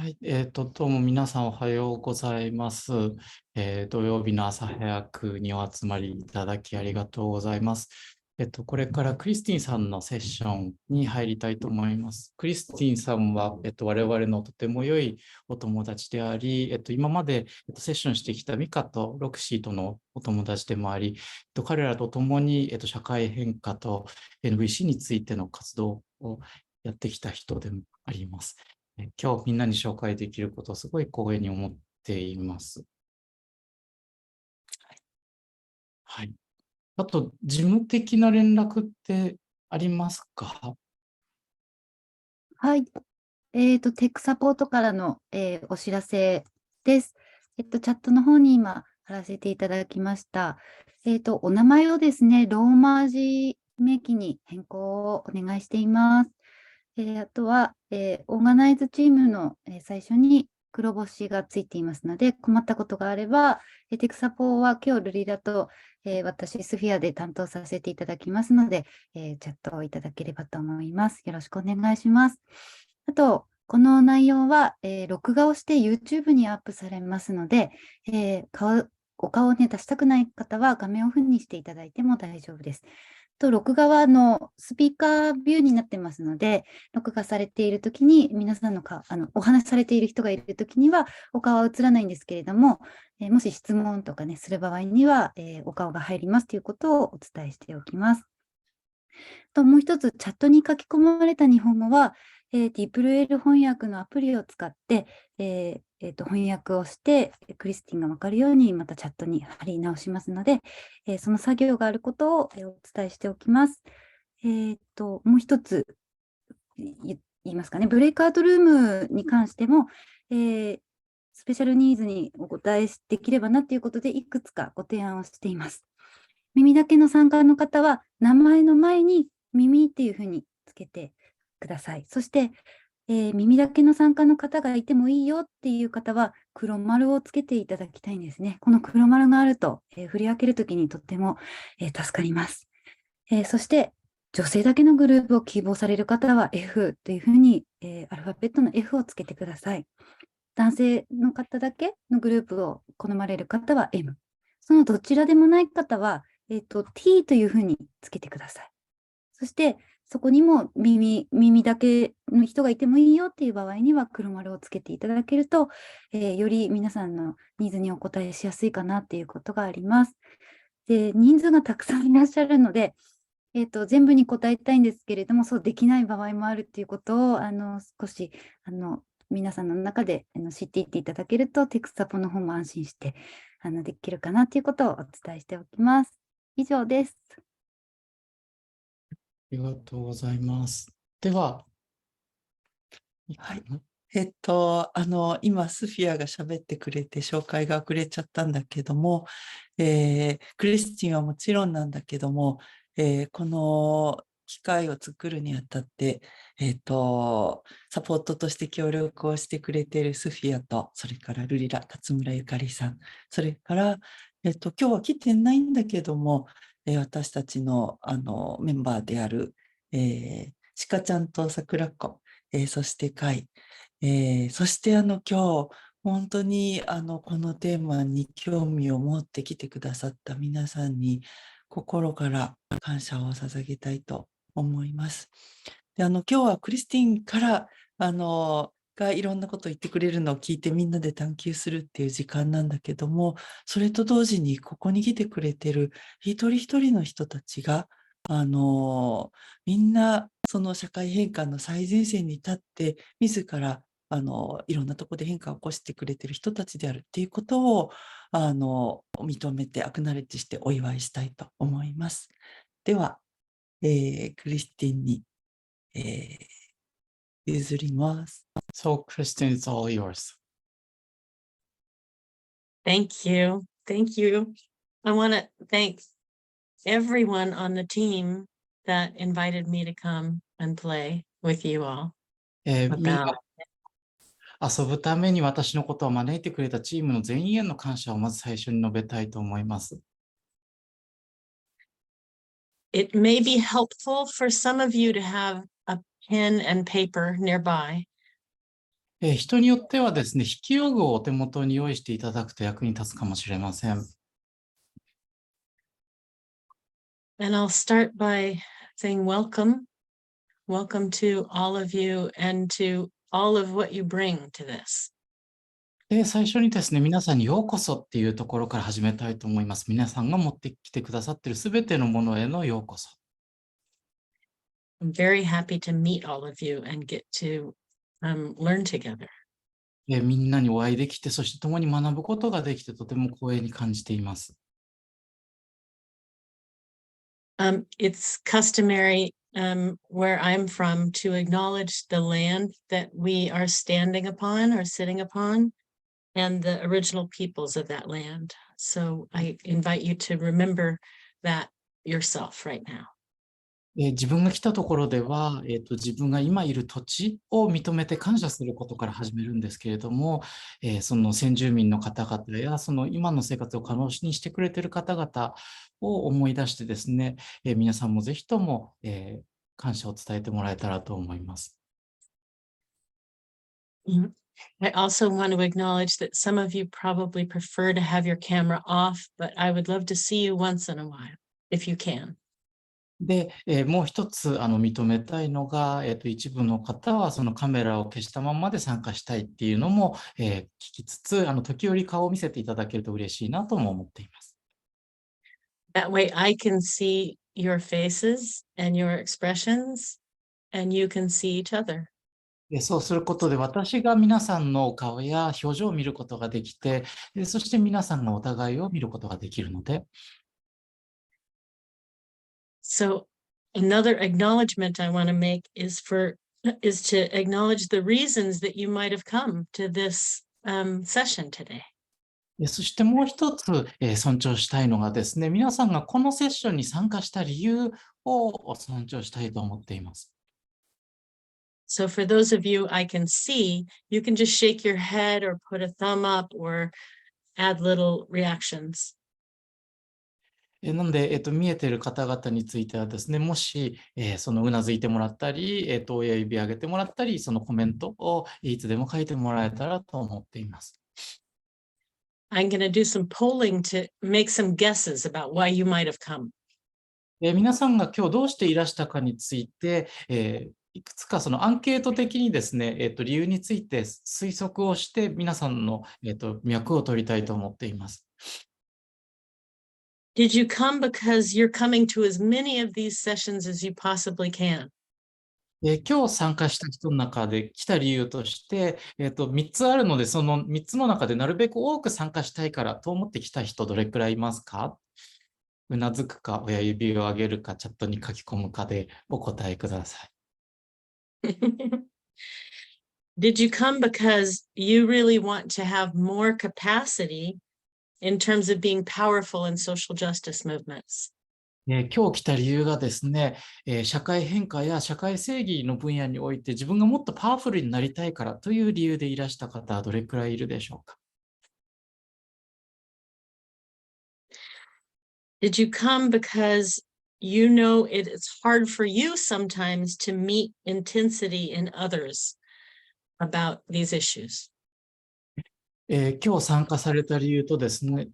はい、どうも皆さんおはようございます。土曜日の朝早くにお集まりいただきありがとうございます。これからクリスティンさんのセッションに入りたいと思います。クリスティンさんは、我々のとても良いお友達であり、今まで、セッションしてきたミカとロクシーとのお友達でもあり、彼らと共に、社会変化と NVC についての活動をやってきた人でもあります。今日みんなに紹介できることをすごい光栄に思っています。はい。あと、事務的な連絡ってありますか？はい。テックサポートからの、お知らせです。チャットの方に今貼らせていただきました。お名前をですね、ローマ字名義に変更をお願いしています。あとは、オーガナイズチームの、最初に黒星がついていますので、困ったことがあれば、テクサポは今日ルリラと、私、スフィアで担当させていただきますので、チャットをいただければと思います。よろしくお願いします。あと、この内容は、録画をして YouTube にアップされますので、お顔をね、出したくない方は画面をオフにしていただいても大丈夫です。録画はスピーカービューになってますので、録画されているときに、皆さんのお話しされている人がいるときには、お顔は映らないんですけれども、もし質問とかね、する場合には、お顔が入りますということをお伝えしておきます。もう一つ、チャットに書き込まれた日本語は、ディープルエール翻訳のアプリを使って、翻訳をして、クリスティンが分かるようにまたチャットに貼り直しますので、その作業があることをお伝えしておきます。もう一つ言いますかね、ブレイクアウトルームに関しても、スペシャルニーズにお答えできればなということで、いくつかご提案をしています。耳だけの参加の方は、名前の前に耳っていうふうにつけてください。そして、耳だけの参加の方がいてもいいよっていう方は、黒丸をつけていただきたいんですね。この黒丸があると、振り分けるときにとっても、助かります。そして、女性だけのグループを希望される方は F というふうに、アルファベットの F をつけてください。男性の方だけのグループを好まれる方は M。そのどちらでもない方は、T というふうにつけてください。そして、そこにも耳だけの人がいてもいいよっていう場合には黒丸をつけていただけると、より皆さんのニーズにお答えしやすいかなっていうことがあります。で、人数がたくさんいらっしゃるので、全部に答えたいんですけれども、そうできない場合もあるっていうことを、少し、皆さんの中で知っていっていただけると、テクサポの方も安心して、できるかなということをお伝えしておきます。以上です。ありがとうございます。では、はい。今、スフィアが喋ってくれて、紹介が遅れちゃったんだけども、クリスティンはもちろんなんだけども、この機会を作るにあたって、サポートとして協力をしてくれているスフィアと、それからルリラ、勝村ゆかりさん、それから、今日は来てないんだけども、私たちの、メンバーである、ちかちゃんとさくらこ、そしてかい、そして今日、本当にこのテーマに興味を持ってきてくださった皆さんに心から感謝を捧げたいと思います。で今日はクリスティンからがいろんなことを言ってくれるのを聞いてみんなで探求するっていう時間なんだけども、それと同時にここに来てくれてる一人一人の人たちがみんなその社会変化の最前線に立って自らいろんなところで変化を起こしてくれてる人たちであるっていうことを認めてアクナレッジしてお祝いしたいと思います。では、クリスティンに、譲ります。So, Kristin, it's all yours. Thank you. Thank you. I want to thank everyone on the team that invited me to come and play with you all みんな about 遊ぶために私のことを招いてくれたチームの全員への感謝をまず最初に述べたいと思います。it may be helpful for some of you to have a pen and paper nearby. 人によってはですね、筆記用具をお手元に用意していただくと役に立つかもしれません。And I'll start by saying welcome. Welcome to all of you and to all of what you bring to this. で、最初にですね、皆さんにようこそっていうところから始めたいと思います。皆さんが持ってきてくださっているすべてのものへのようこそ。I'm very happy to meet all of you and get to learn together. みんなにお会いできて、そして共に学ぶことができて、とても光栄に感じています。It's customary where I'm from to acknowledge the land that we are standing upon or sitting upon and the original peoples of that land. So I invite you to remember that yourself right now. 自分が来たところでは、自分が今いる土地を認めて感謝することから始めるんですけれども、その先住民の方々や、その今の生活を可能にしてくれている方々を思い出してですね、皆さんもぜひとも、感謝を伝えてもらえたらと思います。I also want to acknowledge that some of you probably prefer to have your camera off, but I would love to see you once in a while, if you can. で、もう一つ認めたいのが、一部の方はそのカメラを消したままで参加したいっていうのも、聞きつつ、時折顔を見せていただけると嬉しいなとも思っています。That way I can see your faces and your expressions, and you can see each other. そうすることで私が皆さんの顔や表情を見ることができて、そして皆さんがお互いを見ることができるので、So another acknowledgement I want to make is to acknowledge the reasons that you might have come to this session today. そしてもう一つ、尊重したいのがですね、皆さんがこのセッションに参加した理由を尊重したいと思っています。So for those of you I can see, you can just shake your head or put a thumb up or add little reactions. なので、見えている方々についてはですね、もし、そのうなずいてもらったり、親指上げてもらったり、そのコメントをいつでも書いてもらえたらと思っています。I'm going to do some polling to make some guesses about why you might have come. 皆さんが今日どうしていらしたかについて、いくつかそのアンケート的にですね、理由について推測をして皆さんの、脈を取りたいと思っています。Did you come because you're coming to as many of these sessions as you possibly can? 今日参加した人の中で来た理由として、3つあるので、その3つの中でなるべく多く参加したいからと思って来た人どれくらいいますか？うなずくか、親指を上げるか、チャットに書き込むかでお答えください。Did you come because you really want to have more capacity in terms of being powerful in social justice movements? 今日来た理由がですね、社会変化や社会正義の分野において自分がもっとパワフルになりたいからという理由でいらした方はどれくらいいるでしょうか？ Did you come because you know it's hard for you sometimes to meet intensity in others about these issues? 今日参加された理由とですね、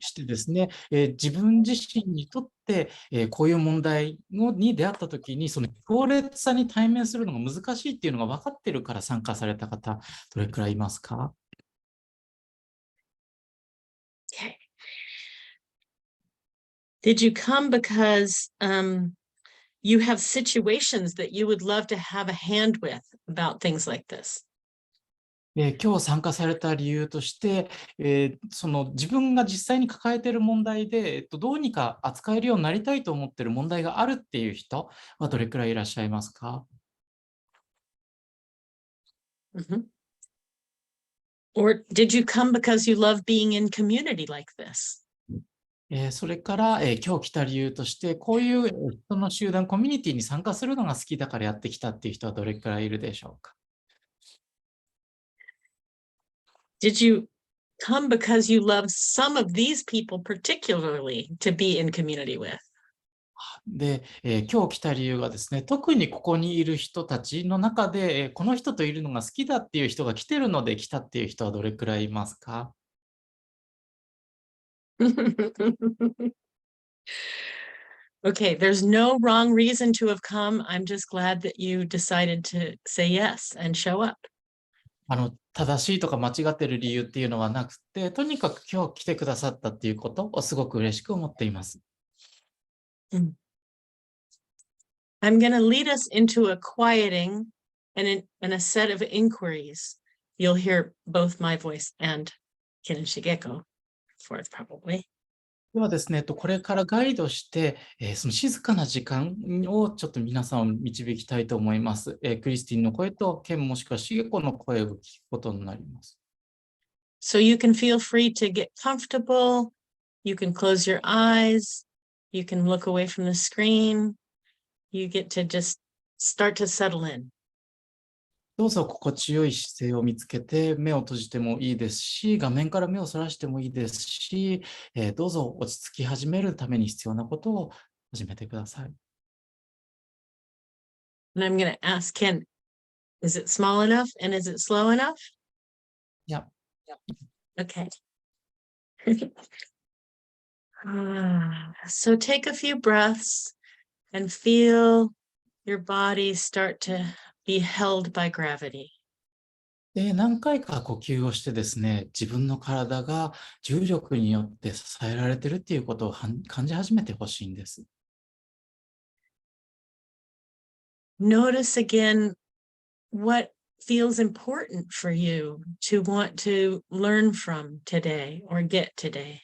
自分自身にとって、こういう問題に出会ったときに、その強烈さに対面するのが難しいっていうのが分かっているから参加された方、どれくらいいますか？ Okay. Did you come because you have situations that you would love to have a hand with about things like this? 今日参加された理由として、その自分が実際に抱えている問題で、どうにか扱えるようになりたいと思っている問題があるっていう人はどれくらいいらっしゃいますか？ Or did you come because you love being in community like this? それから、今日来た理由として、こういう人の集団、コミュニティに参加するのが好きだからやってきたっていう人はどれくらいいるでしょうか？ Did you come because you love some of these people particularly to be in community with? で、今日来た理由がですね、特にここにいる人たちの中で、この人といるのが好きだっていう人が来てるので来たっていう人はどれくらいいますか？Okay, there's no wrong reason to have come. I'm just glad that you decided to say yes and show up. 正しいとか間違ってる理由っていうのはなくて、とにかく今日来てくださったっていうことをすごく嬉しく思っています。I'm going to lead us into a quieting and a set of inquiries. You'll hear both my voice and Ken and Shigeko fourth probably. ではですね、これからガイドして、その静かな時間をちょっと皆さんを導きたいと思います。クリスティンの声とケンもしくはシゲコの声を聞くことになります。So you can feel free to get comfortable. You can close your eyes. You can look away from the screen. You get to just start to settle in. どうぞ心地よい姿勢を見つけて目を閉じてもいいですし、画面から目をそらしてもいいですし、どうぞ落ち着き始めるために必要なことを始めてください。And I'm going to ask Ken, is it small enough and is it slow enough? Yeah. Okay. So take a few breaths and feel your body start to be held by gravity. で、何回か呼吸をしてですね、自分の体が重力によって支えられているっていうことを感じ始めてほしいんです。Notice again what feels important for you to want to learn from today or get today.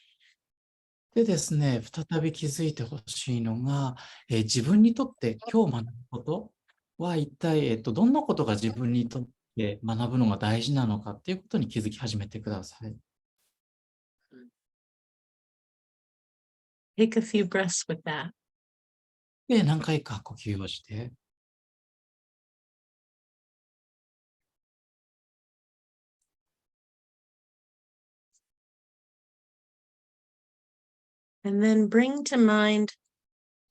でですね、再び気づいてほしいのが、自分にとって今日学ぶことは一体、どんなことが自分にとって学ぶのが大事なのかっていうことに気づき始めてください。Take a few breaths with that. で、何回か呼吸をして、And then bring to mind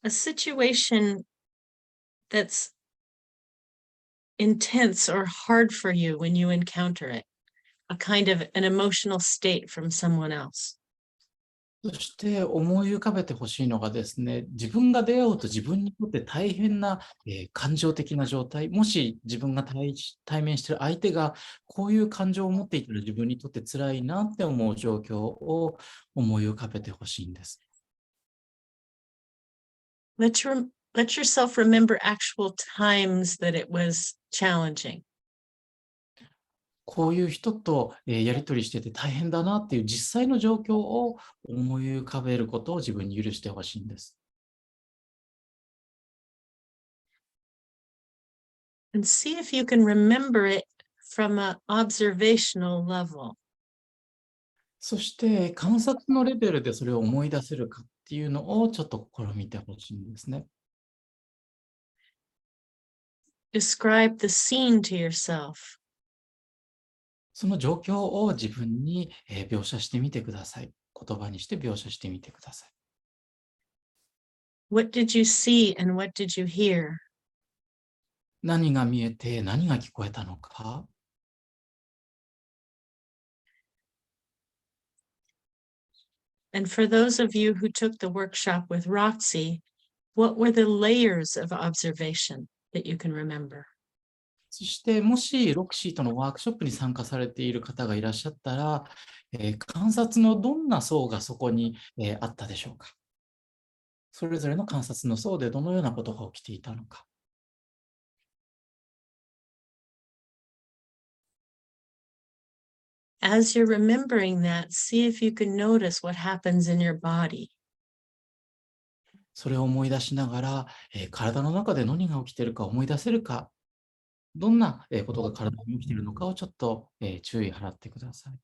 a situation that's intense or hard for you when you encounter it, a kind of an emotional state from someone else. そして思い浮かべてほしいのがですね、自分が出会うと自分にとって大変な、感情的な状態、もし自分が対面している相手がこういう感情を持っていたら自分にとって辛いなって思う状況を思い浮かべてほしいんです。Let yourself remember actual times that it was challenging. こういう人とやり取りしてて大変だなっていう実際の状況を思い浮かべることを自分に許してほしいんです。And see if you can remember it from an observational level. そして観察のレベルでそれを思い出せるかっていうのをちょっと試みてほしいんですね。Describe the scene to yourself. その状況を自分に描写してみてください。言葉にして描写してみてください。What did you see and what did you hear? 何が見えて何が聞こえたのか。And for those of you who took the workshop with Roxy, what were the layers of observation that you can remember? そしてもしロクシーとのワークショップに参加されている方がいらっしゃったら、観察のどんな層がそこに、あったでしょうか。それぞれの観察の層でどのようなことが起きていたのか。As you're remembering that, see if you can notice what happens in your body. それを思い出しながら、体の中で何が起きているか思い出せるか、どんなことが体に起きているのかをちょっと注意払ってください。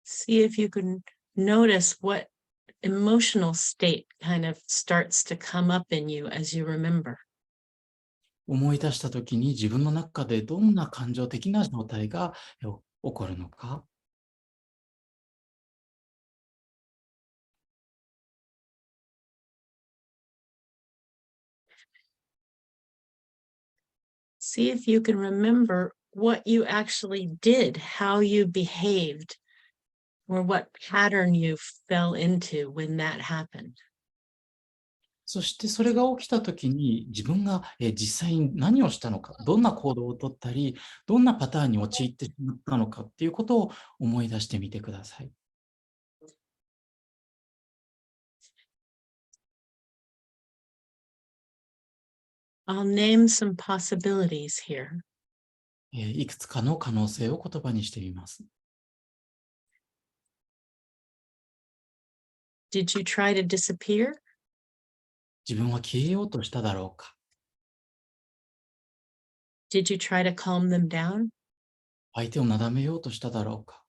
See if you can notice what emotional state kind of starts to come up in you as you remember. 思い出したときに自分の中でどんな感情的な状態が起こるのか。See if you can remember what you actually did, how you behaved, or what pattern you fell into when that happened. そしてそれが起きたときに自分が実際に何をしたのか、どんな行動をとったり、どんなパターンに陥ってしまったのかっていうことを思い出してみてください。I'll name some possibilities here. いくつかの可能性を言葉にしてみます。Did you try to disappear? 自分は消えようとしただろうか。Did you try to calm them down? 相手をなだめようとしただろうか。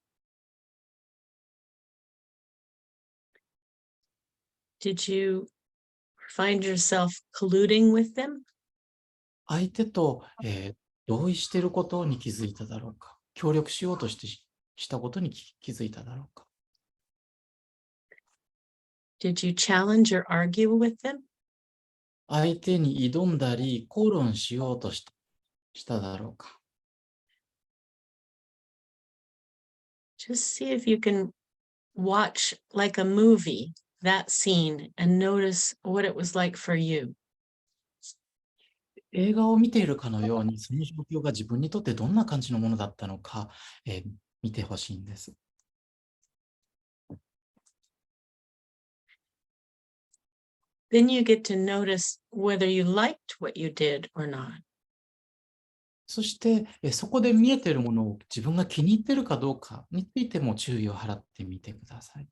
Did you find yourself colluding with them? 相手と、同意していることに気づいただろうか。協力しようとしたことに気づいただろうか。Did you challenge or argue with them? 相手に挑んだり、口論しようとしただろうか。Just see if you can watch like a movie that scene and notice what it was like for you. 映画を見ているかのように、その状況が自分にとってどんな感じのものだったのか、見てほしいんです。Then you get to notice whether you liked what you did or not. そして、そこで見えているものを自分が気に入っているかどうかについても注意を払ってみてください。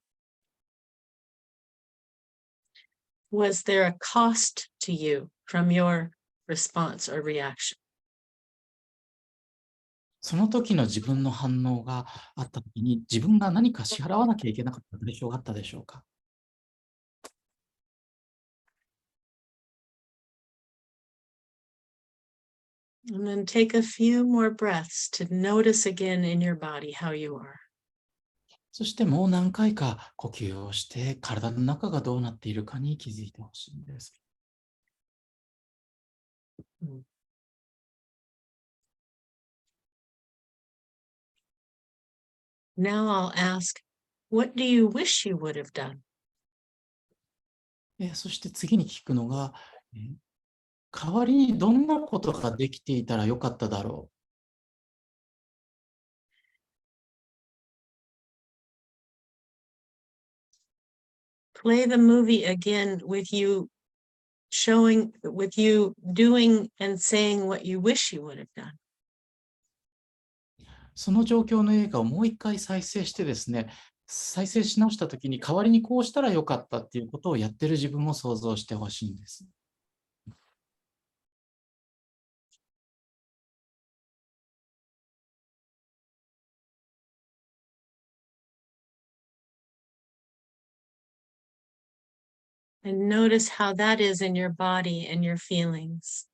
Was there a cost to you from your response or reaction? その時の自分の反応があった時に、自分が何か支払わなきゃいけなかった代償があったでしょうか。And then take a few more breaths to notice again in your body how you are. そしてもう何回か呼吸をして、体の中がどうなっているかに気づいてほしいんです。Now I'll ask, what do you wish you would have done? そして次に聞くのが、代わりにどんなことができていたらよかっただろう。Play the movie again with you doing and saying what you wish you would have done. その状況の映画をもう一回再生してですね、再生し直したときに代わりにこうしたらよかったっていうことをやってる自分を想像してほしいんです。And notice how that is in your body and your feelings.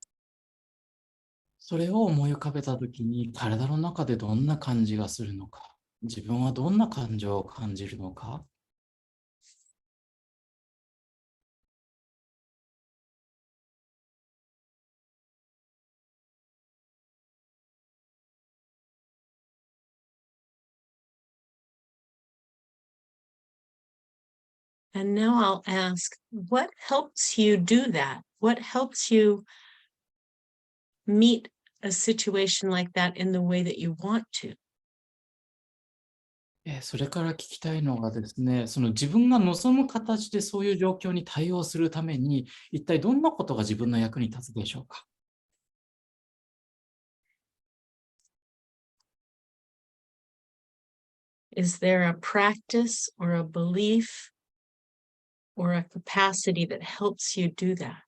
それを思い浮かべたときに、体の中でどんな感じがするのか、自分はどんな感情を感じるのか。And now I'll ask, what helps you do that? What helps you meet a situation like that in the way that you want to? それから聞きたいのがですね、その自分が望む形でそういう状況に対応するために、一体どんなことが自分の役に立つでしょうか。Is there a practice or a belief or a capacity that helps you do that?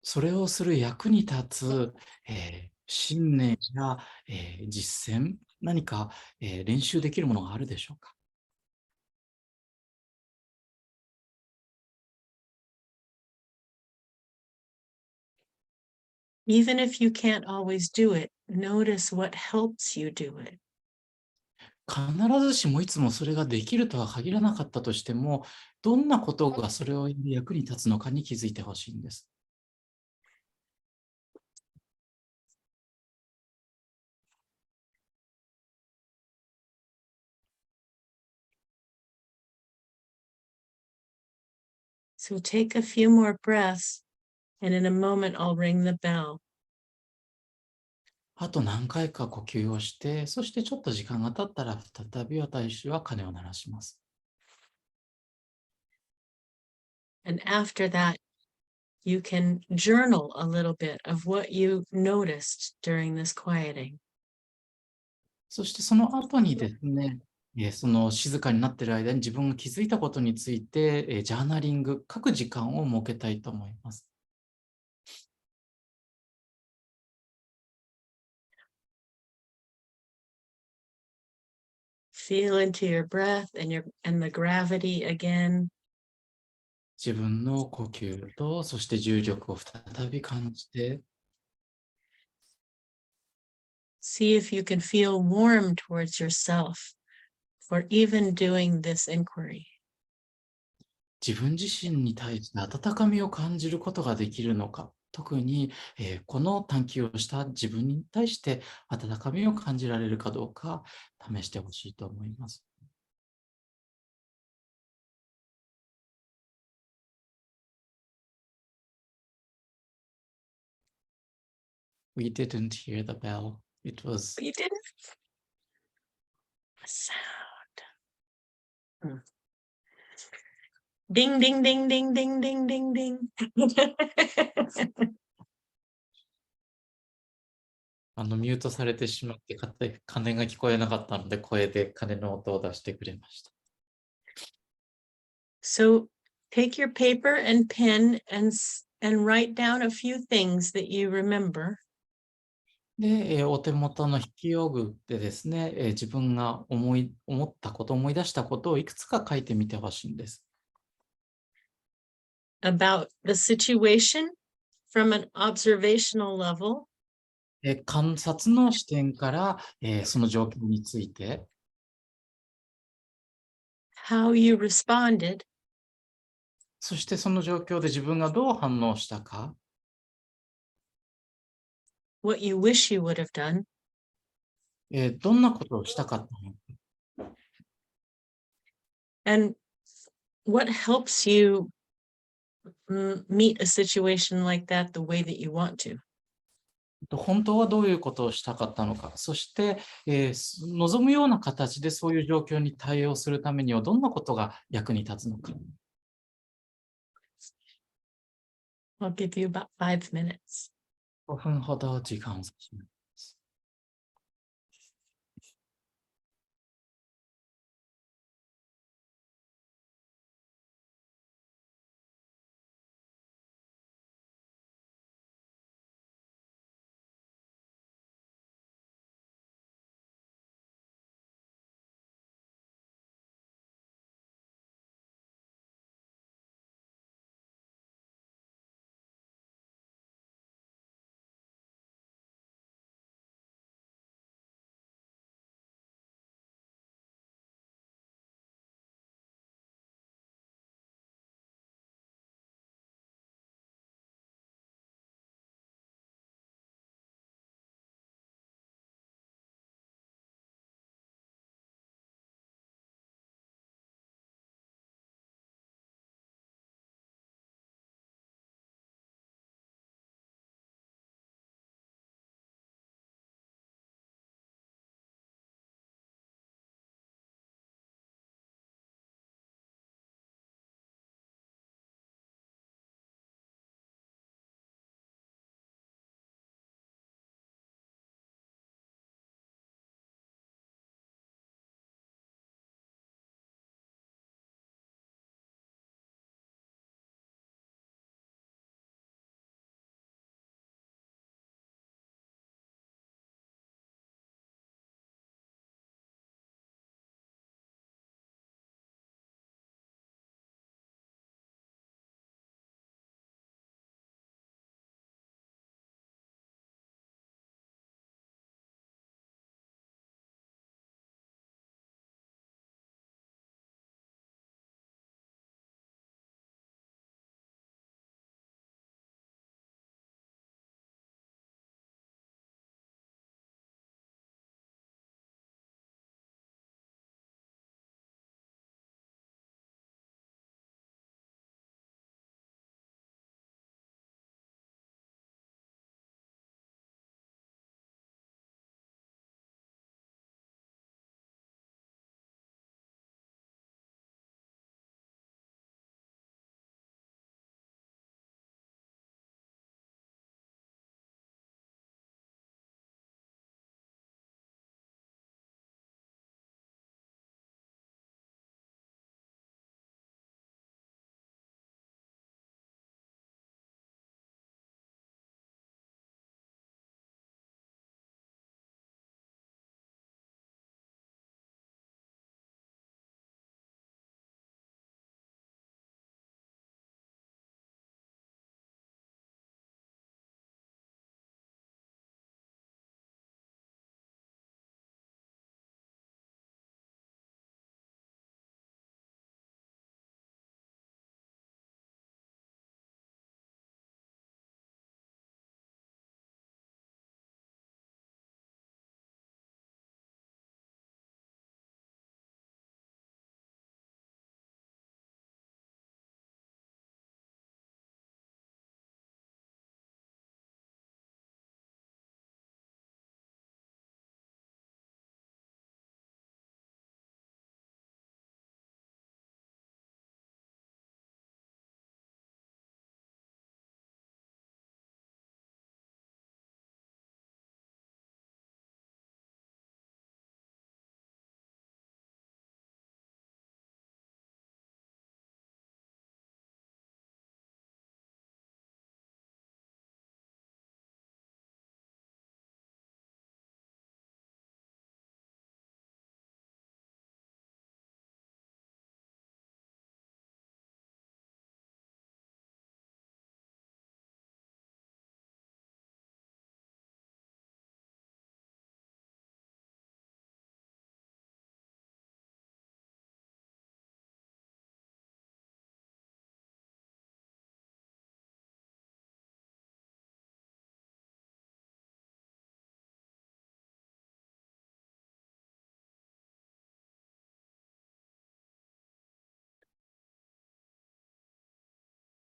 それをする役に立つ、信念や、実践、何か、練習できるものがあるでしょうか。Even if you can't always do it, notice what helps you do it. 必ずしもいつもそれができるとは限らなかったとしても、どんなことがそれを役に立つのかに気づいてほしいんです。So take a few more breaths, and in a moment I'll ring the bell. あと何回か呼吸をして、そしてちょっと時間が経ったら再び私は鐘を鳴らします。And after that, you can journal a little bit of what you noticed during this quieting. そしてその後にですね、その静かになっている間に自分が気づいたことについて、ジャーナリング、書く時間を設けたいと思います。Feel into your breath and the gravity again. 自分の呼吸と、そして重力を再び感じて、See if you can feel warm towards yourself for even doing this inquiry. 自分自身に対して温かみを感じることができるのか、特に、この探求をした自分に対して温かみを感じられるかどうか試してほしいと思います。We didn't hear the bell. It was You did it. A sound. Ding, ding, ding, ding, ding, ding, ding, ding. ミュートされてしまって鐘が聞こえなかったので声で鐘の音を出してくれました。So take your paper and pen and write down a few things that you remember. で、お手元の筆記用具でですね、自分が思ったこと、思い出したことをいくつか書いてみてほしいんです。About the situation from an observational level. 観察の視点から、その状況について、How you responded. そしてその状況で自分がどう反応したか、What you wish you would have done. どんなことをしたかったのか、And what helps you meet a situation like that the way that you want to. 本当はどういうことをしたかったのか、そして、望むような形でそういう状況に対応するためにはどんなことが役に立つのか。I'll give you about 5 minutes. 5分ほど時間を差します。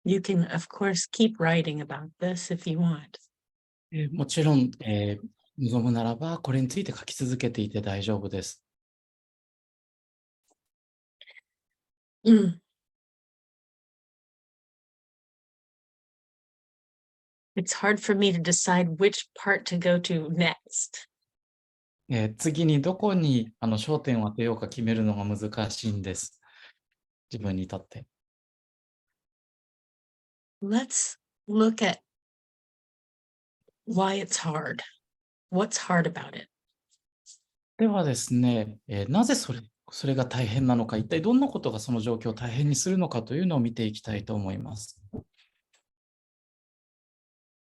You can, of course, keep writing about this if you want. もちろん、望むならば、これについて書き続けていて大丈夫です。It's hard for me to decide which part to go to next. 次にどこに焦点を当てようか決めるのが難しいんです。自分にとって。Let's look at why it's hard. What's hard about it? ではですね、なぜそれが大変なのか、一体どんなことがその状況を大変にするのかというのを見ていきたいと思います。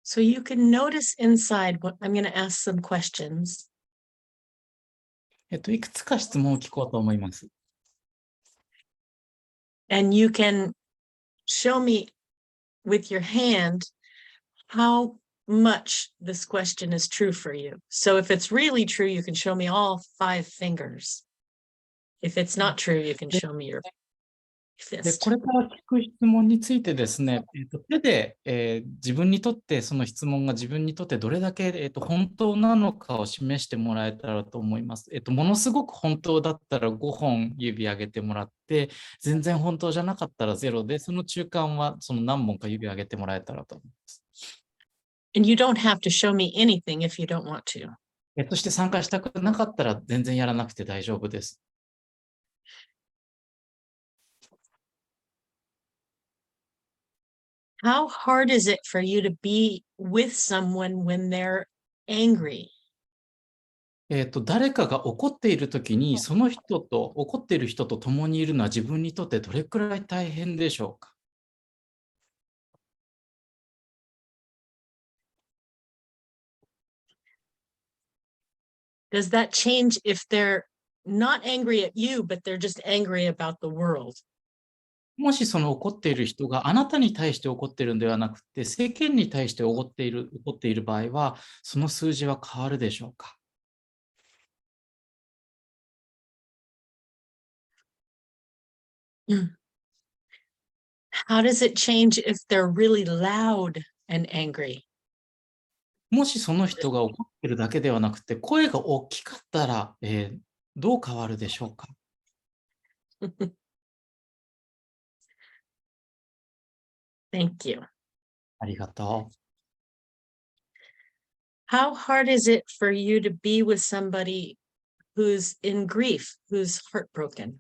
So you can notice inside what I'm going to ask some questions. いくつか質問を聞こうと思います。And you can show me with your hand how much this question is true for you. So if it's really true, you can show me all 5 fingers. If it's not true, you can show me your で、 fist. これから聞く質問についてですね、手で、自分にとってその質問が自分にとってどれだけ、本当なのかを示してもらえたらと思います。ものすごく本当だったら5本指上げてもらって、全然本当じゃなかったら0で、その中間はその何本か指上げてもらえたらと思います。And you don't have to show me anything if you don't want to. そして参加したくなかったら全然やらなくて大丈夫です。How hard is it for you to be with someone when they're angry? 誰かが怒っているときに、その人と、怒っている人と共にいるのは自分にとってどれくらい大変でしょうか。Does that change if they're not angry at you, but they're just angry about the world? もしその怒っている人があなたに対して怒っているのではなくて、世間に対して怒っている場合は、その数字は変わるでしょうか。How does it change if they're really loud and angry? もしその人が怒っているだけではなくて、声が大きかったら、どう変わるでしょうか。Thank you. ありがとう。How hard is it for you to be with somebody who's in grief, who's heartbroken?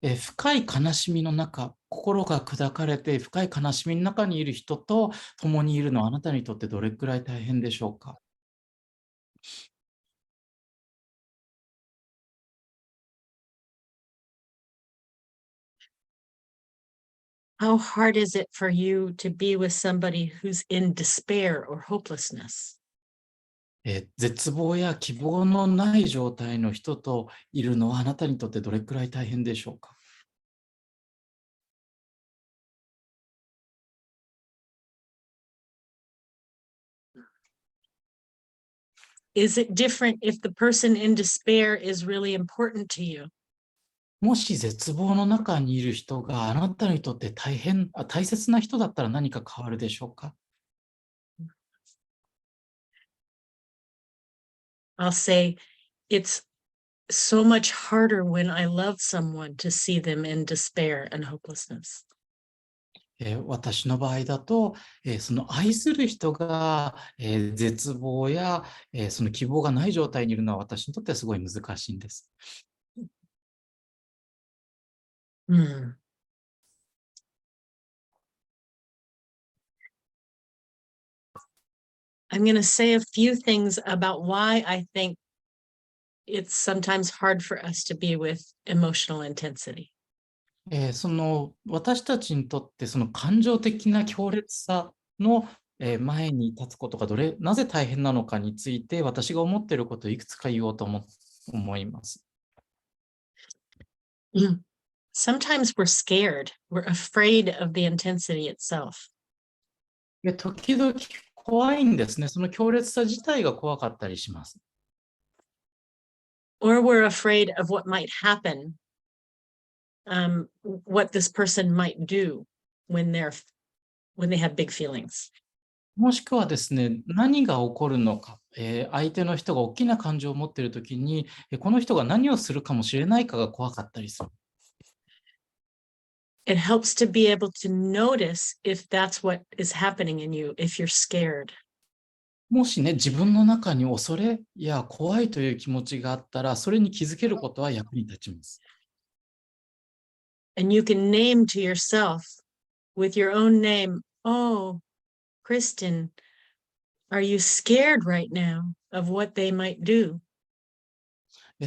深い悲しみの中、心が砕かれて深い悲しみの中にいる人と共にいるのはあなたにとってどれくらい大変でしょうか。How hard is it for you to be with somebody who's in despair or hopelessness? 絶望や希望のない状態の人といるのはあなたにとってどれくらい大変でしょうか。Is it different if the person in despair is really important to you? もし絶望の中にいる人があなたにとって大切な人だったら何か変わるでしょうか。I'll say it's so much harder when I love someone to see them in despair and hopelessness. 私の場合だと、その愛する人が、絶望や、その希望がない状態にいるのは私にとってはすごい難しいんです。I'm going to say a few things about why I think it's sometimes hard for us to be with emotional intensity. その私たちにとってその感情的な強烈さの前に立つことがなぜ大変なのかについて私が思っていることをいくつか言おうと思います。Sometimes we're scared. We're afraid of the intensity itself. 時々怖いんですね。その強烈さ自体が怖かったりします。Or we're afraid of what might happen, what this person might do when they're when they have big feelings. もしくはですね、何が起こるのか、相手の人が大きな感情を持っているときに、この人が何をするかもしれないかが怖かったりする。It helps to be able to notice if that's what is happening in you, if you're scared. もしね、自分の中に恐れや怖いという気持ちがあったら、それに気づけることは役に立ちます。And you can name to yourself with your own name, oh, Kristin, are you scared right now of what they might do?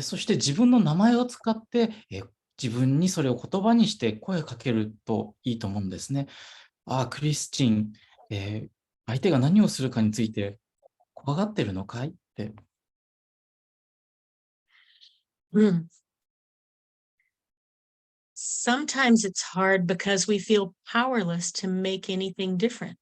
そして自分の名前を使って、自分にそれを言葉にして声をかけるといいと思うんですね。ああ、クリスチン、相手が何をするかについて怖がってるのかいって。Sometimes it's hard because we feel powerless to make anything different.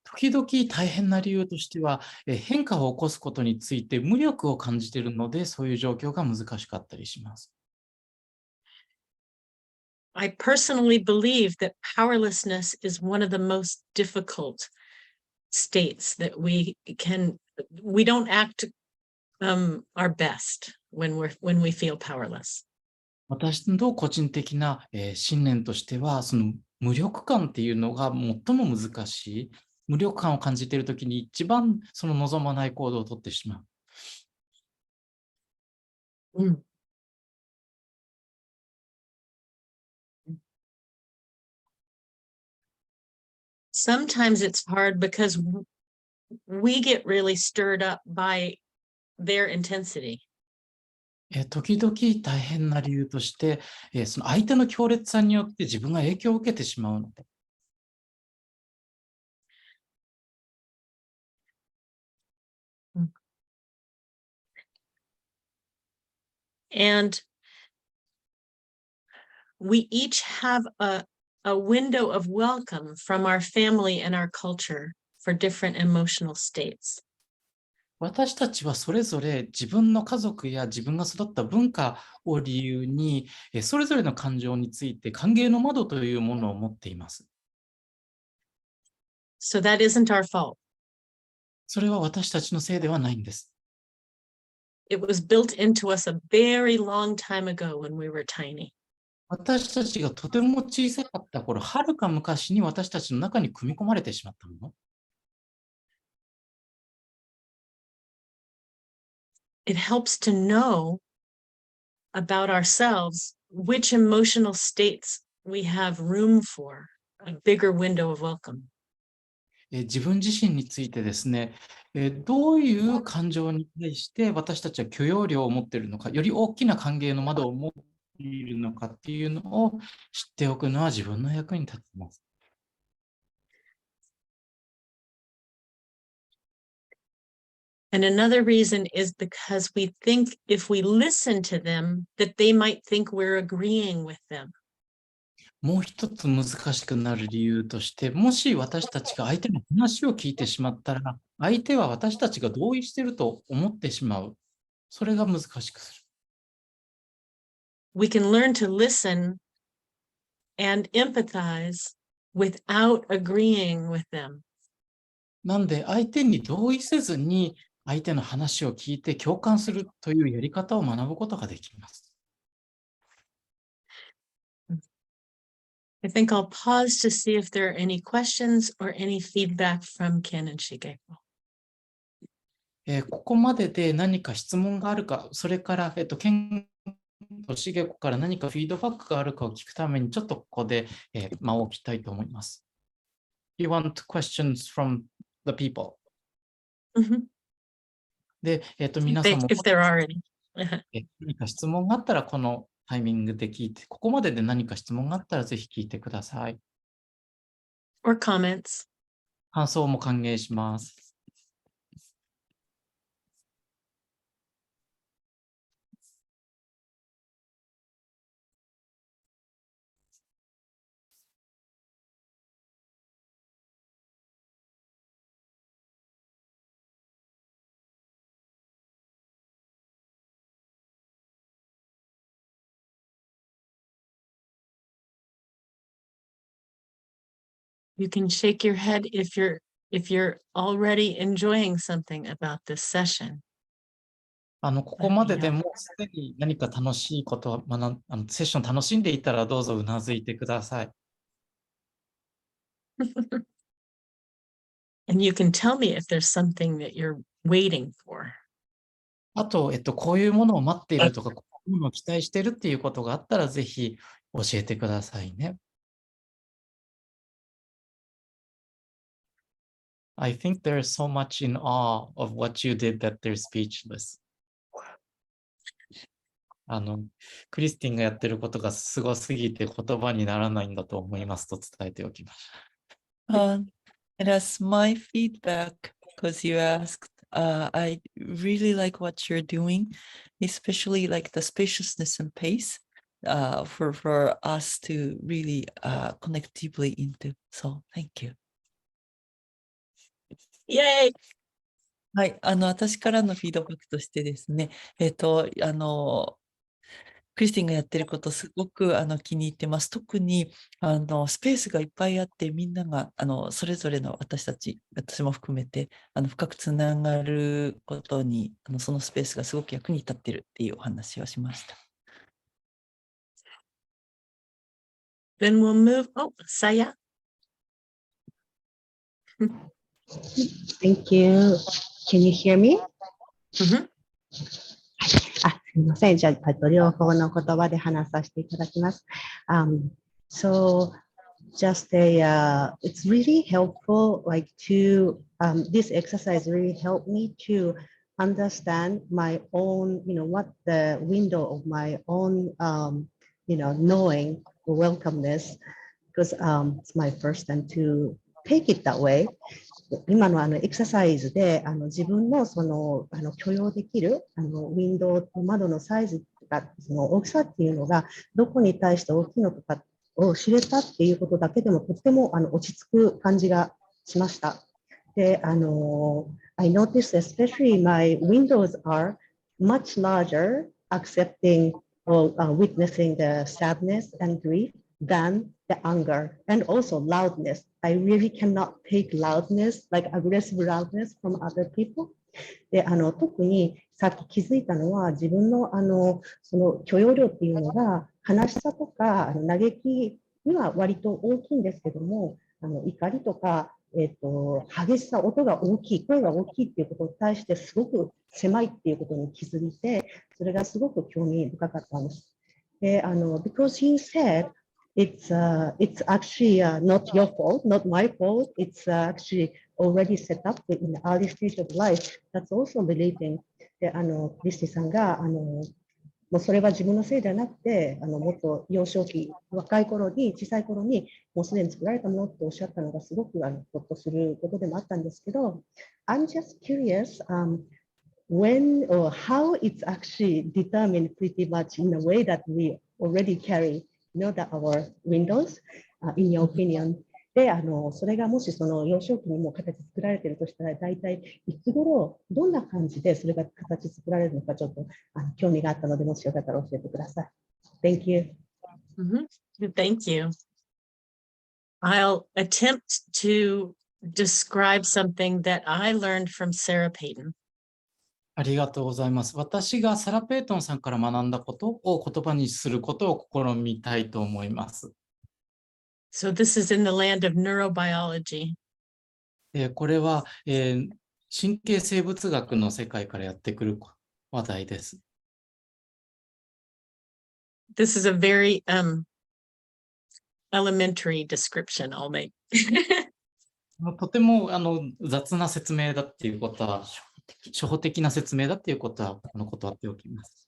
時々大変な理由としては、変化を起こすことについて無力を感じているので、そういう状況が難しかったりします。I personally believe that powerlessness is one of the most difficult states that we don't act our best when we feel powerless. 私の個人的な、信念としては、その無力感っていうのが最も難しい。無力感を感じているときに一番その望まない行動をとってしまう。Sometimes it's hard because we get really stirred up by their intensity. 時々大変な理由として、その相手の強烈さによって自分が影響を受けてしまうので。And we each have a window of welcome from our family and our culture for different emotional states. 私たちはそれぞれ自分の家族や自分が育った文化を理由に、それぞれの感情について歓迎の窓というものを持っています。So that isn't our fault. それは私たちのせいではないんです。It was built into us a very long time ago when we were tiny. 私たちがとても小さかった頃、はるか昔に私たちの中に組み込まれてしまったもの。It helps to know about ourselves which emotional states we have room for, a bigger window of welcome. 自分自身についてですね、どういう感情に対して私たちは許容量を持っているのか、より大きな歓迎の窓を持っているのかっていうのを知っておくのは自分の役に立ちます。And another reason is because we think if we listen to them, that they might think we're agreeing with them. もう一つ難しくなる理由として、もし私たちが相手の話を聞いてしまったら、相手は私たちが同意していると思ってしまう。それが難しくする。We can learn to listen and empathize without agreeing with them. なんで相手に同意せずに相手の話を聞いて共感するというやり方を学ぶことができます。I think I'll pause to see if there are any questions or any feedback from Ken and Shigeko. ここまでで何か質問があるか、それから、ケンとシゲコから何かフィードバックがあるかを聞くために、ちょっとここで、間を置きたいと思います。You want questions from the people? で、皆さんも If there are any. 何か質問があったら、このタイミングで聞いて、ここまでで何か質問があったら、ぜひ聞いてください。Or comments. 感想も歓迎します。You can shake your head if you're already enjoying something about this session. ここまででもうすでに何か楽しいことをセッション楽しんでいたらどうぞうなずいてください。And you can tell me if there's something that you're waiting for. あと、こういうものを待っているとか、こういうものを期待しているっていうことがあったら、ぜひ教えてくださいね。I think there's so much in awe of what you did that they're speechless. クリスティンがやってることがすごすぎて言葉にならないんだと思いますと伝えておきました。And as my feedback, because you asked, I really like what you're doing, especially like the spaciousness and pace for us to really connect deeply into. So thank you. Yay! はい、私からのフィードバックとしてですね、クリスティンがやってることすごく気に入ってます。特にスペースがいっぱいあって、みんながそれぞれの私も含めて深くつながることにそのスペースがすごく役に立ってるっていうお話をしました。Then we'll move. Oh, Saya. Thank you. Can you hear me? すみません。じゃあ、両方の言葉で話させていただきます。So just it's really helpful, like this exercise really helped me to understand my own, what the window of my own, knowing welcomeness, because it's my first time to take it that way. 今のエクササイズで自分のその許容できるウィンドウと窓のサイズとかその大きさっていうのがどこに対して大きいのとかを知れたっていうことだけでもとっても落ち着く感じがしました。で、I noticed especially my windows are much larger, accepting or witnessing the sadness and grief than the anger and also loudness. I really cannot take loudness, like aggressive loudness from other people. で、特にさっき気づいたのは自分のその許容量っていうのが悲しさとか嘆きには割と大きいんですけども、怒りとか、激しさ、音が大きい、声が大きいっていうことに対してすごく狭いっていうことに気づいて、それがすごく興味深かったんです。で、because he said it's actually not your fault, not my fault. It's actually already set up in the early stage of life. That's also believing. で、クリスティさんがもうそれは自分のせいではなくて、もっと幼少期、若い頃に、小さい頃に、もうすでに作られたものっておっしゃったのがすごくほっとすることでもあったんですけど、I'm just curious, when or how it's actually determined pretty much in a way that we already carry, that our windows, in your opinion. で、それがもしその幼少期にも形作られているとしたら、大体いつ頃、どんな感じでそれが形作られるのか、ちょっと興味があったので、もしよかったら教えてください。Thank you. Thank you. I'll attempt to describe something that I learned from Sarah Payton. ありがとうございます。私がサラ・ペイトンさんから学んだことを言葉にすることを試みたいと思います。So this is in the land of neurobiology. これは、神経生物学の世界からやってくる話題です。This is a very elementary description I'll make. とても雑な説明だっていうことは、初歩的な説明だっていうことは断っておきます。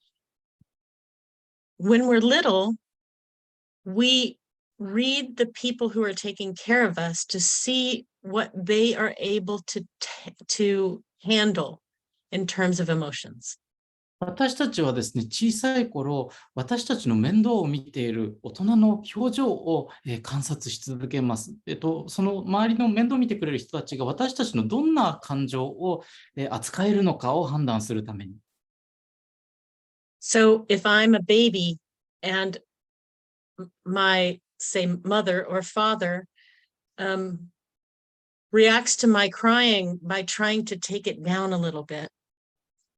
When we're little, we read the people who are taking care of us to see what they are able to handle in terms of emotions. 私たちはですね、小さい頃、私たちの面倒を見ている大人の表情を観察し続けます。その周りの面倒を見てくれる人たちが私たちのどんな感情を扱えるのかを判断するために。So if I'm a baby and my, say, mother or father reacts to my crying by trying to take it down a little bit.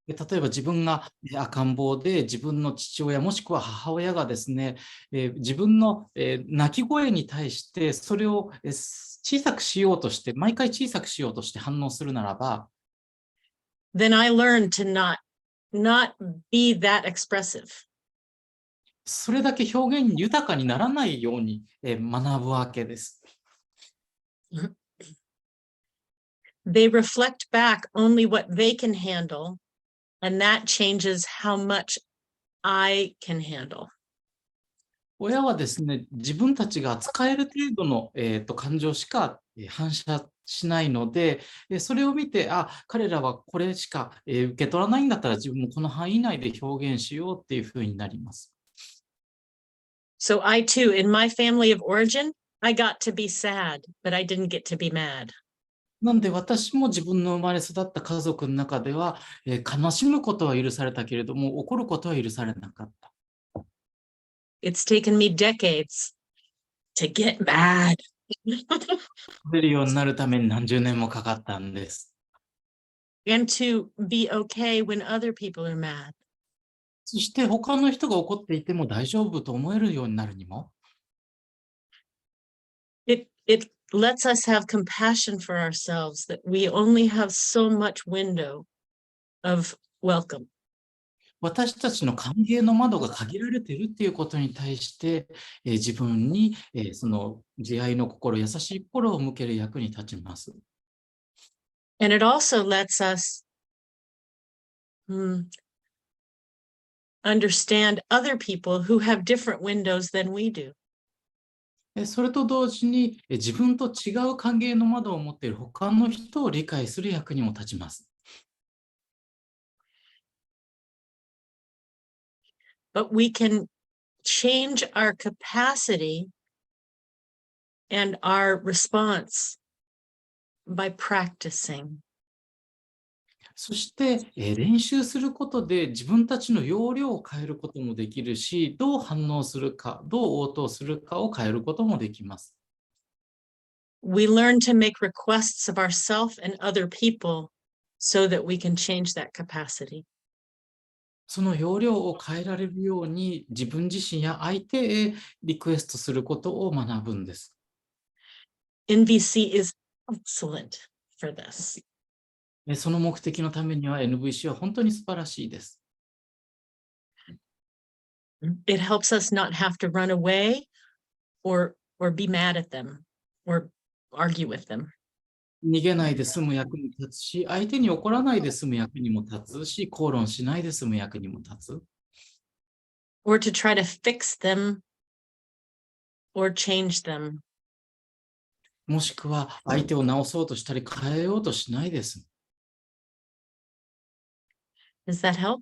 例えば自分が赤ん坊で自分の父親もしくは母親がですね、自分の泣き声に対してそれを小さくしようとして、毎回小さくしようとして反応するならば、then I learn to not be that expressive. それだけ表現豊かにならないように学ぶわけです。They reflect back only what they can handle, and that changes how much I can handle. 親はですね、自分たちが扱える程度の、感情しか反射しないので、それを見て、彼らはこれしか、受け取らないんだったら自分もこの範囲内で表現しようっていうふうになります。So I too, in my family of origin, I got to be sad, but I didn't get to be mad. なんで私も自分の生まれ育った家族の中では、悲しむことは許されたけれども、怒ることは許されなかった。It's taken me decades to get mad. 出るようになるために何十年もかかったんです。And to be okay when other people are mad. そして他の人が怒っていても大丈夫と思えるようになるにも、It lets us have compassion for ourselves that we only have so much window of welcome. 私たちの歓迎の窓が限られているっていうことに対して、自分に、その慈愛の心、優しい心を向ける役に立ちます。And it also lets us understand other people who have different windows than we do. それと同時に、自分と違う歓迎の窓を持っている他の人を理解する役にも立ちます。But we can change our capacity and our response by practicing. そして、練習することで自分たちの要領を変えることもできるし、どう反応するか、どう応答するかを変えることもできます。We learn to make requests of ourselves and other people so that we can change that capacity. その要領を変えられるように自分自身や相手へリクエストすることを学ぶんです。NVC is excellent for this. その目的のためには NVC は本当に素晴らしいです。It helps us not have to run away or be mad at them or argue with them. 逃げないで済む役に立つし、相手に怒らないで済む役にも立つし、口論しないで済む役にも立つ。Or to try to fix them or change them. もしくは相手を直そうとしたり変えようとしないです。Does that help?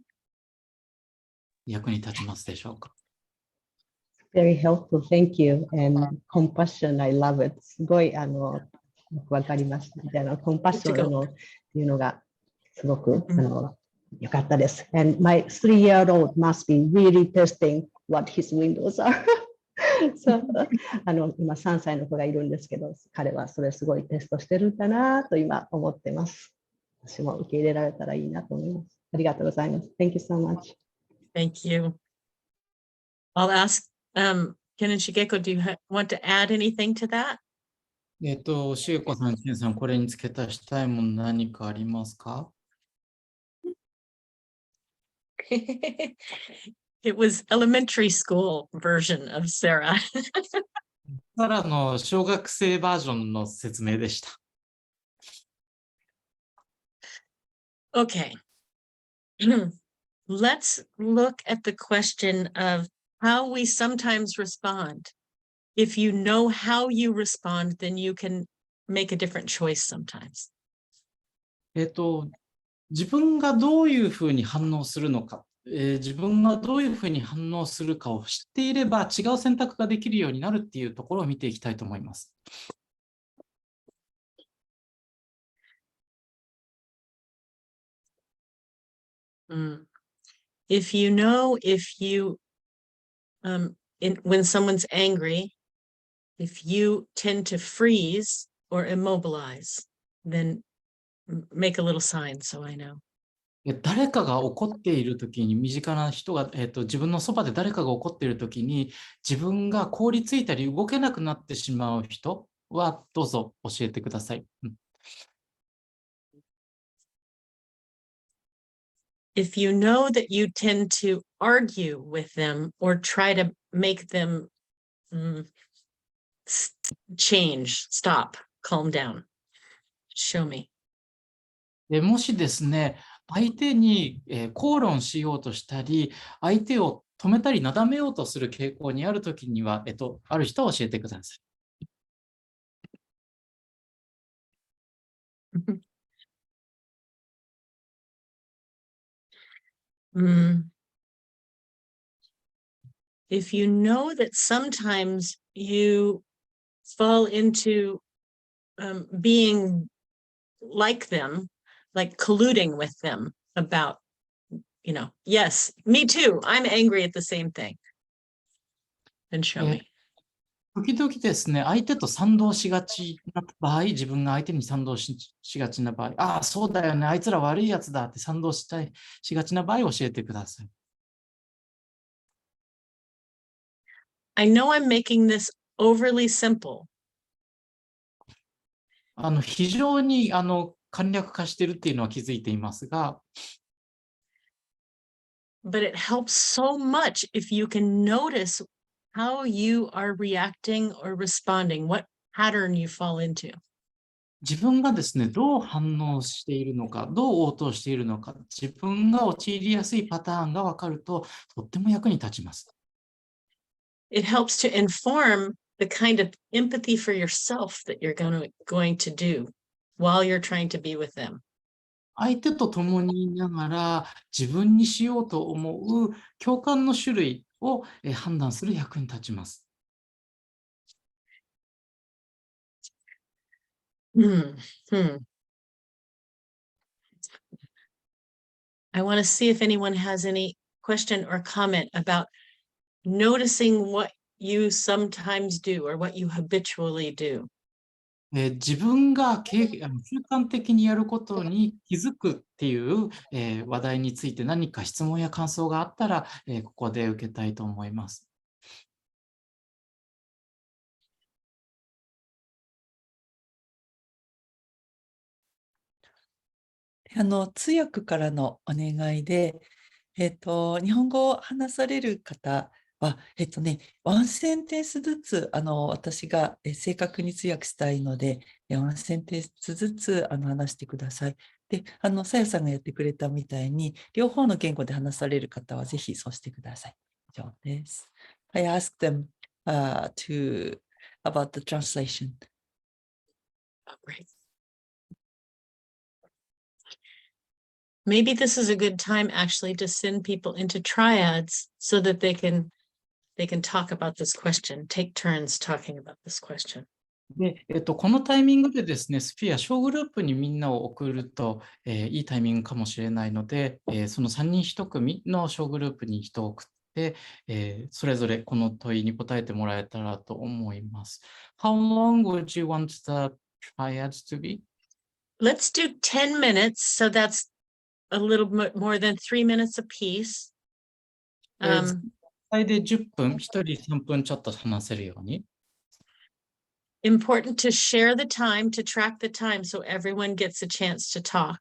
役に立ちますでしょうか。Very helpful. Thank you. And compassion, I love it. すごいわかりました。コンパッションっていうのがすごく良かったです。And my 3-year-old must be really testing what his windows are. So, 今3歳の子がいるんですけど、彼はそれすごいテストしてるんだなと今思ってます。私も受け入れられたらいいなと思います。ありがとうございます。Thank you so much. Thank you. I'll ask, Ken and Shigeko, do you want to add anything to that? しげこさん、けんさん、これに付け足したいもの何かありますか？ It was elementary school version of Sarah. サラの小学生バージョンの説明でした。Okay. Let's look at the question of how we sometimes respond. If you know how you respond, then you can make a different choice sometimes. 自分がどういうふうに反応するのか、自分がどういうふうに反応するかを知っていれば違う選択ができるようになるっていうところを見ていきたいと思います。If you know, when someone's angry, If you tend to freeze or immobilize, then make a little sign so I know. 誰かが怒っているときに、身近な人が、自分のそばで誰かが怒っているときに、自分が凍りついたり動けなくなってしまう人は、どうぞ教えてください。If you know that you tend to argue with them or try to make them change, stop, calm down, show me. もしですね、相手に口論しようとしたり、相手を止めたりなだめようとする傾向にあるときには、ある人を教えてください。If you know that sometimes you fall into being like them, like colluding with them about, yes, me too, I'm angry at the same thing. Then show me. 時々ですね、相手と賛同しがちな場合、自分が相手に賛同 しがちな場合、ああ、そうだよね、あいつら悪いやつだって賛同しがちな場合、教えてください。I know I'm making this overly simple. 非常に簡略化しているっていうのは気づいていますが、But it helps so much if you can notice how you are reacting or responding, what pattern you fall into. 自分がですね、どう反応しているのか、どう応答しているのか、自分が陥りやすいパターンが分かると、とっても役に立ちます。It helps to inform the kind of empathy for yourself that you're going to do while you're trying to be with them. 相手と共にいながら自分にしようと思う共感の種類を判断する役に立ちます。I want to see if anyone has any question or comment about noticing what you sometimes do or what you habitually do. 自分が習慣的にやることに気づくっていう話題について何か質問や感想があったらここで受けたいと思います。通訳からのお願いで、日本語を話される方は、ワンセンテンスずつ、私が正確に通訳したいので、ワンセンテンスずつ話してください。で、さやさんがやってくれたみたいに、両方の言語で話される方はぜひそうしてください。以上です。I asked them about the translation. Oh, great. Maybe this is a good time actually to send people into triads so that they can talk about this question, take turns talking about this question. でこのタイミングでですね、スフィア小グループにみんなを送ると、いいタイミングかもしれないので、その3人1組の小グループに人を送って、それぞれこの問いに答えてもらえたらと思います。How long would you want the triads to be? Let's do 10 minutes, so that's a little bit more than 3 minutes apiece. 最大で10分、1人3分ちょっと話せるように。Important to share the time, to track the time, so everyone gets a chance to talk.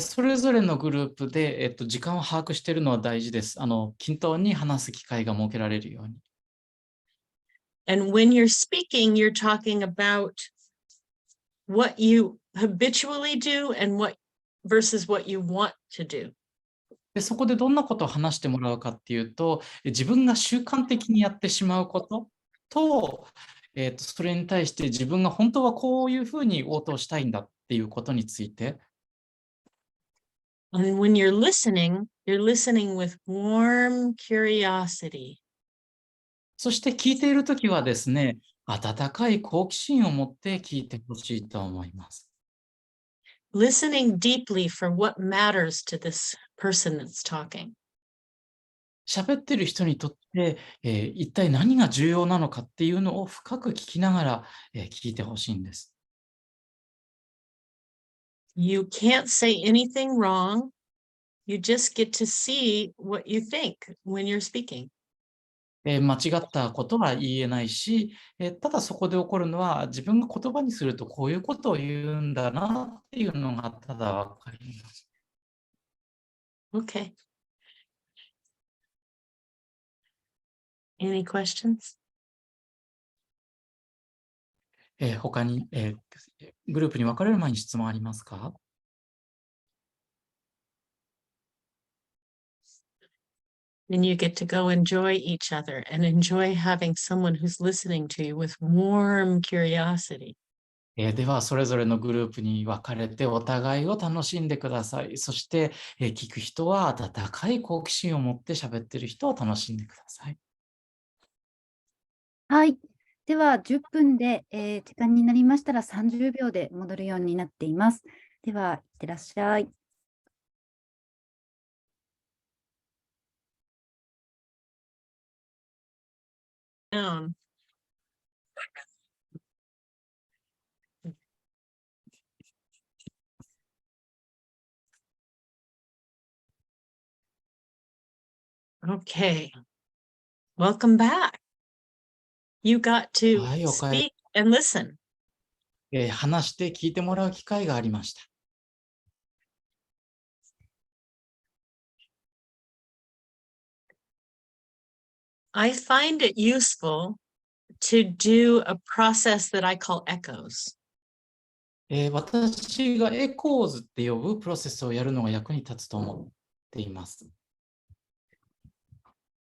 それぞれのグループで、時間を把握しているのは大事です。均等に話す機会が設けられるように。And when you're speaking, you're talking about what you habitually do and versus what you want to do. でそこでどんなことを話してもらうかっていうと、自分が習慣的にやってしまうことと、それに対して自分が本当はこういうふうに応答したいんだっていうことについて。And when you're listening with warm curiosity. そして聞いているときはですね、温かい好奇心を持って聞いてほしいと思います。Listening deeply for what matters to this person that's talking. 喋ってる人にとっで、一体何が重要なのかっていうのを深く聞きながら、聞いてほしいんです。You can't say anything wrong. You just get to see what you think when you're speaking. 間違ったことは言えないし、ただそこで起こるのは自分が言葉にするとこういうことを言うんだなっていうのがただわかります。Okay. Any questions? 他に、グループに分かれる前に質問ありますか？And you get to go enjoy each other and enjoy having someone who's listening to you with warm curiosity. では、それぞれのグループに分かれてお互いを楽しんでください。そして、聞く人は温かい好奇心を持って喋ってる人を楽しんでください。はい。では、10分で、時間になりましたら30秒で戻るようになっています。では、いってらっしゃい。Down. Okay. Welcome back. You got to はい、おかえり。 speak and listen. 話して聞いてもらう機会がありました。I find it useful to do a process that I call echoes. 私がエコーズって呼ぶプロセスをやるのが役に立つと思っています。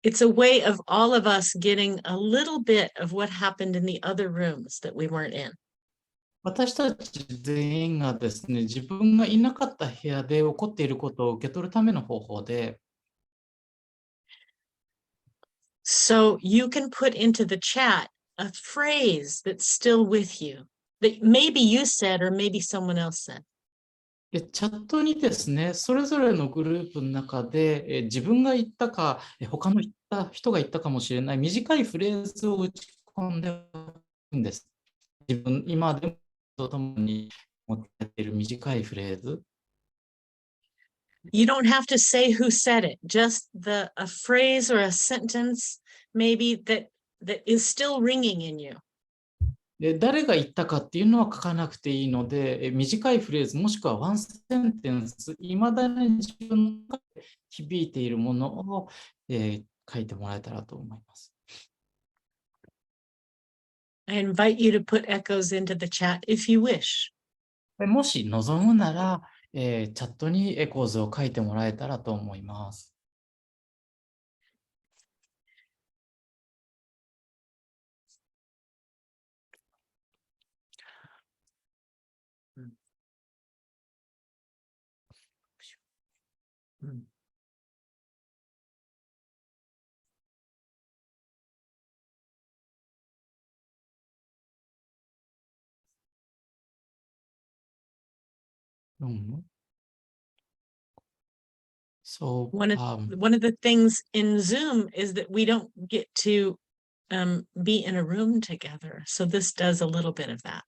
It's a way of all of us getting a little bit of what happened in the other rooms that we weren't in. 私たち全員がですね、自分がいなかった部屋で起こっていることを受け取るための方法で、So you can put into the chat a phrase that's still with you that maybe you said or maybe someone else said. チャットにですね、それぞれのグループの中で、自分が言ったか、他の人が言ったかもしれない短いフレーズを打ち込んでいいんです。今でもとともに持っている短いフレーズ。You don't have to say who said it, just a phrase or a sentence maybe that is still ringing in you. 誰が言ったかっていうのは書かなくていいので、短いフレーズもしくはワンセンテンス、いまだに自分が響いているものを、書いてもらえたらと思います。I invite you to put echoes into the chat if you wish. もし望むなら、チャットにエコーズを書いてもらえたらと思います。So, One of the things in Zoom is that we don't get to be in a room together. So this does a little bit of that.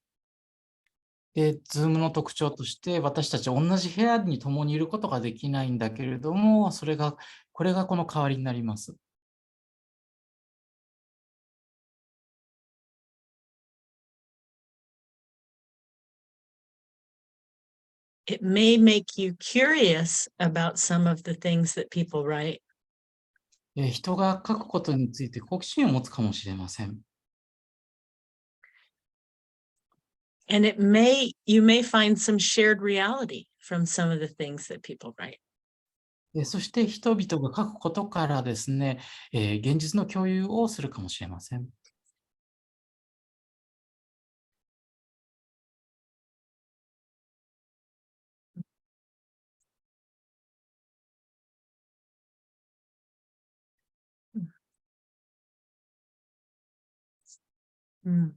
Zoom の特徴として、私たち同じ部屋に共にいることができないんだけれども、これがこの代わりになります。It may make you curious about some of the things that people write. 人が書くことについて好奇心を持つかもしれません。And you may find some shared reality from some of the things that people write. そして人々が書くことからですね、現実の共有をするかもしれません。Mm.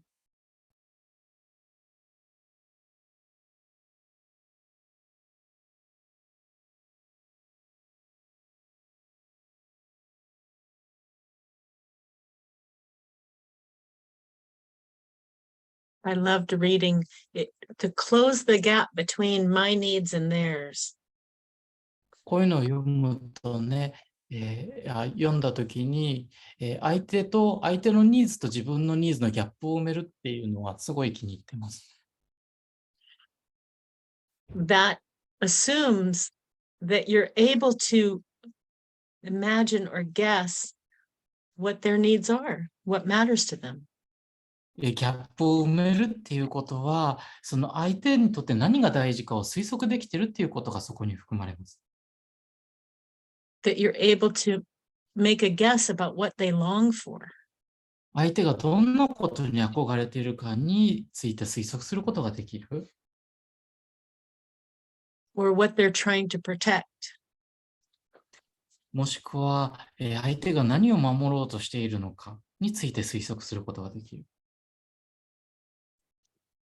I loved reading it to close the gap between my needs and theirs. こういうのを読むとね、読んだときに、相手のニーズと自分のニーズのギャップを埋めるっていうのはすごい気に入ってます。That assumes that you're able to imagine or guess what their needs are, what matters to them. ギャップを埋めるっていうことは、その相手にとって何が大事かを推測できてるっていうことがそこに含まれます。That you're able to make a guess about what they long for. 相手がどんなことに憧れているかについて推測することができる。Or what they're trying to protect. もしくは、相手が何を守ろうとしているのかについて推測することができる。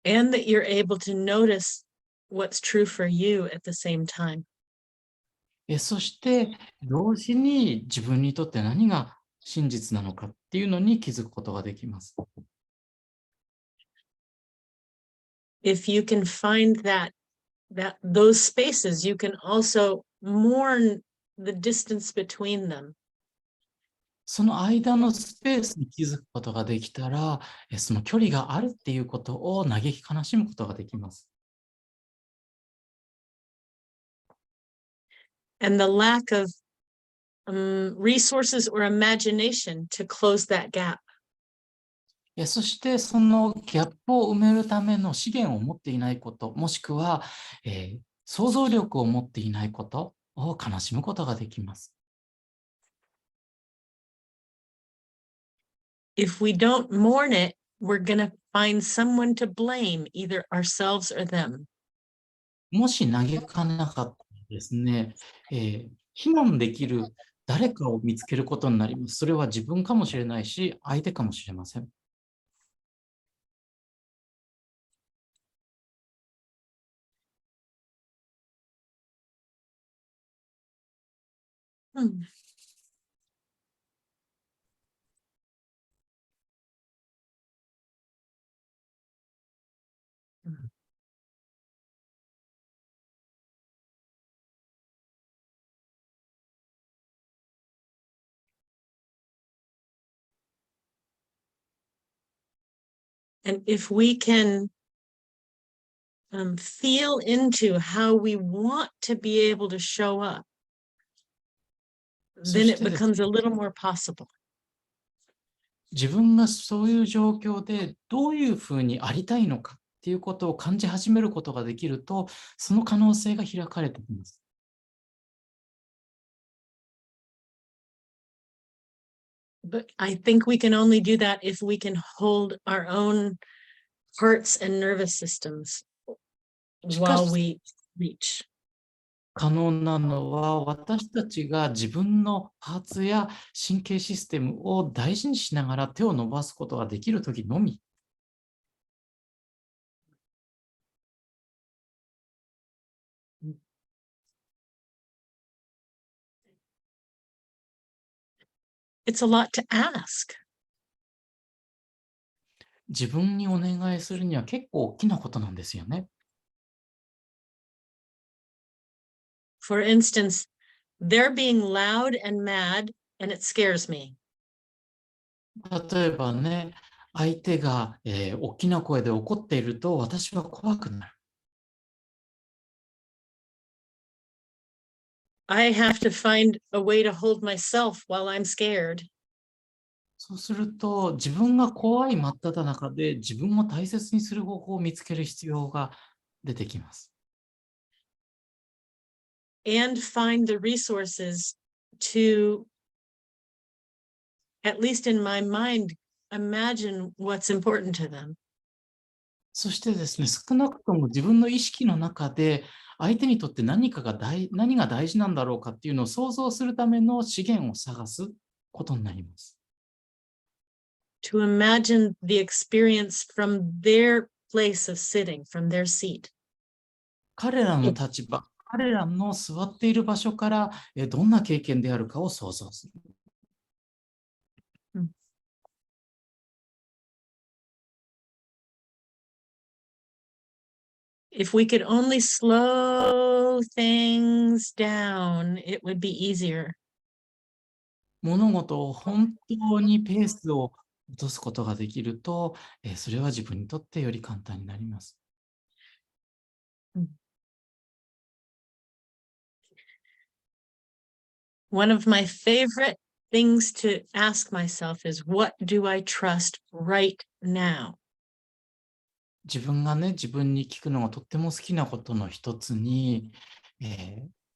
And that you're able to notice what's true for you at the same time. そして、同時に自分にとって何が真実なのかっていうのに気づくことができます。If you can find those spaces, you can also mourn the distance between them. その間のスペースに気づくことができたら、その距離があるっていうことを嘆き悲しむことができます。And the lack of resources or imagination to close that gap. そしてそのギャップを埋めるための資源を持っていないこと、もしくは、想像力を持っていないことを悲しむことができます。If we don't mourn it, we're going to find someone to blame, either ourselves or them. もし嘆かなかったらですね、非難できる誰かを見つけることになります。それは自分かもしれないし、相手かもしれません。And if we can feel into how we want to be able to show up, then it becomes a little more possible. 自分がそういう状況でどういうふうにありたいのかっていうことを感じ始めることができると、その可能性が開かれてきます。But I think we can only do that if we can hold our own hearts and nervous systems while we reach. 可能なのは、私たちが自分のパーツや神経システムを大事にしながら手を伸ばすことができるときのみ。It's a lot to ask. 自分にお願いするには結構大きなことなんですよね。For instance, they're being loud and mad, and it scares me. 例えばね、相手が、大きな声で怒っていると私は怖くなる。I have to find a way to hold myself while I'm scared. そうすると、自分が怖い真っ只中で自分を大切にする方法を見つける必要が出てきます。And find the resources to, at least in my mind, imagine what's important to them. そしてですね、少なくとも自分の意識の中で相手にとって何が大事なんだろうかっていうのを想像するための資源を探すことになります。To imagine the experience from their place of sitting, from their seat. 彼らの立場、彼らの座っている場所からどんな経験であるかを想像する。if we could only slow things down, it would be easier. 物事を本当にペースを落とすことができると、それは自分にとってより簡単になります。One of my favorite things to ask myself is, what do I trust right now? 自分がね、自分に聞くのがとっても好きなことの一つに、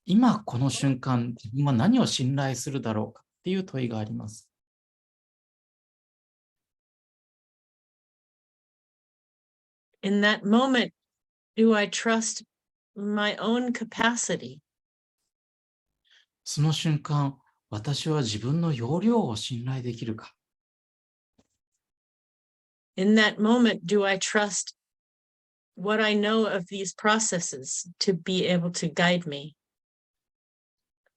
今この瞬間、自分は何を信頼するだろうかっていう問いがあります。In that moment, do I trust my own capacity? その瞬間、私は自分の容量を信頼できるか。In that moment, do I trust what I know of these processes to be able to guide me?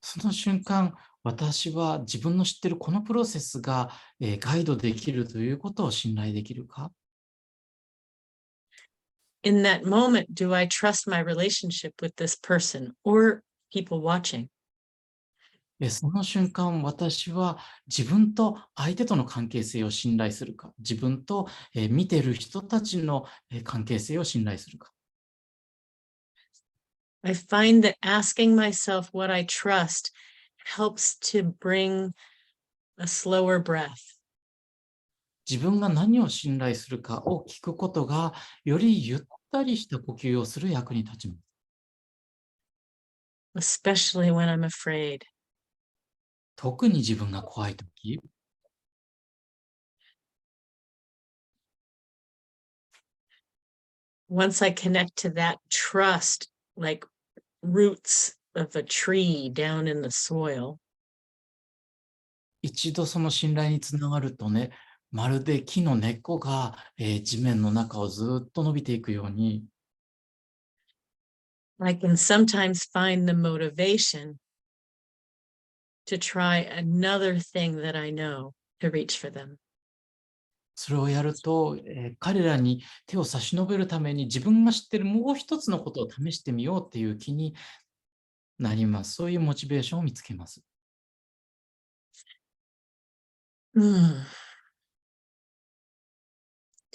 その瞬間、私は自分の知っているこのプロセスが、ガイドできるということを信頼できるか。In that moment, do I trust my relationship with this person or people watching? その瞬間、私は自分と相手との関係性を信頼するか、自分と見ている人たちの関係性を信頼するか。I find that asking myself what I trust helps to bring a slower breath. 自分が何を信頼するかを聞くことが、よりゆったりした呼吸をする役に立ちます。Especially when I'm afraid. 特に自分が怖いとき。Once I connect to that trust, like roots of a tree down in the soil. 一度その信頼につながるとね、まるで木の根っこが、地面の中をずっと伸びていくように、I can sometimes find the motivation to try another thing that I know to reach for them. それをやると、彼らに手を差し伸べるために自分が知っているもう一つのことを試してみようっていう気になります。そういうモチベーションを見つけます。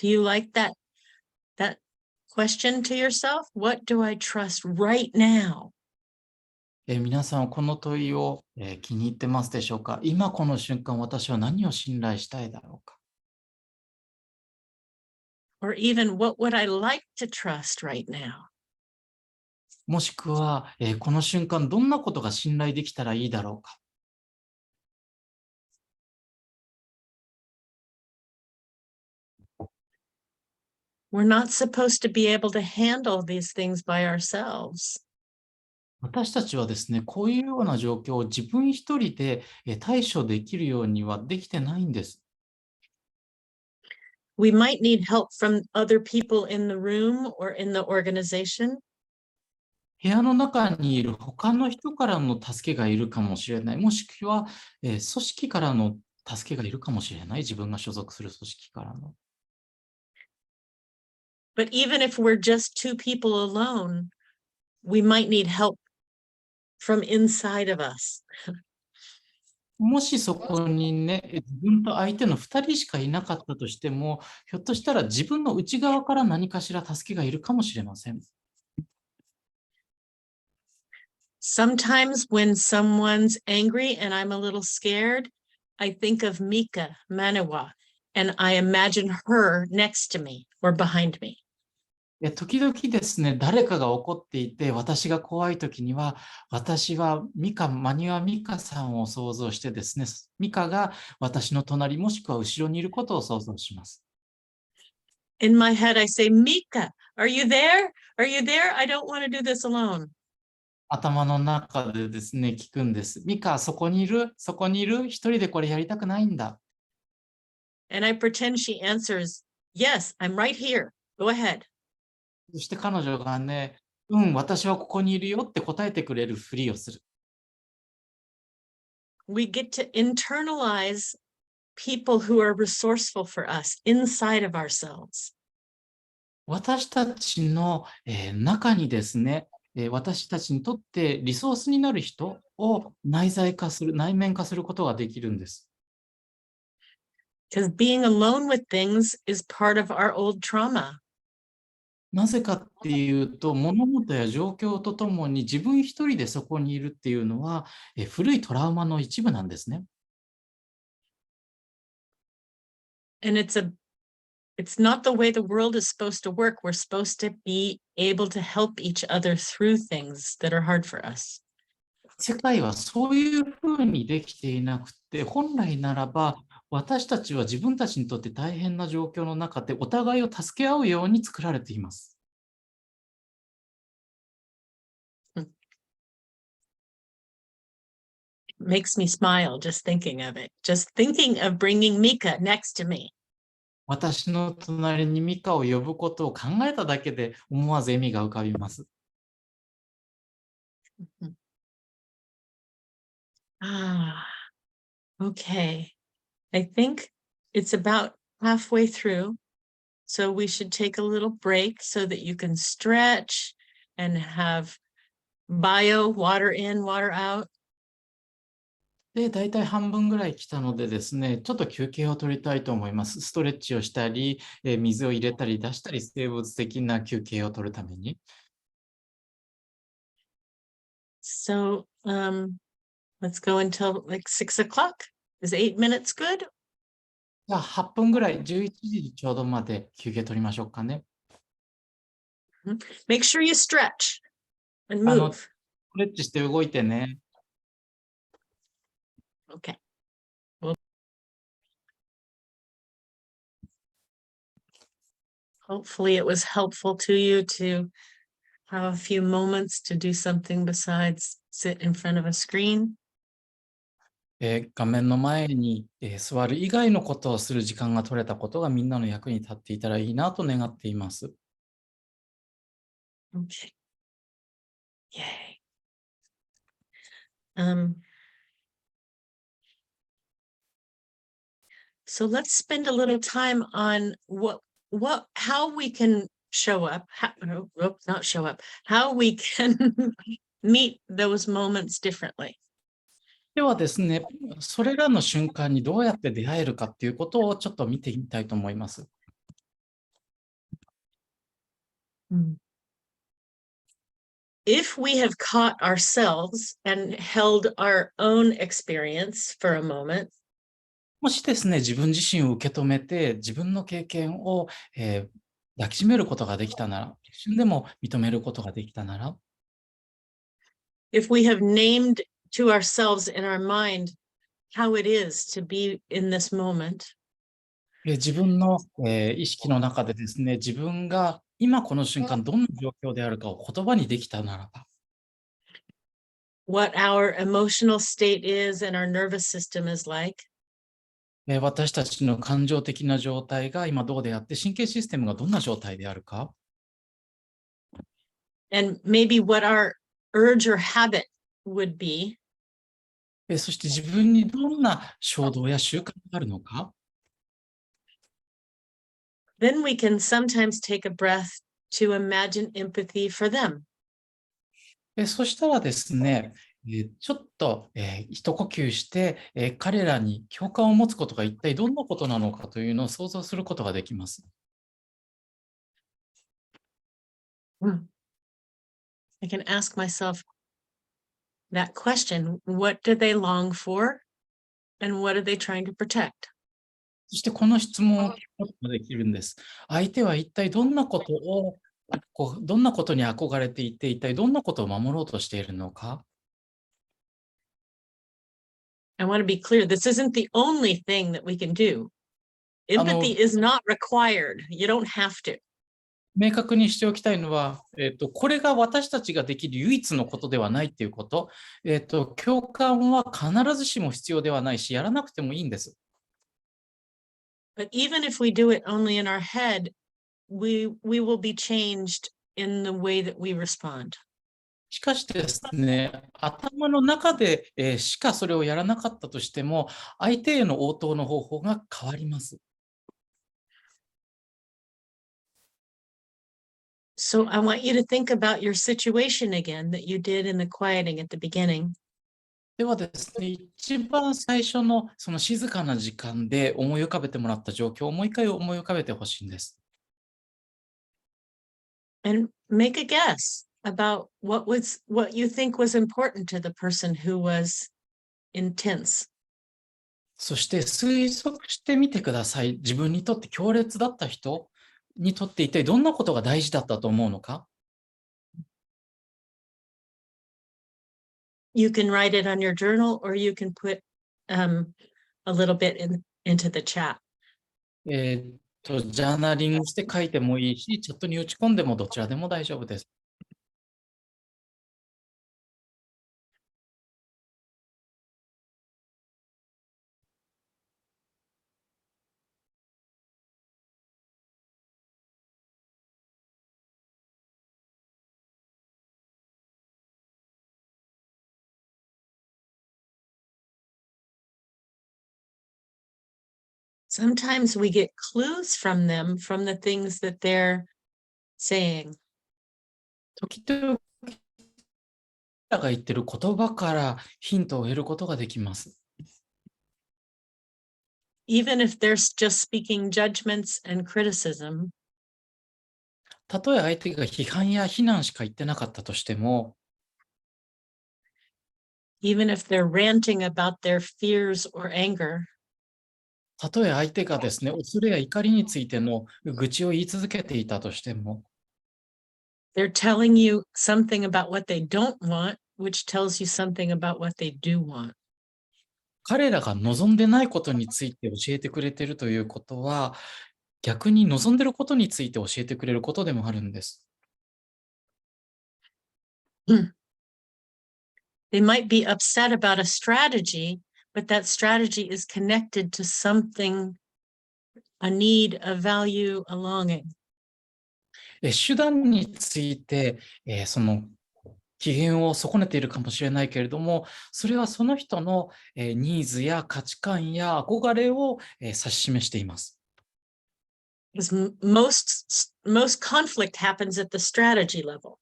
Do you like that question to yourself? What do I trust right now? 皆さんはこの問いを、気に入ってますでしょうか？今この瞬間、私は何を信頼したいだろうか？ Or even, what would I like to trust right now? もしくは、この瞬間、どんなことが信頼できたらいいだろうか？We're not supposed to be able to handle these things by ourselves. 私たちはですね、こういうような状況を自分一人で対処できるようにはできてないんです。We might need help from other people in the room or in the organization. 部屋の中にいる他の人からの助けがいるかもしれない。もしくは、組織からの助けがいるかもしれない。自分が所属する組織からの。But even if we're just two people alone, we might need help from inside of us. もしそこにね、自分と相手の2人しかいなかったとしても、ひょっとしたら自分の内側から何かしら助けがいるかもしれません。Sometimes when someone's angry and I'm a little scared, I think of Mika Manawa and I imagine her next to me or behind me. 時々ですね、誰かが怒っていて、私が怖いときには、私はマニュア・ミカさんを想像してですね、ミカが私の隣もしくは後ろにいることを想像します。In my head, I say, Mika, are you there? Are you there? I don't want to do this alone. 頭の中でですね、聞くんです。ミカ、そこにいる？そこにいる？一人でこれやりたくないんだ。And I pretend she answers, yes, I'm right here. Go ahead. そして彼女がね、私はここにいるよって答えてくれるふりをする。We get to internalize people who are resourceful for us inside of ourselves. 私たちの、中にですね、私たちにとってリソースになる人を内面化することができるんです。Because being alone with things is part of our old trauma. なぜかっていうと、物事や状況とともに自分一人でそこにいるっていうのは、古いトラウマの一部なんですね。And it's not the way the world is supposed to work. We're supposed to be able to help each other through things that are hard for us. 世界はそういうふうにできていなくて、本来ならば私たちは自分たちにとって大変な状況の中でお互いを助け合うように作られています。It makes me smile just thinking of it. Just thinking of bringing Mika next to me. 私の隣にミカを呼ぶことを考えただけで思わず笑みが浮かびます。Okay. I think it's about halfway through. So we should take a little break so that you can stretch and have water in, water out. で、大体半分ぐらい来たのでですね、ちょっと休憩を取りたいと思います。ストレッチをしたり、水を入れたり出したり、生物的な休憩を取るために。So let's go until like 6 o'clock. Is 8 minutes good? じゃあ8分ぐらい、11時ちょうどまで休憩取りましょうかね。Make sure you stretch and ス move. トレッチして動いてね。Okay. Hopefully it was helpful to you to have a few moments to do something besides sit in front of a screen. 画面の前に、座る以外のことをする時間が取れたことがみんなの役に立っていたらいいなと願っています。Okay. Yay. So let's spend a little time on how we can show up, not show up, how we can meet those moments differently. ではですね、それらの瞬間にどうやって出会えるかっていうことをちょっと見てみたいと思います。If we have caught ourselves and held our own experience for a moment, もしですね、自分自身を受け止めて、自分の経験を、抱きしめることができたなら、一瞬でも認めることができたなら、if we have named to ourselves in our mind how it is to be in this moment, 自分の、意識の中でですね、自分が今この瞬間どんな状況であるかを言葉にできたならば、what our emotional state is and our nervous system is like, 私たちの感情的な状態が今どうであって、神経システムがどんな状態であるか、and maybe what our urge or habit would be, そして自分にどんな衝動や習慣があるのか、then we can sometimes take a breath to imagine empathy for them. そしたらですね、ちょっと、一呼吸して、彼らに共感を持つことが一体どんなことなのかというのを想像することができます。I can ask myself that question, what do they long for and what are they trying to protect? そしてこの質問を聞くことができるんです。相手は一体どんなことに憧れていて、一体どんなことを守ろうとしているのか。I want to be clear, this isn't the only thing that we can do. Empathy is not required. You don't have to. 明確にしておきたいのは、これが私たちができる唯一のことではないっていうこと。共感は必ずしも必要ではないし、やらなくてもいいんです。But even if we do it only in our head, we will be changed in the way that we respond. しかしですね、頭の中で、しかそれをやらなかったとしても、相手への応答の方法が変わります。So I want you to think about your situation again that you did in the quieting at the beginning. ではですね、一番最初のその静かな時間で思い浮かべてもらった状況をもう一回思い浮かべてほしいんです。And make a guess about what you think was important to the person who was intense. そして推測してみてください。自分にとって強烈だった人にとって一体どんなことが大事だったと思うのか。You can write it on your journal or you can put a little bit into the chat. ジャーナリングして書いてもいいし、チャットに打ち込んでもどちらでも大丈夫です。Sometimes we get clues from them from the things that they're saying. 時々、彼らが言ってる言葉からヒントを得ることができます。Even if they're just speaking judgments and criticism, たとえ相手が批判や非難しか言ってなかったとしても、even if they're ranting about their fears or anger, たとえ相手がですね、恐れや怒りについての愚痴を言い続けていたとしても、they're telling you something about what they don't want, which tells you something about what they do want. 彼らが望んでないことについて教えてくれているということは、逆に望んでることについて教えてくれることでもあるんです。They might be upset about a strategy, but that strategy is connected to something, a need, a value, a longing. 手段について、その機嫌を損ねているかもしれないけれども、それはその人のニーズや価値観や憧れを指し示しています。Because most conflict happens at the strategy level.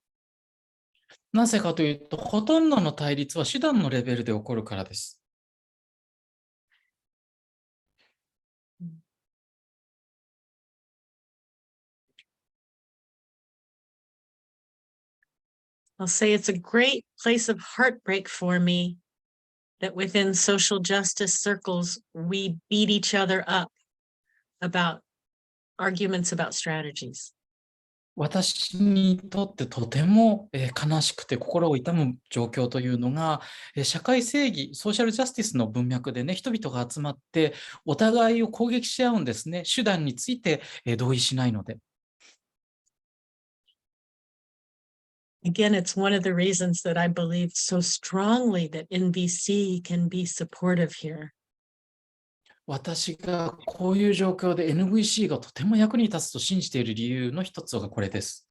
なぜかというと、ほとんどの対立は手段のレベルで起こるからです。I'll say it's a great place of heartbreak for me that within social justice circles, we beat each other up about arguments about strategies. 私にとってとても悲しくて心を痛む状況というのが、社会正義、ソーシャルジャスティスの文脈でね、人々が集まってお互いを攻撃し合うんですね。手段について同意しないので。Again, it's one of the reasons that I believe so strongly that NVC can be supportive here. 私がこういう状況で NVC がとても役に立つと信じている理由の一つがこれです。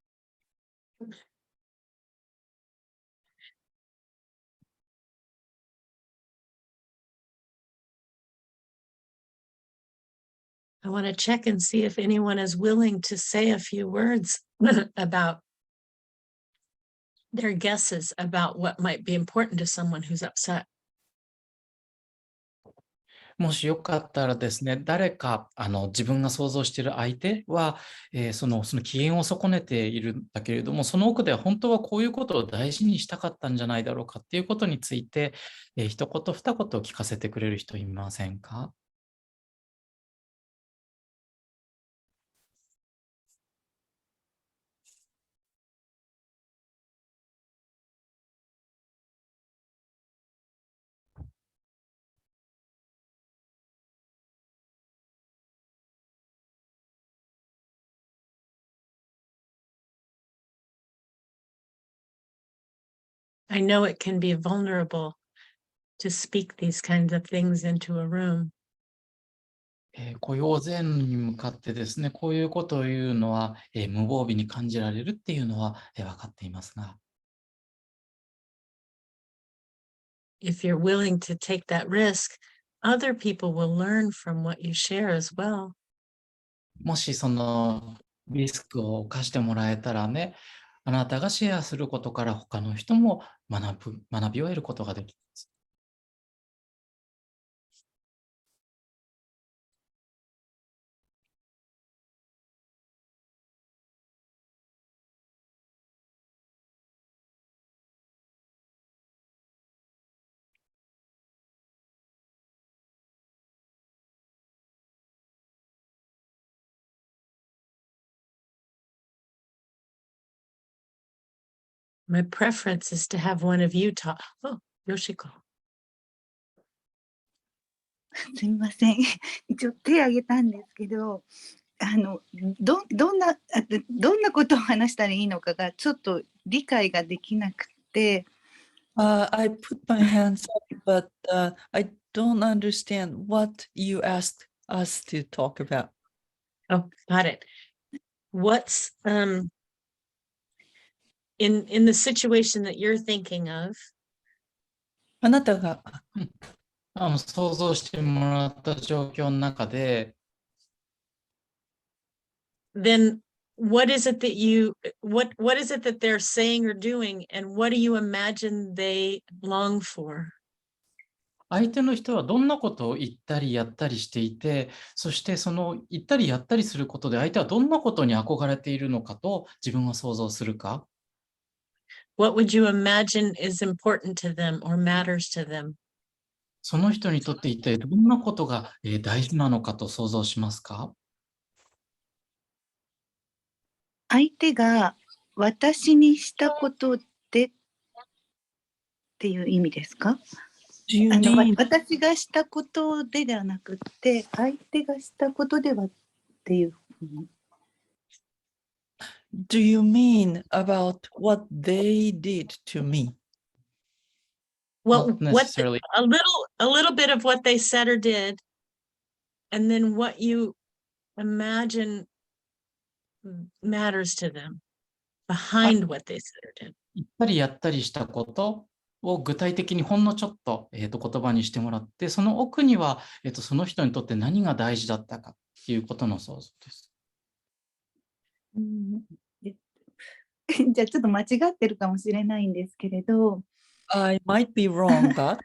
I want to check and see if anyone is willing to say a few words about their guesses about what might be important to someone who's upset. もしよかったらですね、誰か自分が想像している相手は、その機嫌を損ねているんだけれども、その奥では本当はこういうことを大事にしたかったんじゃないだろうかっていうことについて、一言二言聞かせてくれる人いませんか？I know it can be vulnerable to speak these kinds of things into a room. こういう大勢に向かってですね、こういうことを言うのは、無防備に感じられるっていうのは、分かっていますが、If you're willing to take that risk, other people will learn from what you share as well. もしそのリスクを冒してもらえたらね、あなたがシェアすることから他の人も学びを得ることができます。My preference is to have one of you talk. Oh, Yoshiko. すみません。一応手を挙げたんですけど、どんなことを話したらいいのかがちょっと理解ができなくて。I put my hands up, but I don't understand what you asked us to talk about. Oh, got it. What's in the situation that you're thinking of? あなたが想像してもらった状況の中で、then what is it that what is it that they're saying or doing, and what do you imagine they long for? 相手の人はどんなことを言ったりやったりしていて、そしてその言ったりやったりすることで相手はどんなことに憧れているのかと自分は想像するか。What would you imagine is important to them or matters to them? その人にとって一体どんなことが大事なのかと想像しますか。相手が私にしたことでっていう意味ですか？私がしたことではなくて、相手がしたことではっていう。Do you mean about what they did to me? Well, Not necessarily. a little bit of what they said or did, and then what you imagine matters to them behind what they said or did. 言ったりやったりしたことを具体的にほんのちょっと、言葉にしてもらって、その奥には、その人にとって何が大事だったかっていうことの想像です。じゃあちょっと間違ってるかもしれないんですけれど。I might be wrong, but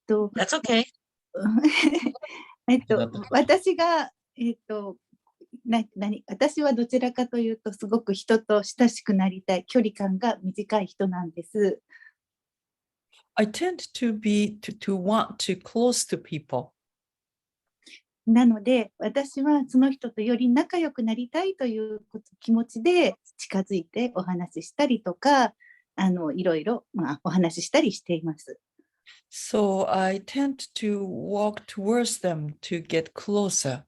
That's okay. 私が、私はどちらかというとすごく人と親しくなりたい、距離感が短い人なんです。I tend to want to close to people. なので私はその人とより仲良くなりたいという気持ちで近づいてお話ししたりとか、いろいろ、お話ししたりしています。So I tend to walk towards them to get closer.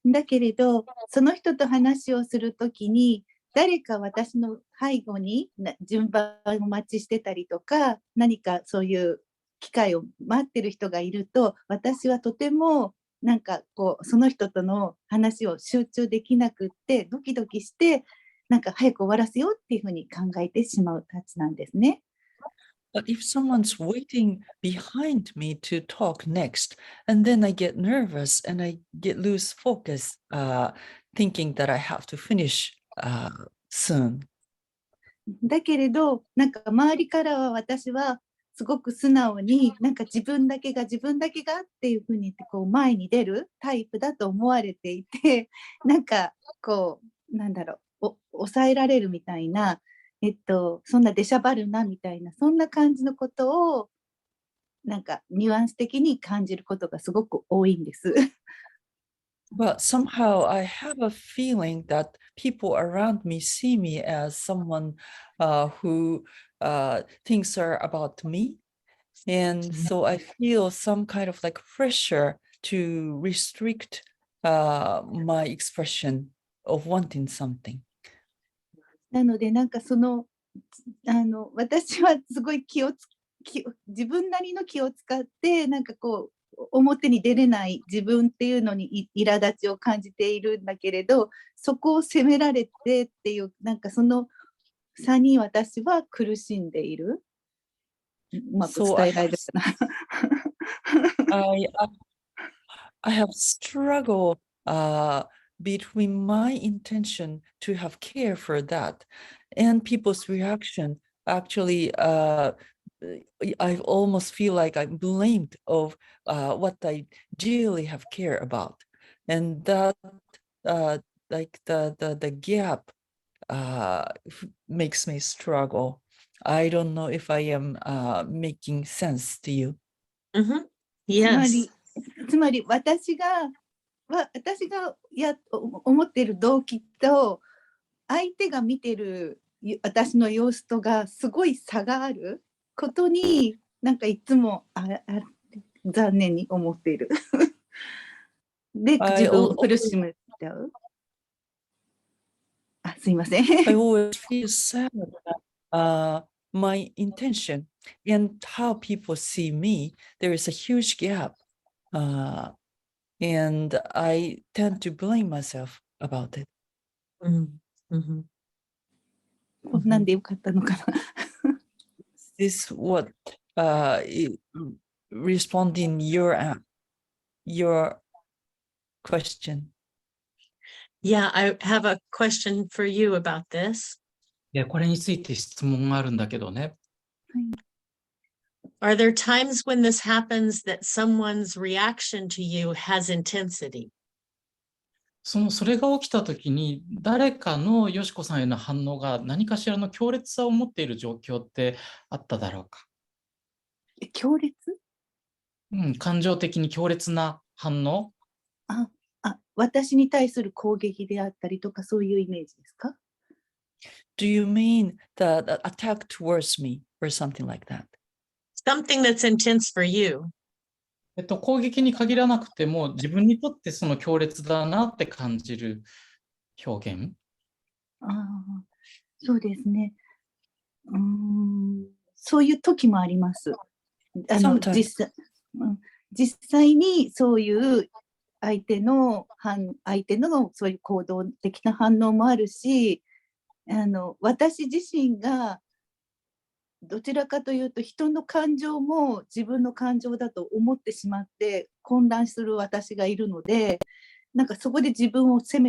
だけれど、その人と話をするときに、誰か私の背後に順番を待ちしてたりとか、何かそういう機会を待ってる人がいると、私はとてもなんかその人との話を集中できなくって、ドキドキして、なんか早く終わらせようっていうふうに考えてしまうたちなんですね。But if someone's waiting behind me to talk next, and then I get nervous and I lose focus, thinking that I have to finish soon. だけれど、なんか周りからは私はすごく素直に、なんか自分だけがっていうふうに前に出るタイプだと思われていて、なんか抑えられるみたいな、そんな出しゃばるなみたいな、そんな感じのことをなんかニュアンス的に感じることがすごく多いんです。But somehow I have a feeling that people around me see me as someone who thinks about me. And so I feel some kind of like pressure to restrict my expression of wanting something. なのでなんか私はすごい自分なりの気を使ってなんか表に出れない自分っていうのに苛立ちを感じているんだけれど、そこを責められてっていう、なんかその差に私は苦しんでいる。うまく伝えられるかな。I have struggled between my intention to have care for that and people's reaction, actually, I almost feel like I'm blamed of what I really have care about. And that, like the gap makes me struggle. I don't know if I am making sense to you. Mm-hmm. つまり私が思っている動機と相手が見てる私の様子とがすごい差があることになんかいつも残念に思っている。で、自分を苦しめちゃう。あ、すいません。I always feel sad about my intention and how people see me. There is a huge gap. And I tend to blame myself about it. こんなんでよかったのかな。This what responding your question. Yeah, I have a question for you about this. これについて質問があるんだけどね。Are there times when this happens that someone's reaction to you has intensity? それが起きたときに、誰かのよしこさんへの反応が何かしらの強烈さを持っている状況ってあっただろうか。強烈？感情的に強烈な反応？私に対する攻撃であったりとか、そういうイメージですか？ Do you mean the attack towards me or something like that? Something that's intense for you. 攻撃に限らなくても、自分にとってその強烈だなって感じる表現？そうですね。そういう時もあります。実際にそういう相手のそういう行動的な反応もあるし、私自身がどちらかというと人の感情も自分の感情だと思ってしまって混乱する私がいるので、なんかそこで自分が自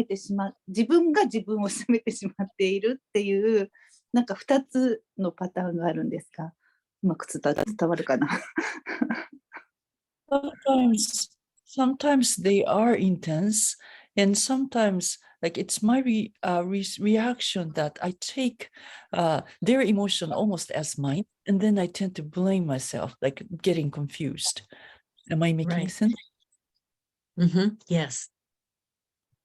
分を責めてしまっているっていう、なんか2つのパターンがあるんですが、うまく伝わるかな。Sometimes they are intense, and sometimes like it's my reaction that I take their emotion almost as mine, and then I tend to blame myself, like getting confused. Am I making sense? Yes.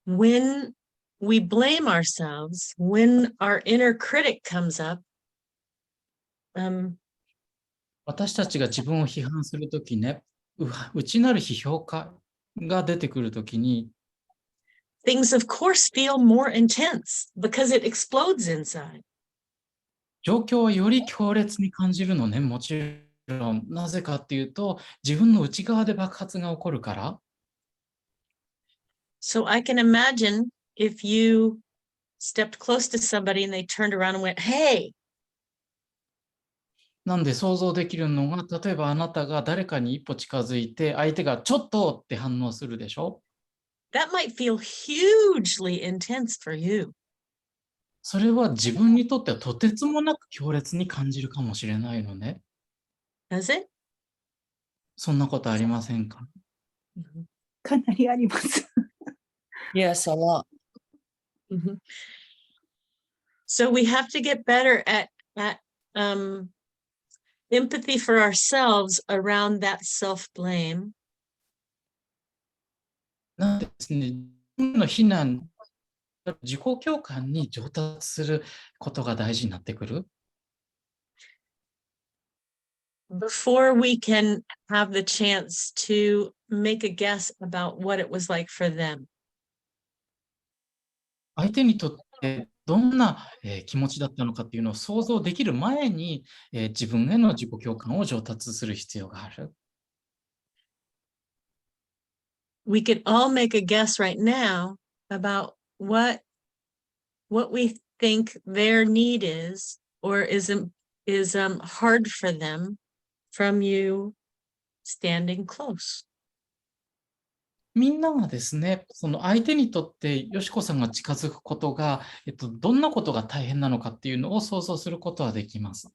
When we blame ourselves, when our inner critic comes up, 私たちが自分を批判するときね、内なる批評家が出てくるときに、things of course feel more intense because it explodes inside. 状況はより強烈に感じるのね、もちろん。なぜかっていうと、自分の内側で爆発が起こるから。So I can imagine if you stepped close to somebody and they turned around and went, "Hey!" なんで想像できるのが、例えばあなたが誰かに一歩近づいて、相手がちょっとって反応するでしょ？ That might feel hugely intense for you. それは自分にとってはとてつもなく強烈に感じるかもしれないのね。Does it? そんなことありませんか？かなりあります。Yes, a lot. So we have to get better at empathy for ourselves around that self-blame. なんでですね、自分の非難、自己共感に上達することが大事になってくる。Before we can have the chance to make a guess about what it was like for them. 相手にとってどんな気持ちだったのかっていうのを想像できる前に、自分への自己共感を上達する必要がある。We could all make a guess right now about what we think their need is or is hard for them from you standing close. みんながですね、その相手にとってよしこさんが近づくことが、どんなことが大変なのかっていうのを想像することはできます。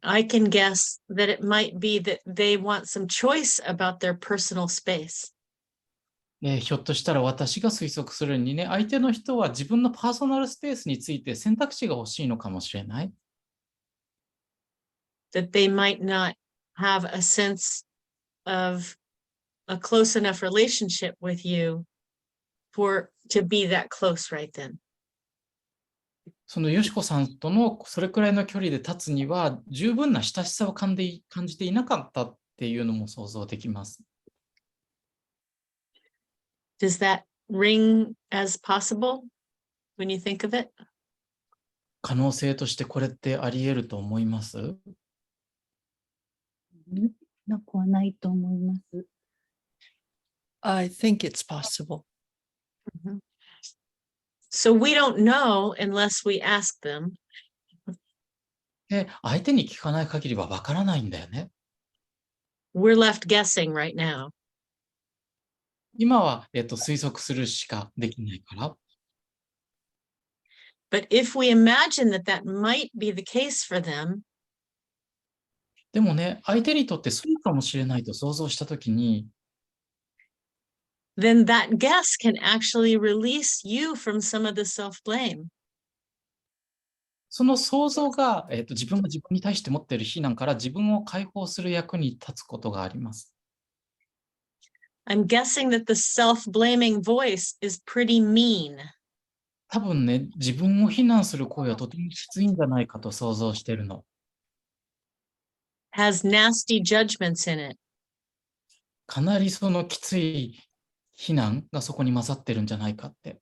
I can guess that it might be that they want some choice about their personal space. ひょっとしたら私が推測するにね、相手の人は自分のパーソナルスペースについて選択肢が欲しいのかもしれない。That they might not have a sense of a close enough relationship with you to be that close right then. そのよしこさんとのそれくらいの距離で立つには十分な親しさを感じていなかったっていうのも想像できます。Does that ring as possible when you think of it? 可能性としてこれってあり得ると思います？なくはないと思います。I think it's possible. So we don't know unless we ask them. で、相手に聞かない限りはわからないんだよね。We're left guessing right now. 今は、推測するしかできないから。But if we imagine that that might be the case for them, でもね、相手にとってそうかもしれないと想像したときに、then that guess can actually release you from some of the self-blame. その想像が、自分が自分に対して持っている非難から自分を解放する役に立つことがあります。I'm guessing that the self-blaming voice is pretty mean. 多分ね、自分を非難する声はとてもきついんじゃないかと想像しているの。Has nasty judgments in it. かなりそのきつい非難がそこに混ざってるんじゃないかって。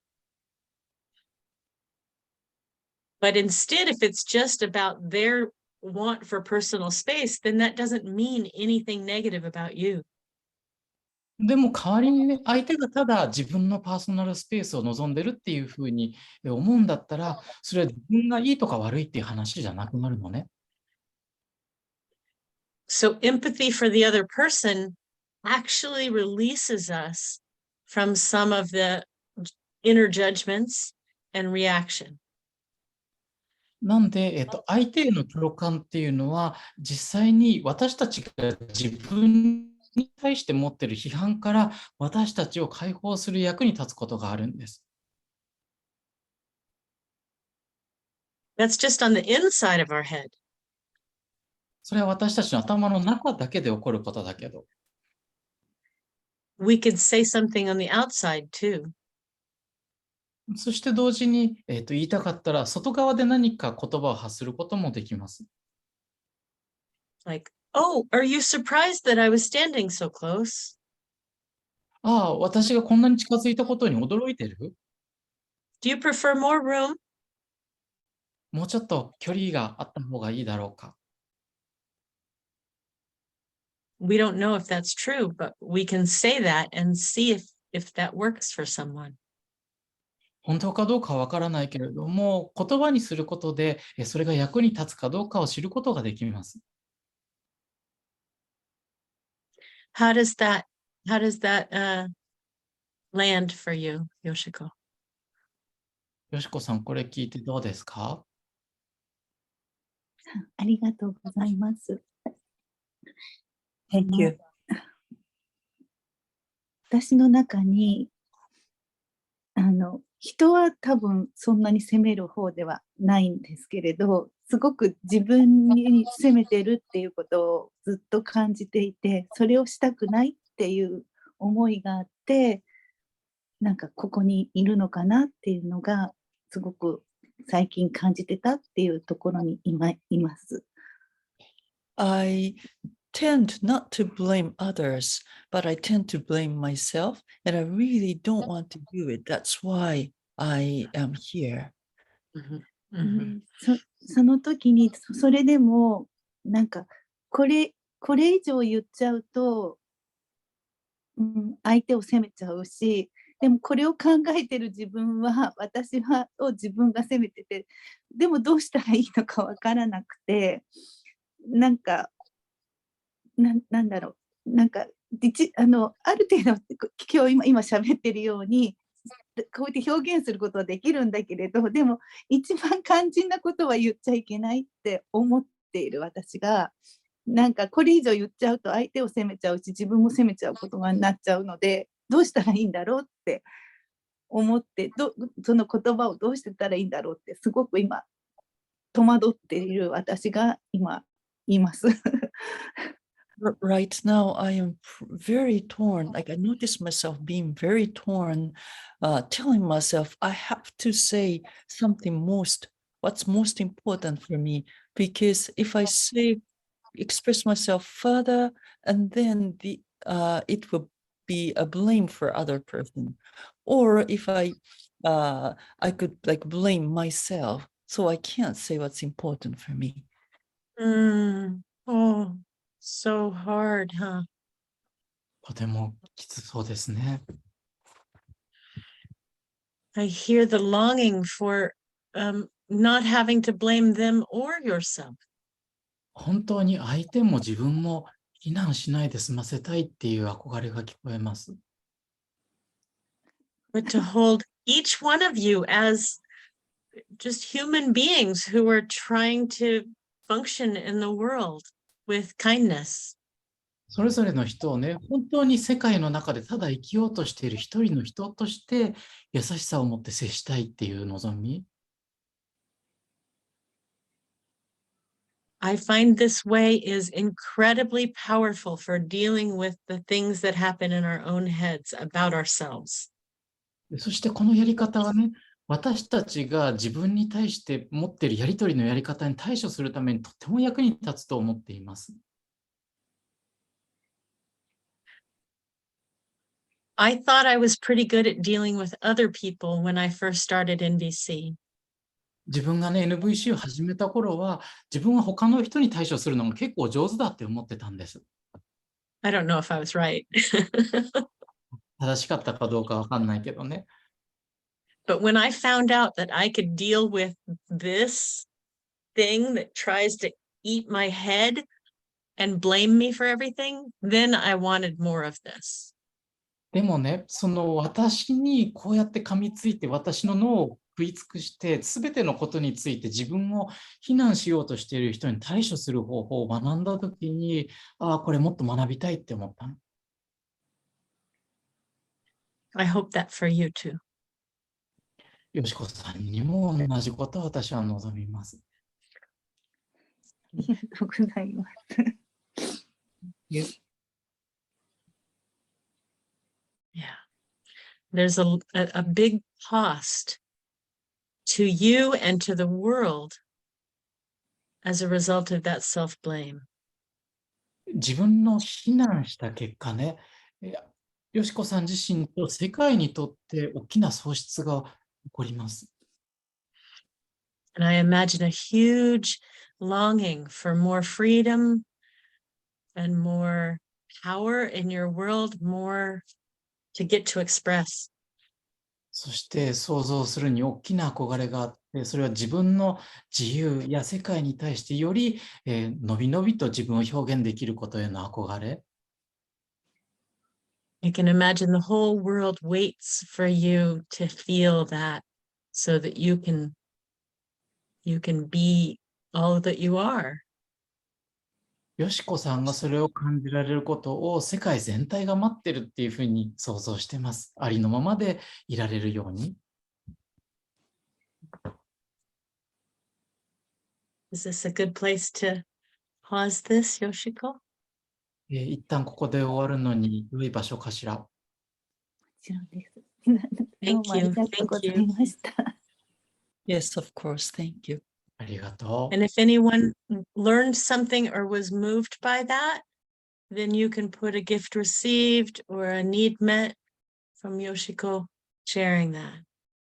But instead, if it's just about their want for personal space, then that doesn't mean anything negative about you. でも代わりにね、相手がただ自分のパーソナルスペースを望んでるっていうふうに思うんだったら、それは自分がいいとか悪いっていう話じゃなくなるのね。So empathy for the other person actually releases us from some of the inner judgments and reaction. なんで、相手への共感っていうのは、実際に私たちが自分に対して持っている批判から私たちを解放する役に立つことがあるんです。That's just on the inside of our head. それは私たちの頭の中だけで起こることだけど。We could say something on the outside too. そして同時に、言いたかったら、外側で何か言葉を発することもできます。Like, oh, are you surprised that I was standing so close? ああ、私がこんなに近づいたことに驚いてる？ Do you prefer more room? もうちょっと距離があった方がいいだろうか。We don't know if that's true, but we can say that and see if that works for someone. 本当かどうかはわからないけれども、言葉にすることで、それが役に立つかどうかを知ることができます。How does that land for you, Yoshiko? よしこさん、これ聞いてどうですか？ありがとうございます。Thank you. 私の中に人は多分そんなに責める方ではないんですけれど、すごく自分に責めてるっていうことをずっと感じていて、それをしたくないっていう思いがあって、なんかここにいるのかなっていうのがすごく最近感じてたっていうところに今います。I tend not to blame others, but I tend to blame myself, and I really don't want to do it. That's why I am here. その時にそれでもなんかこれ以上言っちゃうと、相手を責めちゃうし、でもこれを考えてる自分は自分が責めてて、でもどうしたらいいのかわからなくて、なんだろう、なんかある程度、今喋ってるように、こうやって表現することはできるんだけれど、でも一番肝心なことは言っちゃいけないって思っている私が、なんかこれ以上言っちゃうと相手を責めちゃうし、自分も責めちゃうことになっちゃうので、どうしたらいいんだろうって思って、その言葉をどうしてたらいいんだろうって、すごく今、戸惑っている私が今、います。Right now, I am very torn. Like I notice myself being very torn, telling myself I have to say something what's most important for me. Because if I express myself further, and then it will be a blame for other person. Or if I could like blame myself, so I can't say what's important for me. Oh, so hard, huh? とてもきつそうですね。I hear the longing for not having to blame them or yourself. 本当に相手も自分も非難しないで済ませたいっていう憧れが聞こえます。But to hold each one of you as just human beings who are trying to function in the world with kindness. それぞれの人をね、本当に世界の中でただ生きようとしている一人の人として優しさを持って接したいっていう望み。I find this way is incredibly powerful for dealing with the things that happen in our own heads about ourselves. そしてこのやり方はね、私たちが自分に対して持っているやり取りのやり方に対処するためにとっても役に立つと思っています。I thought I was pretty good at dealing with other people when I first started NVC. 自分がね、NVC を始めた頃は、自分は他の人に対処するのが結構上手だって思ってたんです。I don't know if I was right. 正しかったかどうかわかんないけどね。But when I found out that I could deal with this thing that tries to eat my head and blame me for everything, then I wanted more of this. でもね、その私にこうやって噛みついて私の脳を食い尽くして、すべてのことについて自分を非難しようとしている人に対処する方法を学んだときに、ああ、これもっと学びたいって思ったの。I hope that for you too. よしこさんにも同じことを私は望みます。ありがとうございます。Yeah. There's a big cost to you and to the world as a result of that self-blame. 自分の非難した結果ね、よしこさん自身と世界にとって大きな喪失が起こります。And I imagine a huge longing for more freedom and more power in your world, more to get to express. そして想像するに大きな憧れがあって、それは自分の自由や世界に対してより、のびのびと自分を表現できることへの憧れ。You can imagine the whole world waits for you to feel that so that you can be all that you are. よしこさんがそれを感じられることを世界全体が待ってるっていうふうに想像してます。ありのままでいられるように。Is this a good place to pause this, Yoshiko? 一旦ここで終わるのに良い場所かしら。もちろんです。どうもありがとうございました。Yes, of course. Thank you. ありがとう。And if anyone learned something or was moved by that, then you can put a gift received or a need met from Yoshiko sharing that.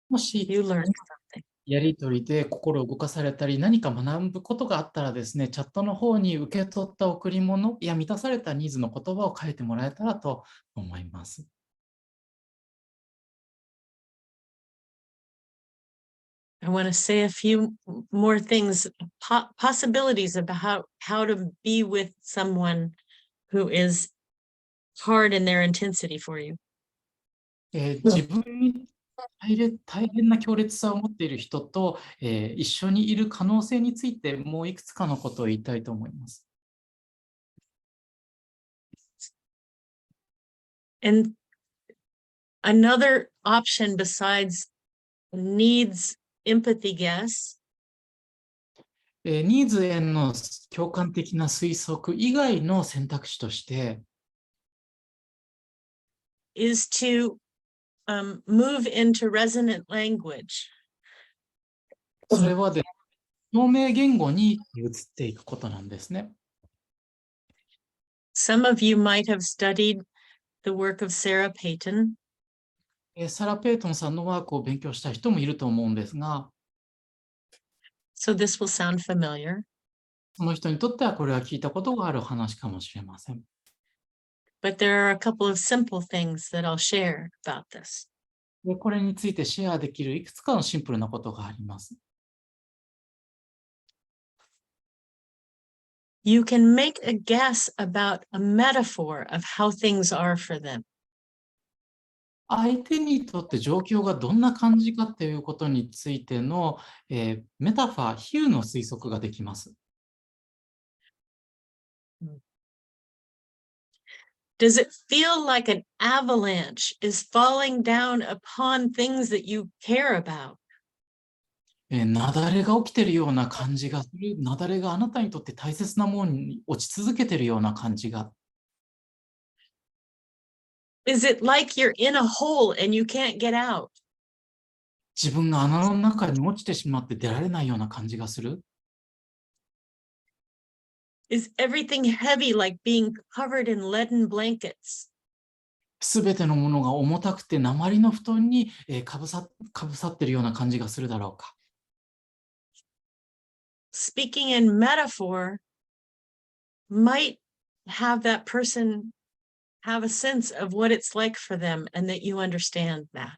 もし You learned something. やりとりで心を動かされたり何か学ぶことがあったらですね、チャットの方に受け取った贈り物や満たされたニーズの言葉を書いてもらえたらと思います。I want to say a few more things, possibilities about how to be with someone who is hard in their intensity for you. 自分に大変な強烈さを持っている人と、一緒にいる可能性についてもういくつかのことを言いたいと思います。And another option besides needs empathy guess ニーズへの共感的な推測以外の選択肢として、is to move into resonant language. それはで、透明言語に移っていくことなんですね。Some of you might have studied the work of Sarah Payton. サラ・ペイトンさんのワークを勉強した人もいると思うんですが、So this will sound familiar. その人にとってはこれは聞いたことがある話かもしれません。But there are a couple of simple things that I'll share about this. で、これについてシェアできるいくつかのシンプルなことがあります。You can make a guess about a metaphor of how things are for them. 相手にとって状況がどんな感じかということについての、メタファー、比喩の推測ができます。Does it feel like an avalanche is falling down upon things that you care about? 雪崩が起きているような感じがする。雪崩があなたにとって大切なものに落ち続けているような感じが。Is it like you're in a hole and you can't get out? 自分が穴の中に落ちてしまって出られないような感じがする。Is everything heavy like being covered in leaden blankets? すべてのものが重たくて鉛の布団にかぶさっているような感じがするだろうか。Speaking in metaphor might have that person have a sense of what it's like for them and that you understand that.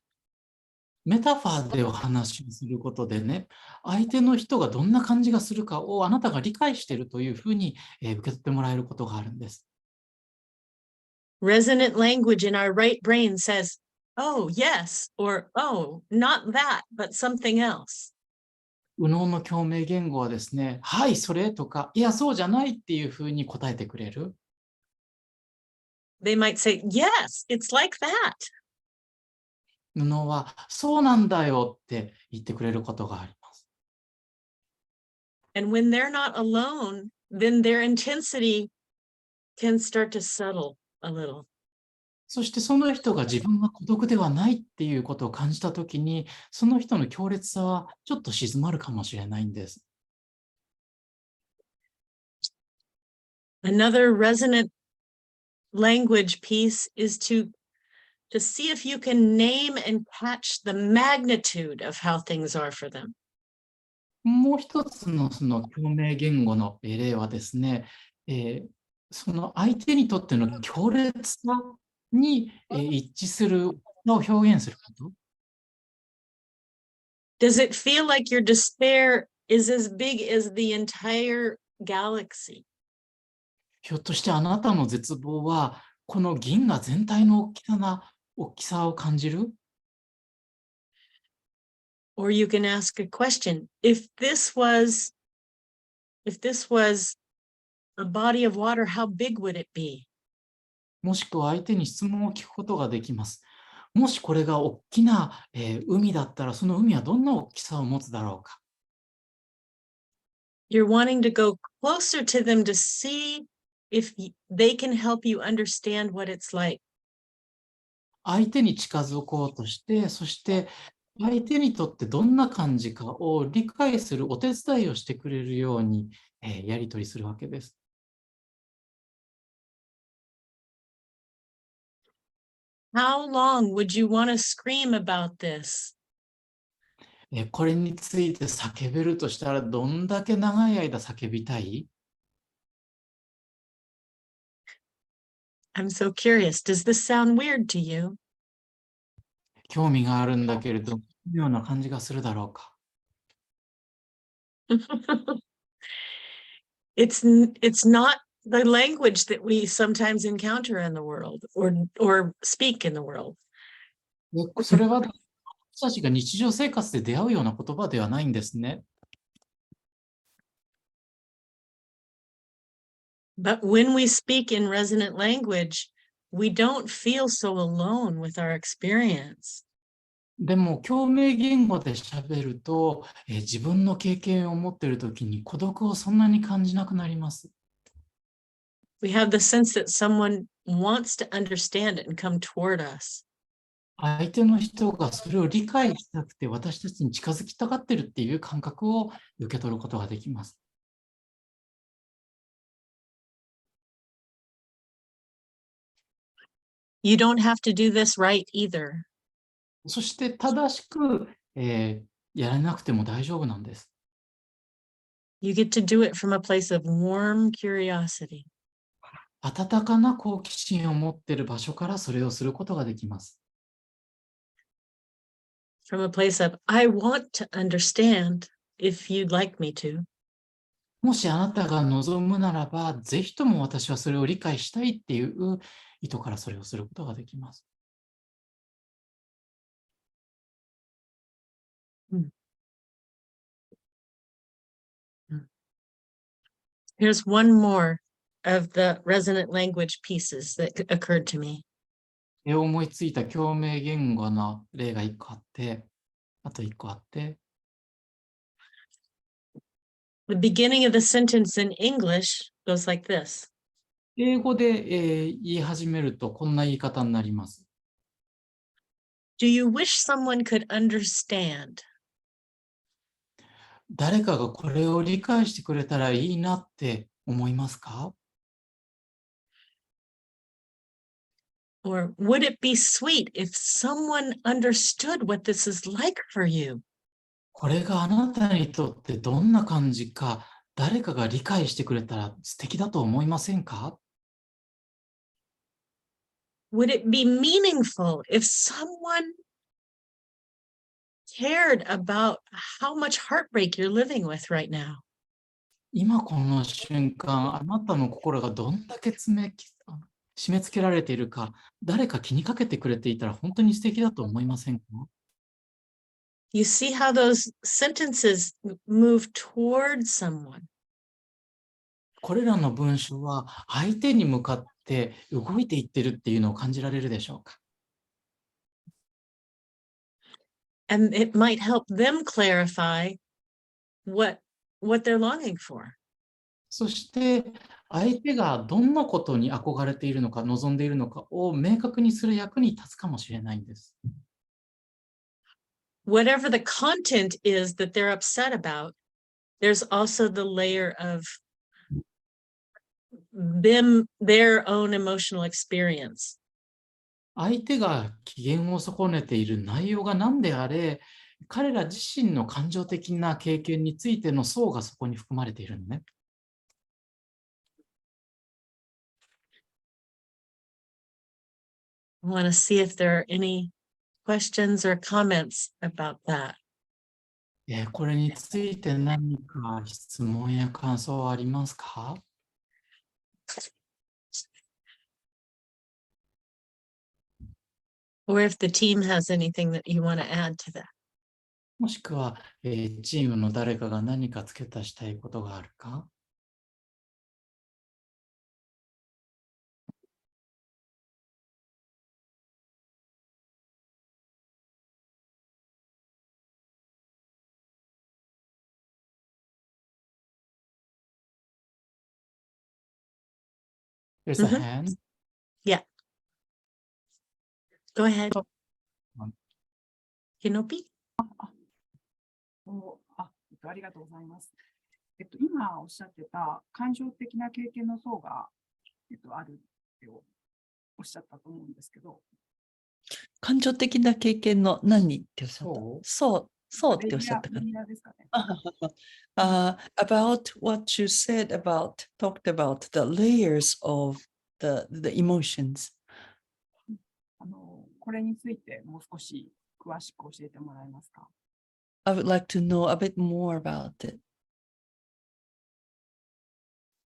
メタファーでお話をすることでね、相手の人がどんな感じがするかをあなたが理解しているというふうに受け取ってもらえることがあるんです。Resonant language in our right brain says, oh, yes, or oh, not that, but something else. 右脳の共鳴言語はですね、はい、それとか、いや、そうじゃないっていうふうに答えてくれる。They might say, yes, it's like that. 右脳は、そうなんだよって言ってくれることがあります。And when they're not alone, then their intensity can start to settle a little. そしてその人が自分が孤独ではないっていうことを感じたときに、その人の強烈さはちょっと静まるかもしれないんです。Another resonant language piece is to see if you can name and catch the magnitude of how things are for them. もう一つのその共鳴言語の例はですね、その相手にとっての強烈さに一致するを表現すること。Does it feel like your despair is as big as the entire galaxy? ひょっとしてあなたの絶望はこの銀河全体の大きさを感じる？ Or you can ask a question. If this was a body of water, how big would it be? もしくは相手に質問を聞くことができます。もしこれが大きな、海だったら、その海はどんな大きさを持つだろうか。You're wanting to go closer to them to see if they can help you understand what it's like. 相手に近づこうとして、そして相手にとってどんな感じかを理解するお手伝いをしてくれるように、やり取りするわけです。How long would you want to scream about this? これについて叫べるとしたら、どんだけ長い間叫びたい？ I'm so curious. Does this sound weird to you? 興味があるんだけれど、このような感じがするだろうか。It's not the language that we sometimes encounter in the world or speak in the world. でそれは私たちが日常生活で出会うような言葉ではないんですね。But when we speak in resonant language, we don't feel so alone with our experience. でも共鳴言語で喋ると、自分の経験を持っているときに孤独をそんなに感じなくなります。We have the sense that someone wants to understand it and come toward us. 相手の人がそれを理解したくて私たちに近づきたがってるっていう感覚を受け取ることができます。You don't have to do this right either. そして正しく、やらなくても大丈夫なんです。You get to do it from a place of warm curiosity. 温かな好奇心を持っている場所からそれをすることができます。From a place of, I want to understand if you'd like me to. もしあなたが望むならば、ぜひとも私はそれを理解したいっていう意図からそれをすることができます。Here's one more of the resonant language pieces that occurred to me. 思いついた共鳴言語の例が1個あって、あと1個あって、The beginning of the sentence in English goes like this. 英語で、言い始めるとこんな言い方になります。Do you wish someone could understand? 誰かがこれを理解してくれたらいいなって思いますか？ Or would it be sweet if someone understood what this is like for you? これがあなたにとってどんな感じか、誰かが理解してくれたら素敵だと思いませんか？ Would it be meaningful if someone cared about how much heartbreak you're living with right now? 今この瞬間、あなたの心がどんだけ締め付けられているか、誰か気にかけてくれていたら本当に素敵だと思いませんか？ You see how those sentences move toward someone. これらの文章は相手に向かって動いていってるっていうのを感じられるでしょうか？ And it might help them clarify what they're longing for. そして相手がどんなことに憧れているのか、望んでいるのかを明確にする役に立つかもしれないんです。Whatever the content is that they're upset about, there's also the layer of their own emotional experience. 相手が機嫌を損ねている内容が何であれ、彼ら自身の感情的な経験についての層がそこに含まれているのね。I want to see if there are any questions or comments about that. これについて何か質問や感想はありますか？ Or if the team has anything that you want to add to that. もしくは、チームの誰かが何か付け足したいことがあるか？ There's a hand. Yeah. Go ahead. うん Kinopi? ありがとうございます。今おっしゃってた感情的な経験の層が、あるっておっしゃったと思うんですけど。感情的な経験の何っておっしゃった？そうっておっしゃったかな。ですかね。About what you said talked about the layers of the emotions. これについてもう少し詳しく教えてもらえますか？ I would like to know a bit more about it.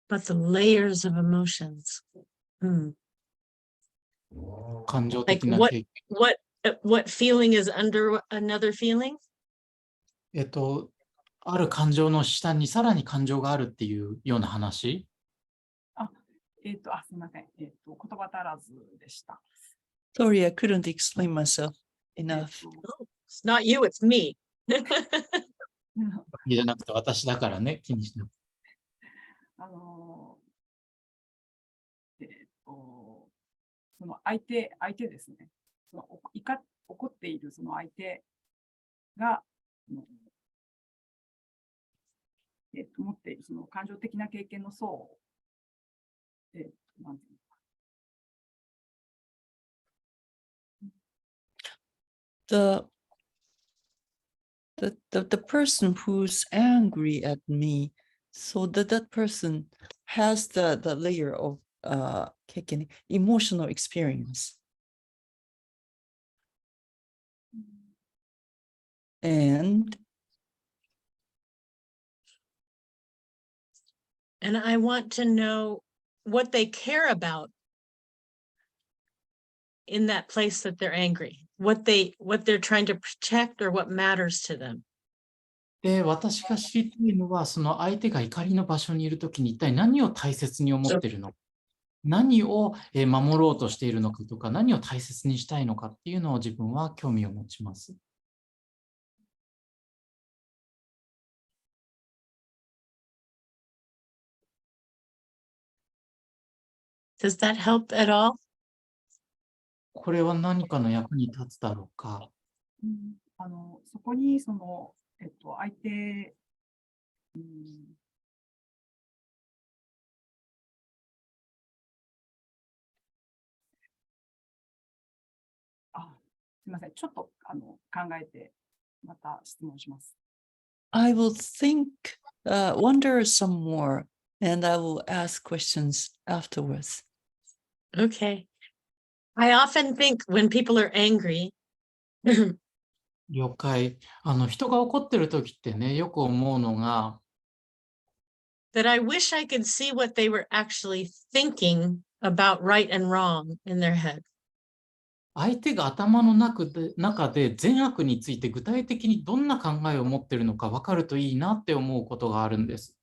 But the layers of emotions. Hmm. 感情 Like 的な経験。what feeling is under another feeling? ある感情の下にさらに感情があるっていうような話。すみません。言葉足らずでした。Sorry, I couldn't explain myself enough. It's not you, it's me. じゃなくて私だからね、気にしなくて。その相手ですね。その怒っているその相手が、持っているその感情的な経験の層で、なんていうのか。The person who's angry at me, so that person has the layer of emotional experience. And I want to know what they care about in that place that they're angry, what they're trying to protect or what matters to them. で、私が知りたいのは、その相手が怒りの場所にいるときに一体何を大切に思っているのか、何を守ろうとしているのかとか、何を大切にしたいのかっていうのを自分は興味を持ちます。Does that help at all? これは何かの役に立つだろうか。そこにその、相手、すみません。ちょっと考えて、また質問します。I will wonder some more, and I will ask questions afterwards. Okay. I often think when people are angry, 了解。人が怒ってるときってね、よく思うのが、that I wish I could see what they were actually thinking about right and wrong in their head. 相手が頭の中で善悪について具体的にどんな考えを持っているのか分かるといいなって思うことがあるんです。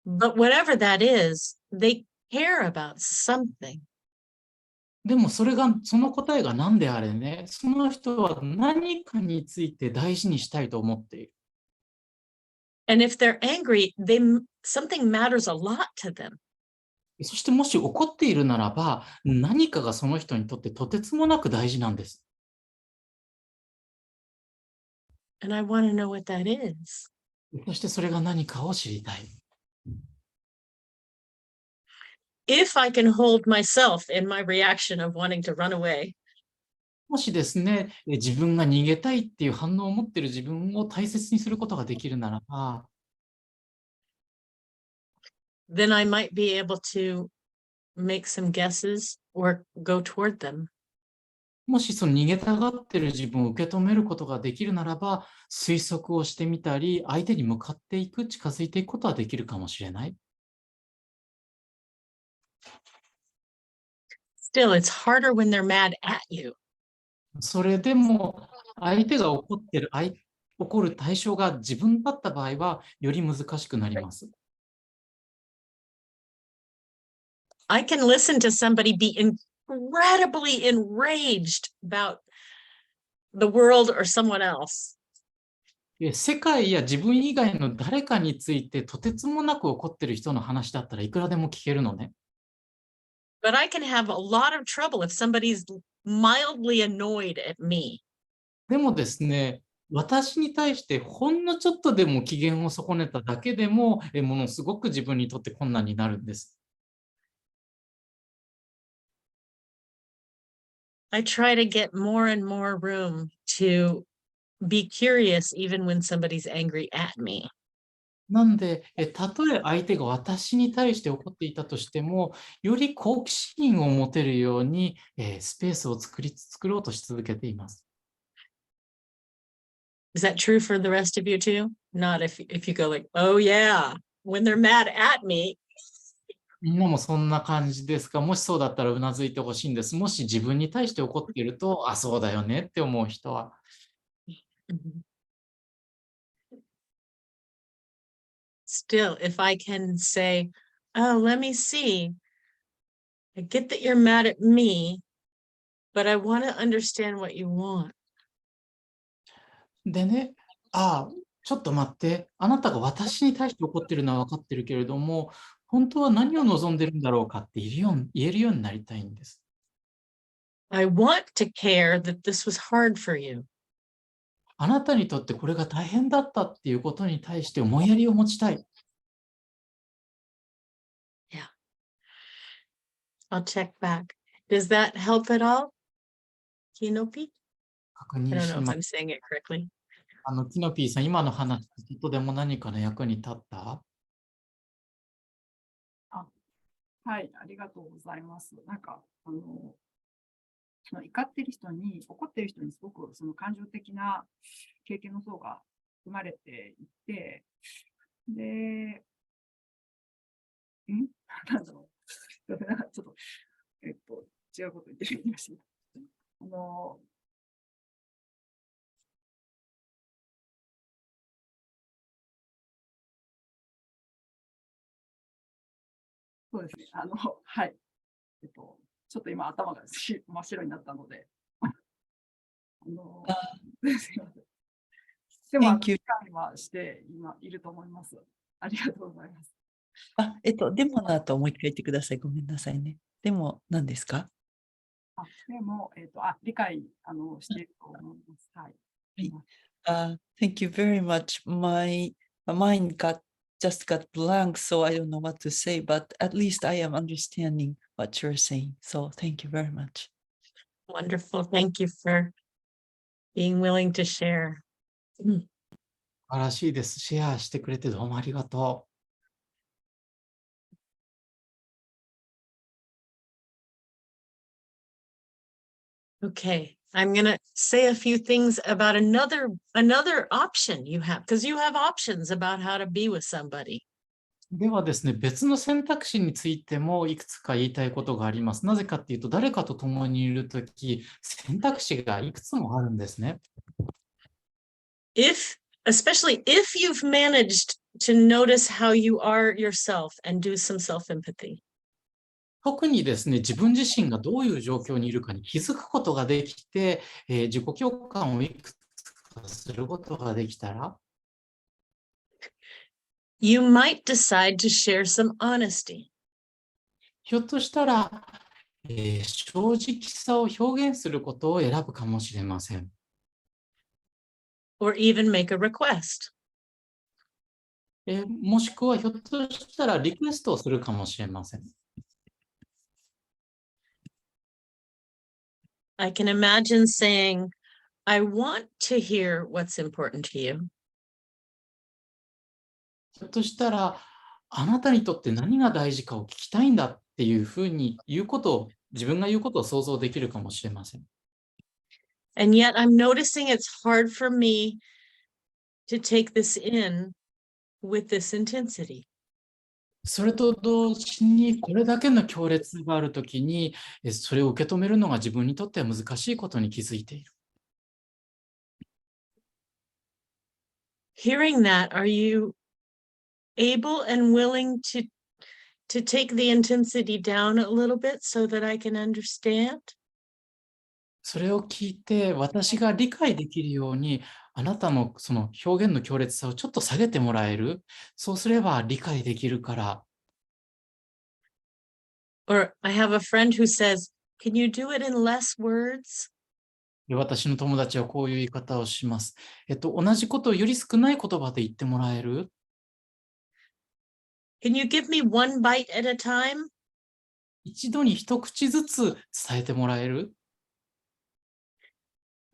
But whatever that is, they care about something. でもその答えが何であれね、その人は何かについて大事にしたいと思っている。And if they're angry, something matters a lot to them. そしてもし怒っているならば、何かがその人にとってとてつもなく大事なんです。And I want to know what that is. そしてそれが何かを知りたい。If I can hold myself in my reaction of wanting to run away, もしですね、自分が逃げたいっていう反応を持っている自分を大切にすることができるならば、then I might be able to make some guesses or go toward them. もしその逃げたがっている自分を受け止めることができるならば、推測をしてみたり、相手に向かっていく、近づいていくことはできるかもしれない。Still, it's harder when they're mad at you. それでも、相手が怒る対象が自分だった場合は、より難しくなります。I can listen to somebody be incredibly enraged about the world or someone else. 世界や自分以外の誰かについてとてつもなく怒ってる人の話だったらいくらでも聞けるのね。But I can have a lot of trouble if somebody's mildly annoyed at me. でもですね、私に対してほんのちょっとでも機嫌を損ねただけでも、ものすごく自分にとって困難になるんです。I try to get more and more room to be curious even when somebody's angry at me. なんで、たとえ相手が私に対して怒っていたとしても、より好奇心を持てるように、スペースを作ろうとし続けています。Is that true for the rest of you too? Not if you go like, oh yeah, when they're mad at me. みんなもそんな感じですか？もしそうだったらうなずいてほしいんです。もし自分に対して怒っていると、あ、そうだよねって思う人は。Still, if I can say, oh, let me see. I get that you're mad at me, but I want to understand what you want. でね、ああ、ちょっと待って、あなたが私に対して怒ってるのは分かってるけれども、本当は何を望んでるんだろうかって言えるようになりたいんです。I want to care that this was hard for you. あなたにとってこれが大変だったっていうことに対して思いやりを持ちたい。Yeah. I'll check back. Does that help at all? Kinopi? 確 I 認 don't し know if ま I'm す。saying it correctly. キノピーさん、今の話、ちょっとでも何かの役に立った？はい、ありがとうございます。なんか、その怒ってる人に、怒ってる人にすごくその感情的な経験の層が生まれていて、で、なんだろう。ちょっと、違うこと言ってる気がします。そうですね。はい。ちょっと今頭が真っ白になったので。すいません。でも、理解はして今いると思います。ありがとうございます。でもの後もう一回言ってください。ごめんなさいね。でも何ですか？でも、理解していると思います。はい。Thank you very much. My mind just got blank, so I don't know what to say, but at least I am understanding what you're saying. So thank you very much. Wonderful. Thank you for being willing to share. 素晴らしいです。シェアしてくれてどうもありがとう。Okay, I'm going to say a few things about another option you have, because you have options about how to be with somebody. ではですね、別の選択肢についてもいくつか言いたいことがあります。なぜかっていうと、誰かと共にいるとき、選択肢がいくつもあるんですね。Especially if you've managed to notice how you are yourself and do some self-empathy. 特にですね、自分自身がどういう状況にいるかに気づくことができて、自己共感をいくつかすることができたら、You might decide to share some honesty. ひょっとしたら、正直さを表現することを選ぶかもしれません。Or even make a request. もしくはひょっとしたらリクエストをするかもしれません。I can imagine saying, I want to hear what's important to you. ひょっとしたら、あなたにとって何が大事かを聞きたいんだっていうふうに自分が言うことを想像できるかもしれません。And yet I'm noticing it's hard for me to take this in with this intensity. それと同時に、これだけの強烈があるときに、それを受け止めるのが自分にとっては難しいことに気づいている。Hearing that, are you able and willing to take the intensity down a little bit so that I can understand? それを聞いて、私が理解できるように、あなたのその表現の強烈さをちょっと下げてもらえる。そうすれば理解できるから。Or I have a friend who says, can you do it in less words? 私の友達はこういう言い方をします。同じことをより少ない言葉で言ってもらえる？ Can you give me one bite at a time? 一度に一口ずつ伝えてもらえる？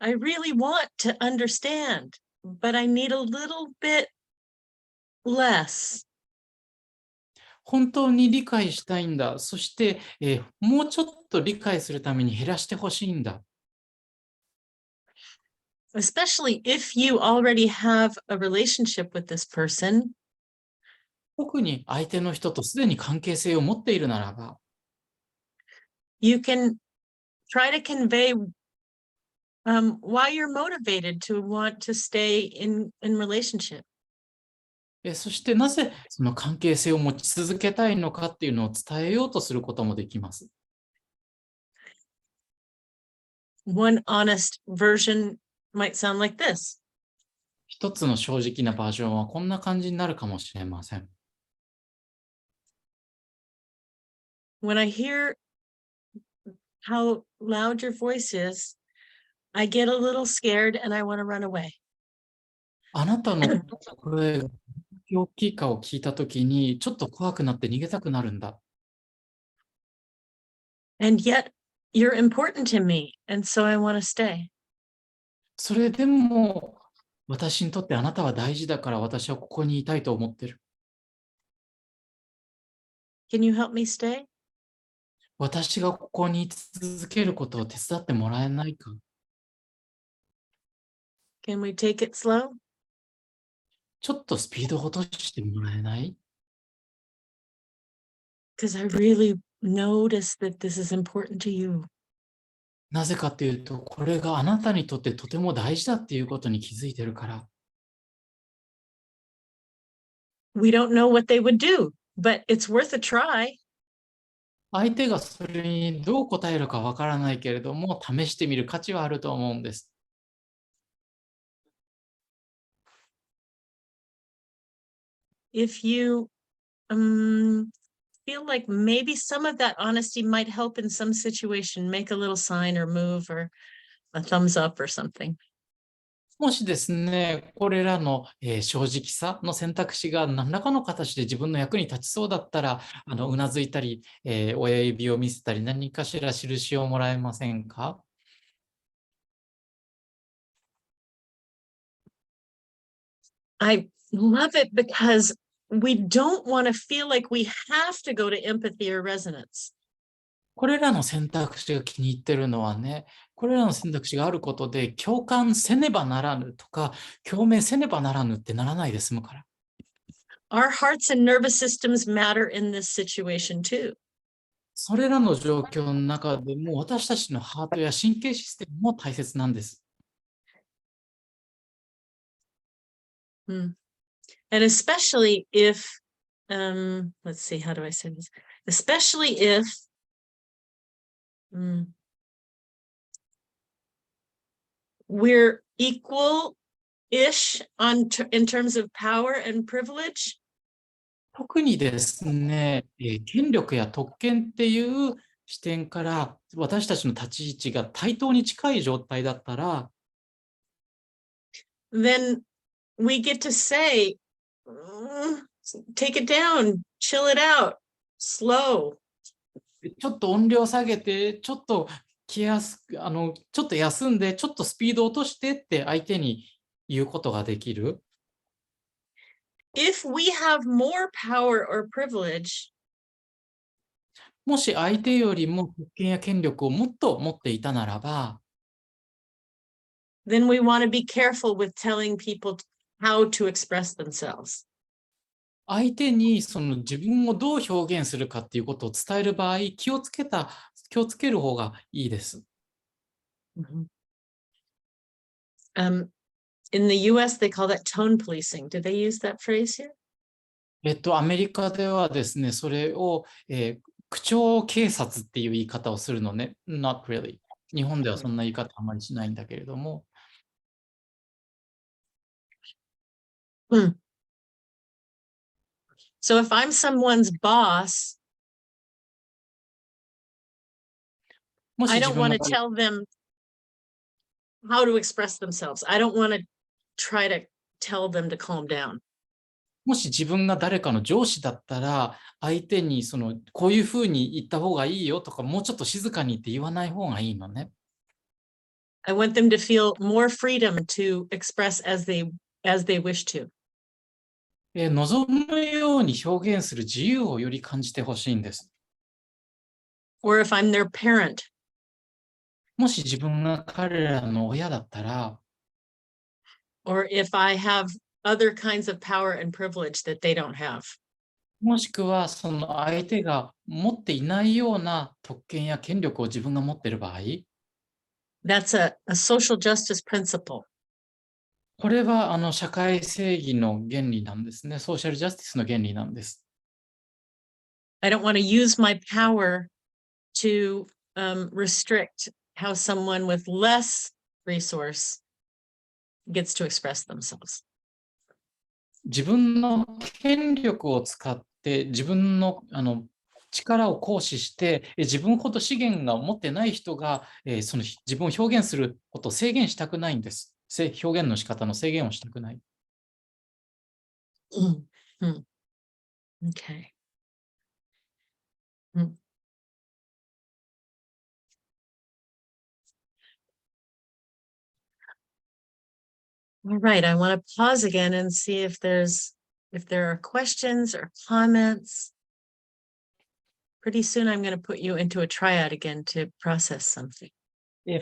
I really want to understand, but I need a little bit less. 本当に理解したいんだ。そして、もうちょっと理解するために減らしてほしいんだ。Especially if you already have a relationship with this person, 特に相手の人とすでに関係性を持っているならば、you can try to convey why you're motivated to want to stay in relationship. そしてなぜその関係性を持ち続けたいのかっていうのを伝えようとすることもできます。One honest version might sound like this. 一つの正直なバージョンはこんな感じになるかもしれません。When I hear how loud your voice is, I get a little scared and I want to run away. あなたの声が大きいかを聞いたときに、ちょっと怖くなって逃げたくなるんだ。And yet you're important to me, and so I want to stay. それでも、私にとってあなたは大事だから私はここにいたいと思ってる。Can you help me stay? 私がここに居続けることを手伝ってもらえないか。Can we take it slow? ちょっとスピードを落としてもらえない？ Because I really notice that this is important to you. なぜかというと、これがあなたにとってとても大事だっていうことに気づいてるから。We don't know what they would do, but it's worth a try. 相手がそれにどう答えるかわからないけれども、試してみる価値はあると思うんです。If you feel like maybe some of that honesty might help in some situation, make a little sign or move or a thumbs up or something. もしですね、これらの正直さの選択肢が何らかの形で自分の役に立ちそうだったら、うなずいたり、親指を見せたり、何かしら印をもらえませんか？I love it because we don't want to feel like we have to go to empathy or resonance. これらの選択肢が気に入ってるのはね、これらの選択肢があることで共感せねばならぬとか、共鳴せねばならぬってならないで済むから。Our hearts and nervous systems matter in this situation too. それらの状況の中でも私たちのハートや神経システムも大切なんです。And especially if, let's see, how do I say this? Especially if we're equal-ish in terms of power and privilege. 特にですね、権力や特権っていう視点から私たちの立ち位置が対等に近い状態だったら、then we get to say, take it down, chill it out, slow. ちょっと音量下げて、ちょっとちょっと休んで、ちょっとスピード落としてって相手に言うことができる。If we have more power or privilege, もし相手よりも特権や権力をもっと持っていたならば、then we want to be careful with telling people how to express themselves. 相手にその自分をどう表現するかっていうことを伝える場合、気をつける方がいいです。In the US, they call that tone policing. Do they use that phrase here? アメリカではですね、それを、口調警察っていう言い方をするのね。Not really. 日本ではそんな言い方あんまりしないんだけれども。So if I'm someone's boss, I don't want to tell them how to express themselves. I don't want to try to tell them to calm down. もし自分が誰かの上司だったら、相手にこういうふうに言った方がいいよとか、もうちょっと静かにって言わない方がいいのね。I want them to feel more freedom to express as they wish to. 望むように表現する自由をより感じてほしいんです。Or if I'm their parent. もし自分が彼らの親だったら、Or if I have other kinds of power and privilege that they don't have. もしくはその相手が持っていないような特権や権力を自分が持っている場合、that's a social justice principle. これは社会正義の原理なんですね。ソーシャルジャスティスの原理なんです。I don't want to use my power to restrict how someone with less resource gets to express themselves. 自分の権力を使って自分の力を行使して自分ほど資源が持ってない人がその自分を表現することを制限したくないんです。表現の仕方の制限をしたくない。Okay. All right, I want to pause again and see if there are questions or comments. Pretty soon I'm going to put you into a triad again to process something. 再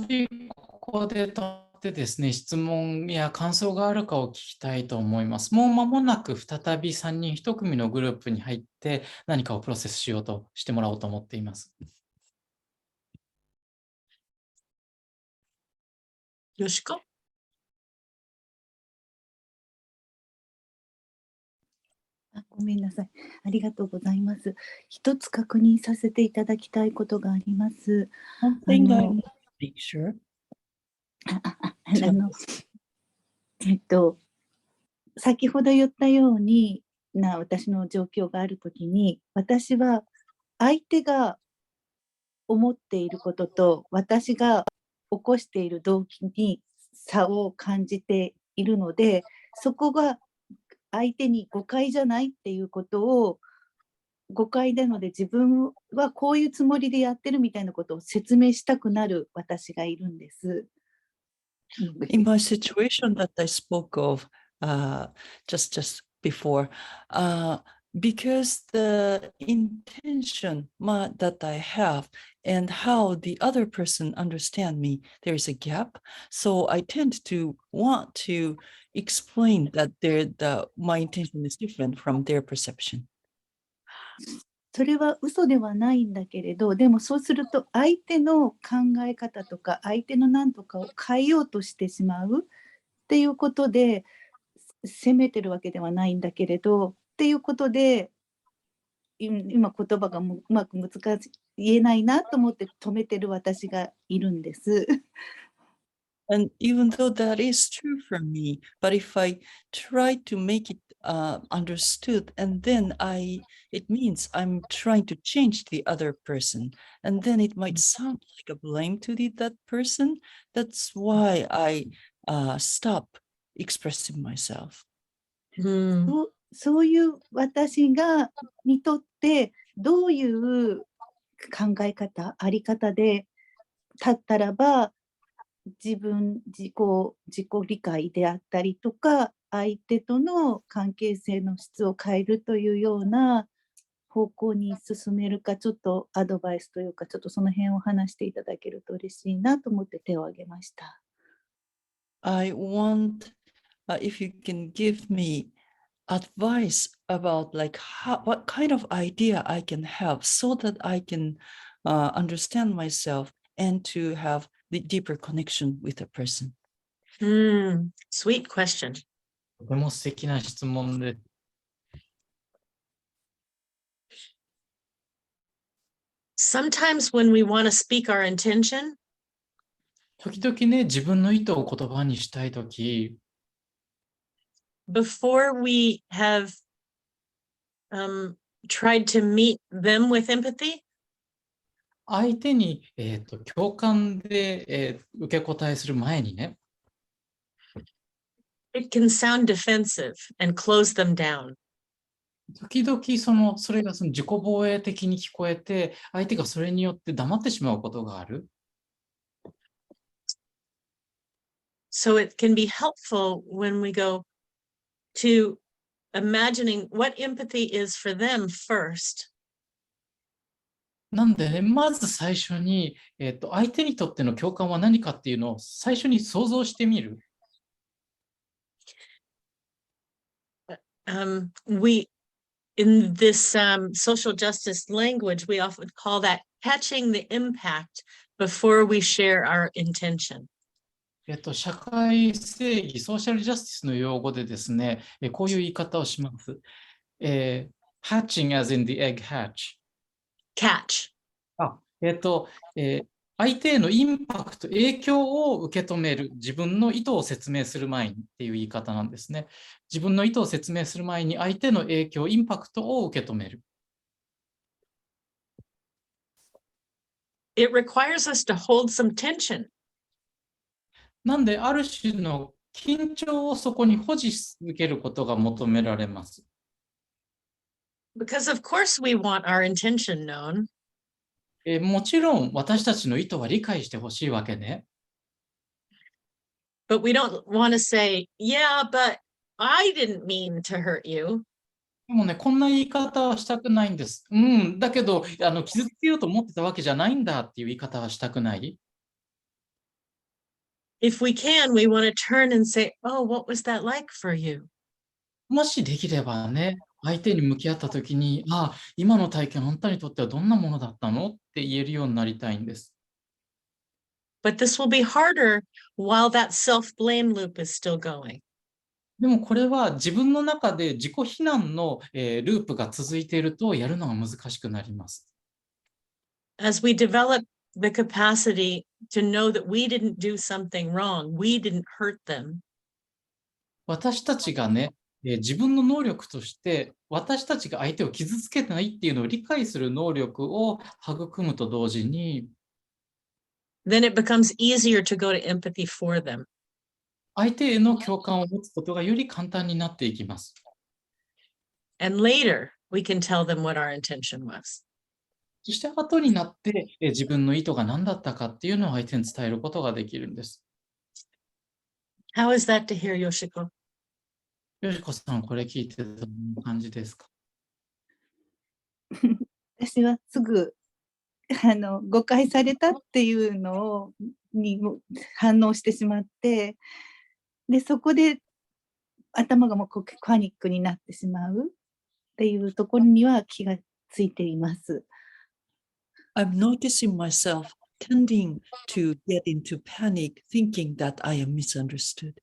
びここでとってですね、質問や感想があるかを聞きたいと思います。もう間もなく再び3人1組のグループに入って何かをプロセスしようとしてもらおうと思っています。よしか？ごめんなさい。ありがとうございます。一つ確認させていただきたいことがあります。One thing I want to make sure. 先ほど言ったように私の状況があるときに、私は相手が思っていることと私が起こしている動機に差を感じているので、そこが相手に誤解じゃないっていうことを、誤解なので自分はこういうつもりでやってるみたいなことを説明したくなる私がいるんです。In my situation that I spoke of just before, because the intention that I have and how the other person understand me, there is a gap. So I tend to want to explain that my intention is different from their perception. それは嘘ではないんだけれど、でもそうすると相手の考え方とか相手の何とかを変えようとしてしまうっていうことで責めてるわけではないんだけれどっていうことで、今言葉がうまく難しい言えないなと思って止めてる私がいるんです。And even though that is true for me, but if I try to make it understood, and then it means I'm trying to change the other person, and then it might sound like a blame to that person. That's why I stop expressing myself. そういう私にとってどういう考え方、あり方で立ったらば自己理解であったりとか相手との関係性の質を変えるというような方向に進めるか、ちょっとアドバイスというかちょっとその辺を話していただけると嬉しいなと思って手を挙げました。I want if you can give me advice about what kind of idea I can have so that I can understand myself and to have the deeper connection with a person. Sweet question. とても素敵な質問で。Sometimes when we want to speak our intention, 時々ね、自分の意図を言葉にしたいとき、before we have tried to meet them with empathy, 相手に、共感で、受け答えする前にね、it can sound defensive and close them down. 時々それが自己防衛的に聞こえて、相手がそれによって黙ってしまうことがある。So it can be helpful when we go to imagining what empathy is for them first. なんでね、まず最初に、相手にとっての共感は何かっていうのを最初に想像してみる。We in this social justice language, we often call that catching the impact before we share our intention. 社会正義、ソーシャルジャスティスの用語でですね、こういう言い方をします。hatching as in the egg hatch. Catch. 相手へのインパクト、影響を受け止める、自分の意図を説明する前にっていう言い方なんですね。自分の意図を説明する前に相手の影響、インパクトを受け止める。It requires us to hold some tension. なんで、ある種の緊張をそこに保持し続けることが求められます。Because of course we want our intention known. もちろん私たちの意図は理解してほしいわけね。But we don't want to say, yeah, but I didn't mean to hurt you. でもね、こんな言い方はしたくないんです。だけど、傷つけようと思ってたわけじゃないんだっていう言い方はしたくない。If we can, we want to turn and say, oh, what was that like for you? もしできればね、相手に向き合ったときに、今の体験、あなたにとってはどんなものだったのって言えるようになりたいんです。But this will be harder while that self-blame loop is still going. でもこれは自分の中で自己非難の、ループが続いているとやるのが難しくなります。As we develop the capacity to know that we didn't do something wrong, we didn't hurt them. 私たちがね、自分の能力として私たちが相手を傷つけてないっていうのを理解する能力を育むと同時に、then it becomes easier to go to empathy for them. 相手への共感を持つことがより簡単になっていきます。And later, we can tell them what our intention was. そして後になって自分の意図が何だったかっていうのを相手に伝えることができるんです。How is that to hear, Yoshiko? よしこさん、これ聞いてどんな感じですか？私はすぐ誤解されたっていうのに反応してしまって、でそこで頭がもうパニックになってしまうっていうところには気がついています。I'm noticing myself tending to get into panic, thinking that I am misunderstood.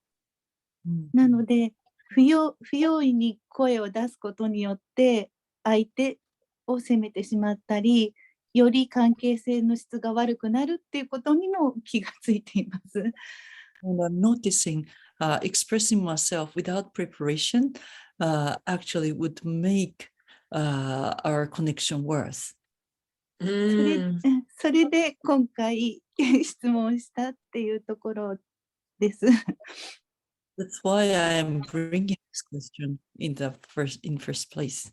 なので不用意に声を出すことによって相手を責めてしまったり、より関係性の質が悪くなるっていうことにも気がついています。And I'm noticing expressing myself without preparation actually would make our connection worse. それで今回質問したっていうところです。That's why I am bringing this question in first place.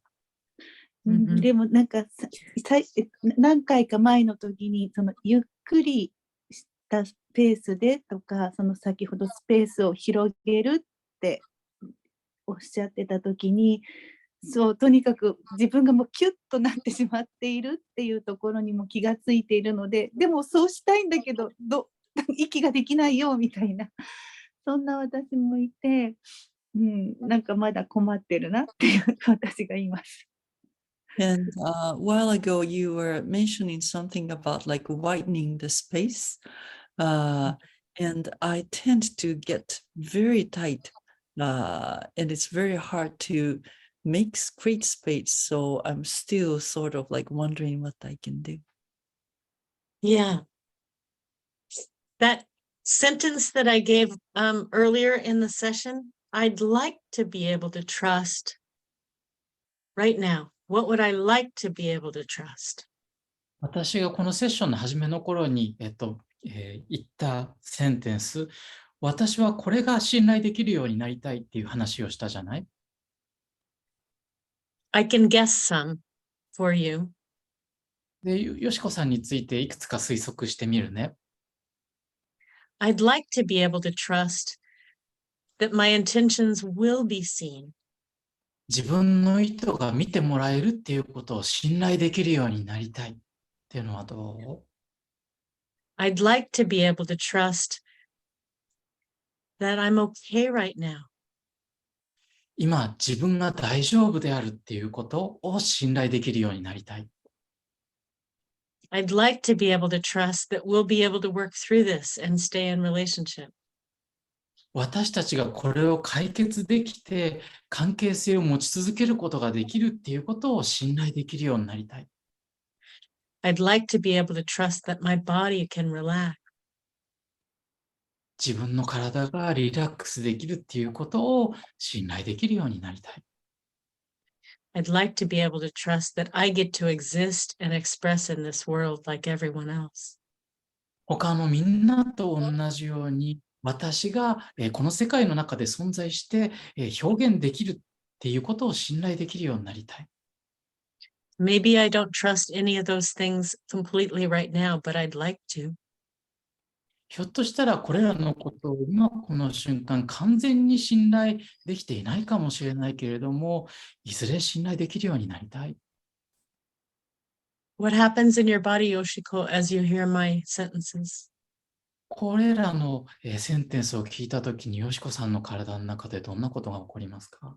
でもなんか何回か前の時にそのゆっくりしたスペースでとか、その先ほどスペースを広げるっておっしゃってた時に、そうとにかく自分がもうキュッとなってしまっているっていうところにも気がついているので、でもそうしたいんだけど息ができないよみたいな、そんな私もいて、なんかまだ困ってるなっていう私がいます。And a while ago, you were mentioning something about like widening the space. And I tend to get very tight. And it's very hard to create space. So I'm still sort of like wondering what I can do. Yeah. That sentence that I gave earlier in the session, I'd like to be able to trust right now. What would I like to be able to trust? 私がこのセッションの初めの頃に、言ったセンテンス、私はこれが信頼できるようになりたいっていう話をしたじゃない？ I can guess some for you. で、よしこさんについていくつか推測してみるね。I'd like to be able to trust that my intentions will be seen. 自分の意図が見てもらえるっていうことを信頼できるようになりたいっていうのはどう？ I'd like to be able to trust that I'm okay right now. 今自分が大丈夫であるっていうことを信頼できるようになりたい。I'd like to be able to trust that we'll be able to work through this and stay in relationship. 私たちがこれを解決できて関係性を持ち続けることができるっていうことを信頼できるようになりたい。I'd like to be able to trust that my body can relax. 自分の体がリラックスできるっていうことを信頼できるようになりたい。I'd like to be able to trust that I get to exist and express in this world like everyone else. 他のみんなと同じように私がこの世界の中で存在して表現できるっていうことを信頼できるようになりたい。Maybe I don't trust any of those things completely right now, but I'd like to. ひょっとしたらこれらのことを今この瞬間完全に信頼できていないかもしれないけれども、いずれ信頼できるようになりたい。What happens in your body, Yoshiko, as you hear my sentences? これらのセンテンスを聞いたときに、よしこさんの体の中でどんなことが起こりますか？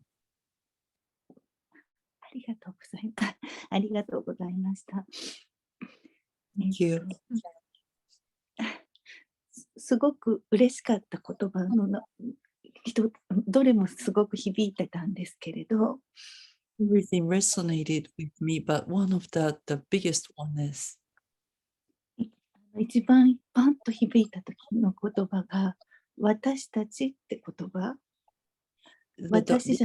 ありがとうございます。ありがとうございました。Thank you. すごく嬉しかった言葉のどれもすごく響いてたんですけれど、Everything resonated with me, but one of the biggest one is 一番パンと響いた時の言葉が私たちって言葉、私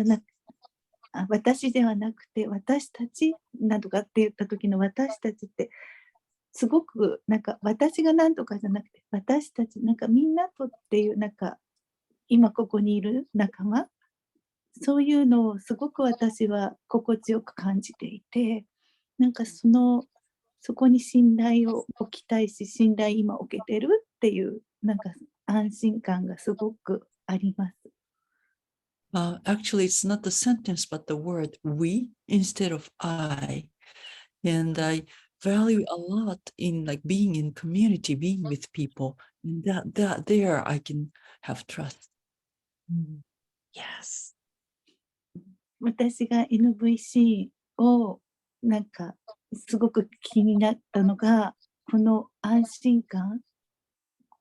ではなくて私たちなどかって言った時の私たちってすごくなんか私が何とかじゃなくて私たちなんかみんなとっていうなんか今ここにいる仲間、そういうのをすごく私は心地よく感じていて、なんかそこに信頼を置きたいし、信頼今置けてるっていうなんか安心感がすごくあります。Actually, it's not the sentence, but the word we instead of I. And I value a lot in like being in community, being with people. And that there I can have trust. Yes. 私が NVC をなんかすごく気になったのが、この安心感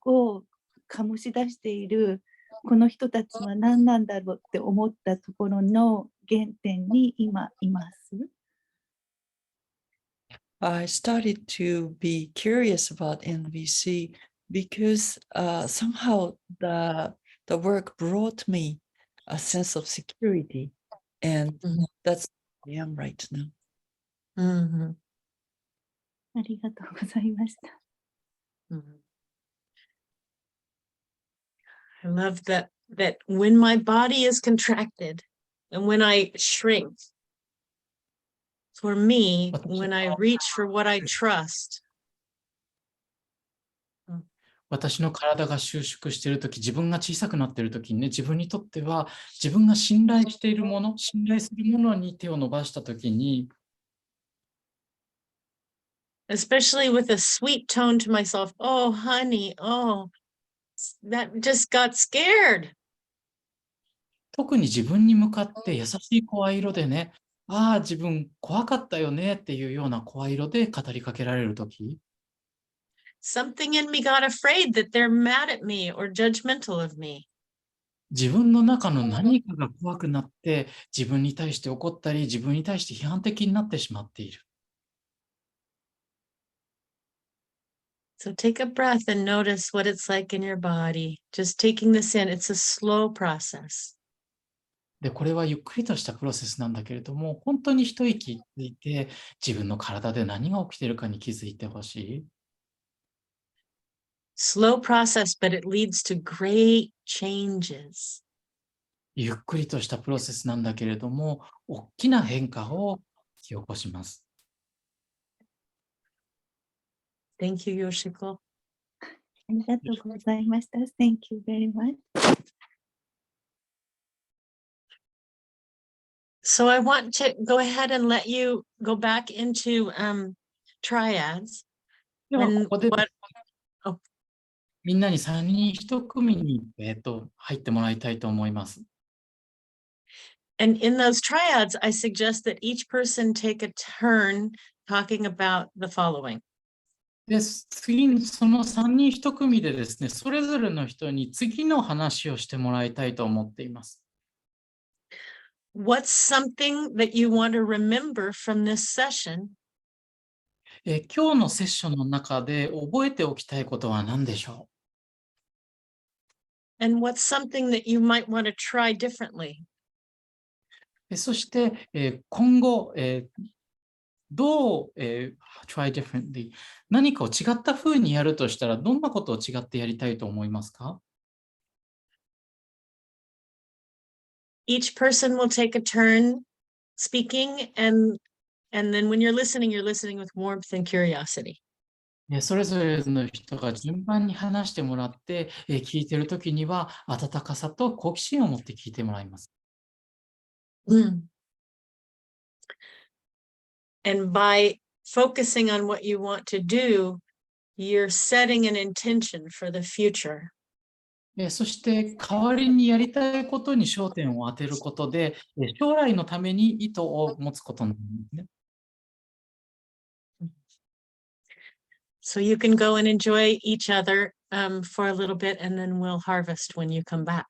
を醸し出しているこの人たちは何なんだろうって思ったところの原点に今います。I started to be curious about NVC because somehow the work brought me a sense of security, and that's where I am right now. ありがとうございました。I love that when my body is contracted and when I shrink, for me, when I reach for what I trust. 私の体が収縮しているとき、自分が小さくなっているときにね、自分にとっては自分が信頼しているもの、信頼するものに手を伸ばしたときに、Especially with a sweet tone to myself, oh, honey, oh, that just got scared. 特に自分に向かって優しい声色でね、ああ、自分怖かったよねっていうような声色で語りかけられるとき、Something in me got afraid that they're mad at me or judgmental of me. 自分の中の何かが怖くなって、自分に対して怒ったり、自分に対して批判的になってしまっている。So take a breath and notice what it's like in your body. Just taking this in, it's a slow process. で、これはゆっくりとしたプロセスなんだけれども、本当に一息ついて、自分の体で何が起きているかに気づいてほしい。Slow process, but it leads to great changes. ゆっくりとしたプロセスなんだけれども、大きな変化を引き起こします。Thank you, Yoshiko. ありがとうございました。Thank you very much. So I want to go ahead and let you go back into triads. では、 And ここで what- oh. みんなに3人1組に、入ってもらいたいと思います。And in those triads, I suggest that each person take a turn talking about the following. で、次にその3人1組でですね、それぞれの人に次の話をしてもらいたいと思っています。What's something that you want to remember from this session? 今日のセッションの中で覚えておきたいことは何でしょ And what's something that you might want to try differently? う？そして、今後、どう、try differently 何かを違った風にやるとしたら、どんなことを違ってやりたいと思いますか？ Each person will take a turn speaking, and then when you're listening with warmth and curiosity. それぞれの人が順番に話してもらって、聞いているときには温かさと好奇心を持って聞いてもらいます。And by focusing on what you want to do, you're setting an intention for the future. そして代わりにやりたいことに焦点を当てることで、将来のために意図を持つことなんですね。So you can go and enjoy each other for a little bit, and then we'll harvest when you come back.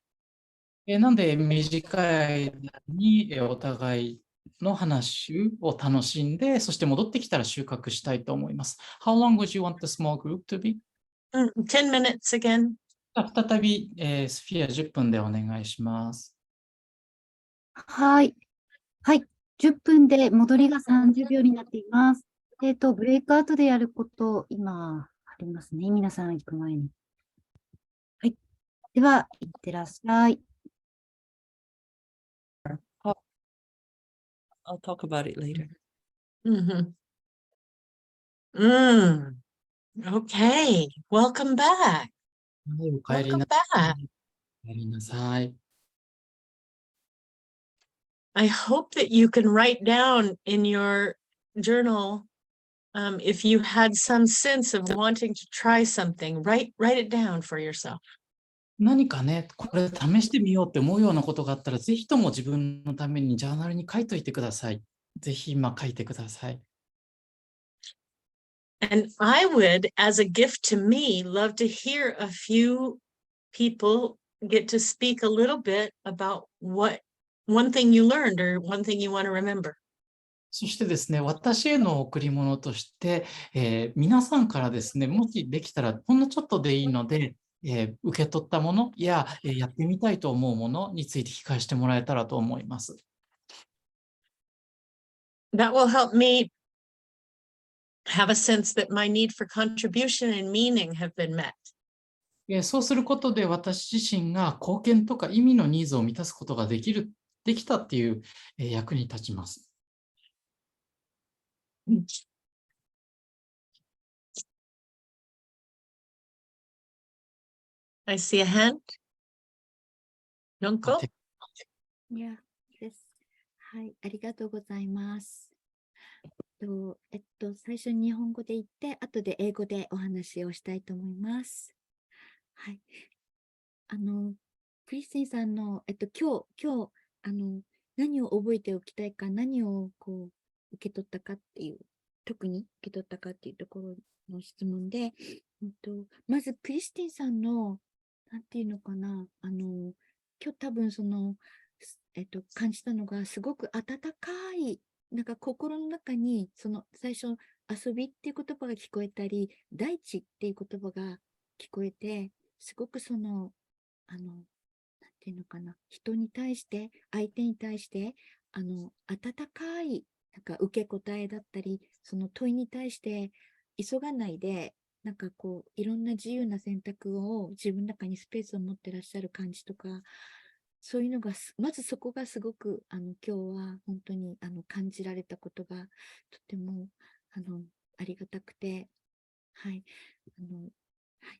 なので、短い間にお互いの話を楽しんで、そして戻ってきたら収穫したいと思います。How long would you want the small group to be? 10 minutes again. 再び、スフィア10分でお願いします。はい。はい。10分で戻りが30秒になっています。ブレイクアウトでやること、今、ありますね。皆さん行く前に。はい。では、いってらっしゃい。I'll talk about it later. Okay. Welcome back. お帰り Welcome な back. お帰りなさい。I hope that you can write down in your journal if you had some sense of wanting to try something. Write it down for yourself. 何かね、これ試してみようって思うようなことがあったら、ぜひとも自分のためにジャーナルに書いといてください。ぜひ今書いてください。And I would, as a gift to me, love to hear a few people get to speak a little bit about what one thing you learned or one thing you want to remember. そしてですね、私への贈り物として、皆さんからですね、もしできたらほんのちょっとでいいので、受け取ったものや、やってみたいと思うものについて聞かせてもらえたらと思います。That will help me have a sense that my need for contribution and meaning have been met. そうすることで私自身が貢献とか意味のニーズを満たすことができたっていう、役に立ちます。I see a hand. Yonko? いや、です。はい、ありがとうございます。最初に日本語で言って、後で英語でお話をしたいと思います。はい。クリスティンさんの、今日、何を覚えておきたいか、何をこう、受け取ったかっていう、特に受け取ったかっていうところの質問で、まずクリスティンさんの、なんていうのかな、今日多分感じたのが、すごく温かい、なんか心の中に、最初、遊びっていう言葉が聞こえたり、大地っていう言葉が聞こえて、すごくなんていうのかな、人に対して、相手に対して、温かい、なんか受け答えだったり、その問いに対して、急がないで、なんかこう、いろんな自由な選択を自分の中にスペースを持ってらっしゃる感じとか、そういうのが、まずそこがすごく、今日は本当に感じられたことが、とても、ありがたくて、はい、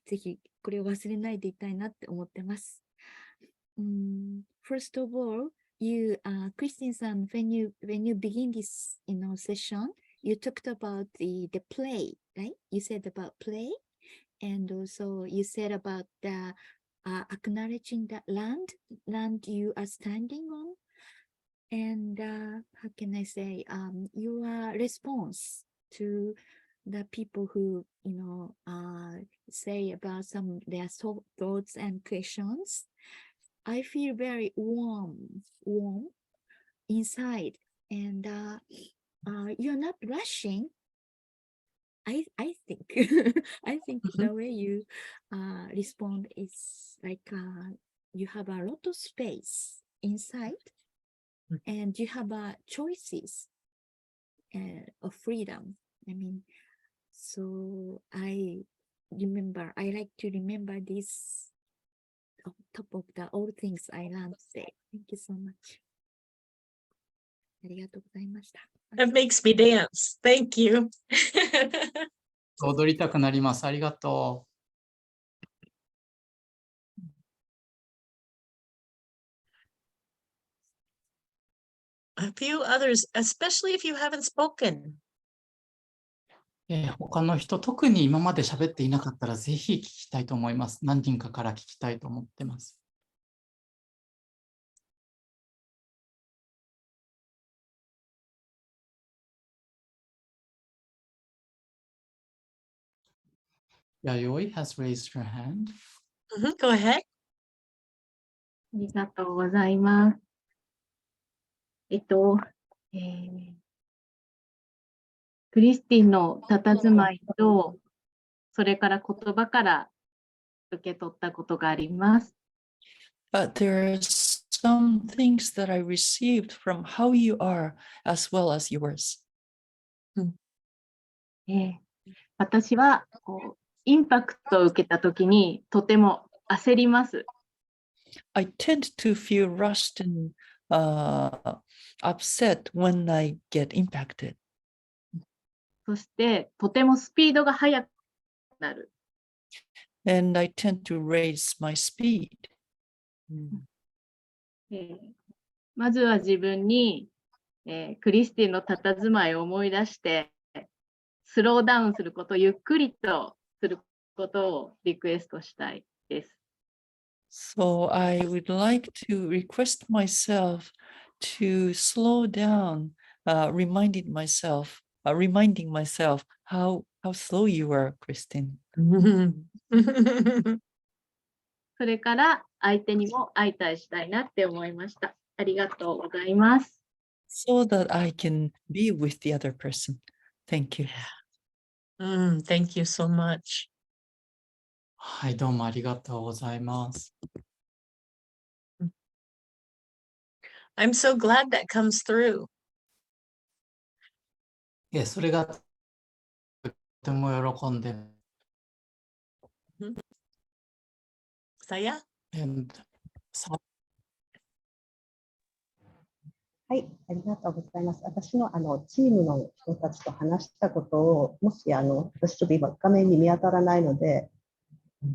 ぜひこれを忘れないでいたいなって思ってます。First of all, Kristin-san, when you begin this, session, you talked about the play, right? You said about play, and also you said about the acknowledging that land you are standing on. and how can I say, your response to the people who, say about some their thoughts and questions. I feel very warm inside, and you're not rushing. I think I think the way you respond is like you have a lot of space inside, and you have choices of freedom. I mean, so I like to remember this on top of the all things I learned today. Thank you so much. ありがとうございました。That makes me dance. Thank you. 踊りたくなります。ありがと A few others, especially if you haven't spoken. 他の人、特に今まで喋っていなかったら、ぜひ聞きたいと思います。何人かから聞きたいと思ってます。Yayoi has raised her hand. Go ahead. ありがとうございます。クリスティンの佇まいと、それから言葉から受け取ったことがあります。But there are some things that I received from how you are as well as yours. 私はインパクトを受けたときにとても焦ります。I tend to feel rushed and upset when I get impacted. そしてとてもスピードが速くなる。And I tend to raise my speed. まずは自分に、クリスティンの佇まいを思い出してスローダウンすること、ゆっくりとすることをリクエストしたいです。So I would like to request myself to slow down, reminding myself how slow you are, Kristin. それから相手にも相対したいなって思いました。ありがとうございます。So that I can be with the other person. Thank you. Thank you so much. はい、どうもありがとうございます。I'm so glad that comes through. それがとても喜んで。Saya? はい、ありがとうございます。私のチームの人たちと話したことを、もし私ちょっと今画面に見当たらないので、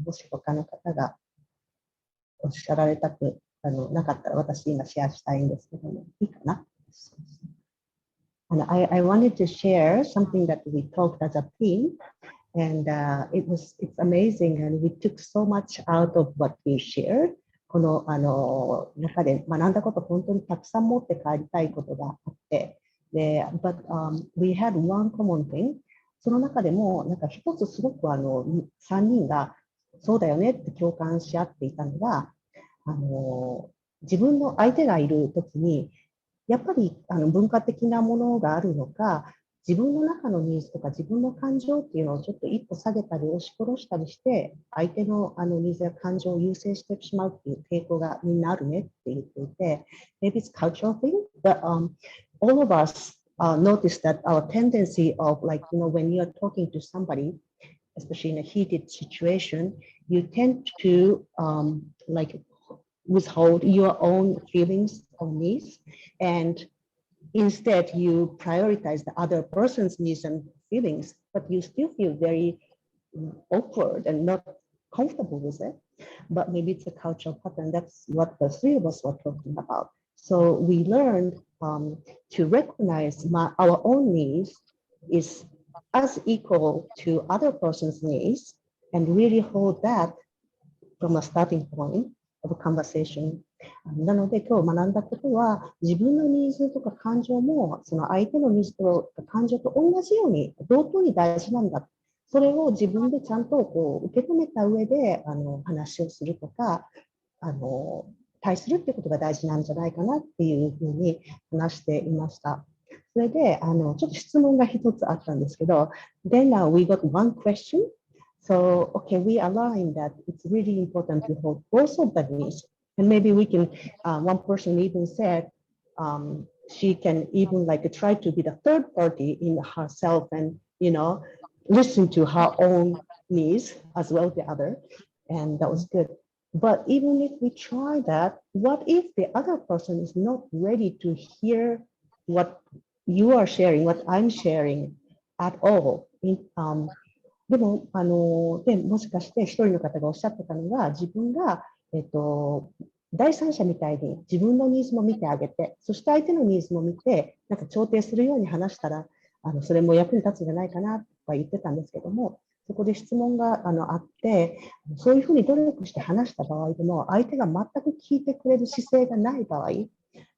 もし他の方がおっしゃられたくなかったら私今シェアしたいんですけども、いいかな？I wanted to share something that we talked as a team, and it's amazing, and we took so much out of what we shared. この中で学んだこと本当にたくさん持って帰りたいことがあって、で、but we had one common thing. その中でもなんか一つすごく3人がそうだよねって共感し合っていたのが、自分の相手がいるときにやっぱり文化的なものがあるのか、自分の中のニーズとか自分の感情っていうのをちょっと一歩下げたり押し殺したりして相手のニーズや感情を優先してしまうっていう傾向がみんなあるねって言っていて、maybe it's cultural thing, but all of us notice that our tendency of when you're talking to somebody, especially in a heated situation, you tend to withhold your own feelings or needs, and instead you prioritize the other person's needs and feelings, but you still feel very awkward and not comfortable with it. But maybe it's a cultural pattern. That's what the three of us were talking about. So we learned to recognize our own needs is as equal to other person's needs and really hold that from a starting point of a conversation なので今日学んだことは、自分のニーズとか感情もその相手のニーズと感情と同じように同等に大事なんだ。それを自分でちゃんと受け止めた上で話をするとか対するっていうことが大事なんじゃないかなっていうふうに話していました。それでちょっと質問が一つあったんですけど、Then we got one question. So, okay, we align that it's really important to hold both of the needs. And maybe we can, one person even said she can even like try to be the third party in herself and, listen to her own needs as well as the other. And that was good. But even if we try that, what if the other person is not ready to hear what you are sharing, what I'm sharing at all? でももしかして一人の方がおっしゃってたのが、自分が、第三者みたいに自分のニーズも見てあげて、そして相手のニーズも見て、なんか調停するように話したら、それも役に立つんじゃないかなとか言ってたんですけども、そこで質問があって、そういうふうに努力して話した場合でも、相手が全く聞いてくれる姿勢がない場合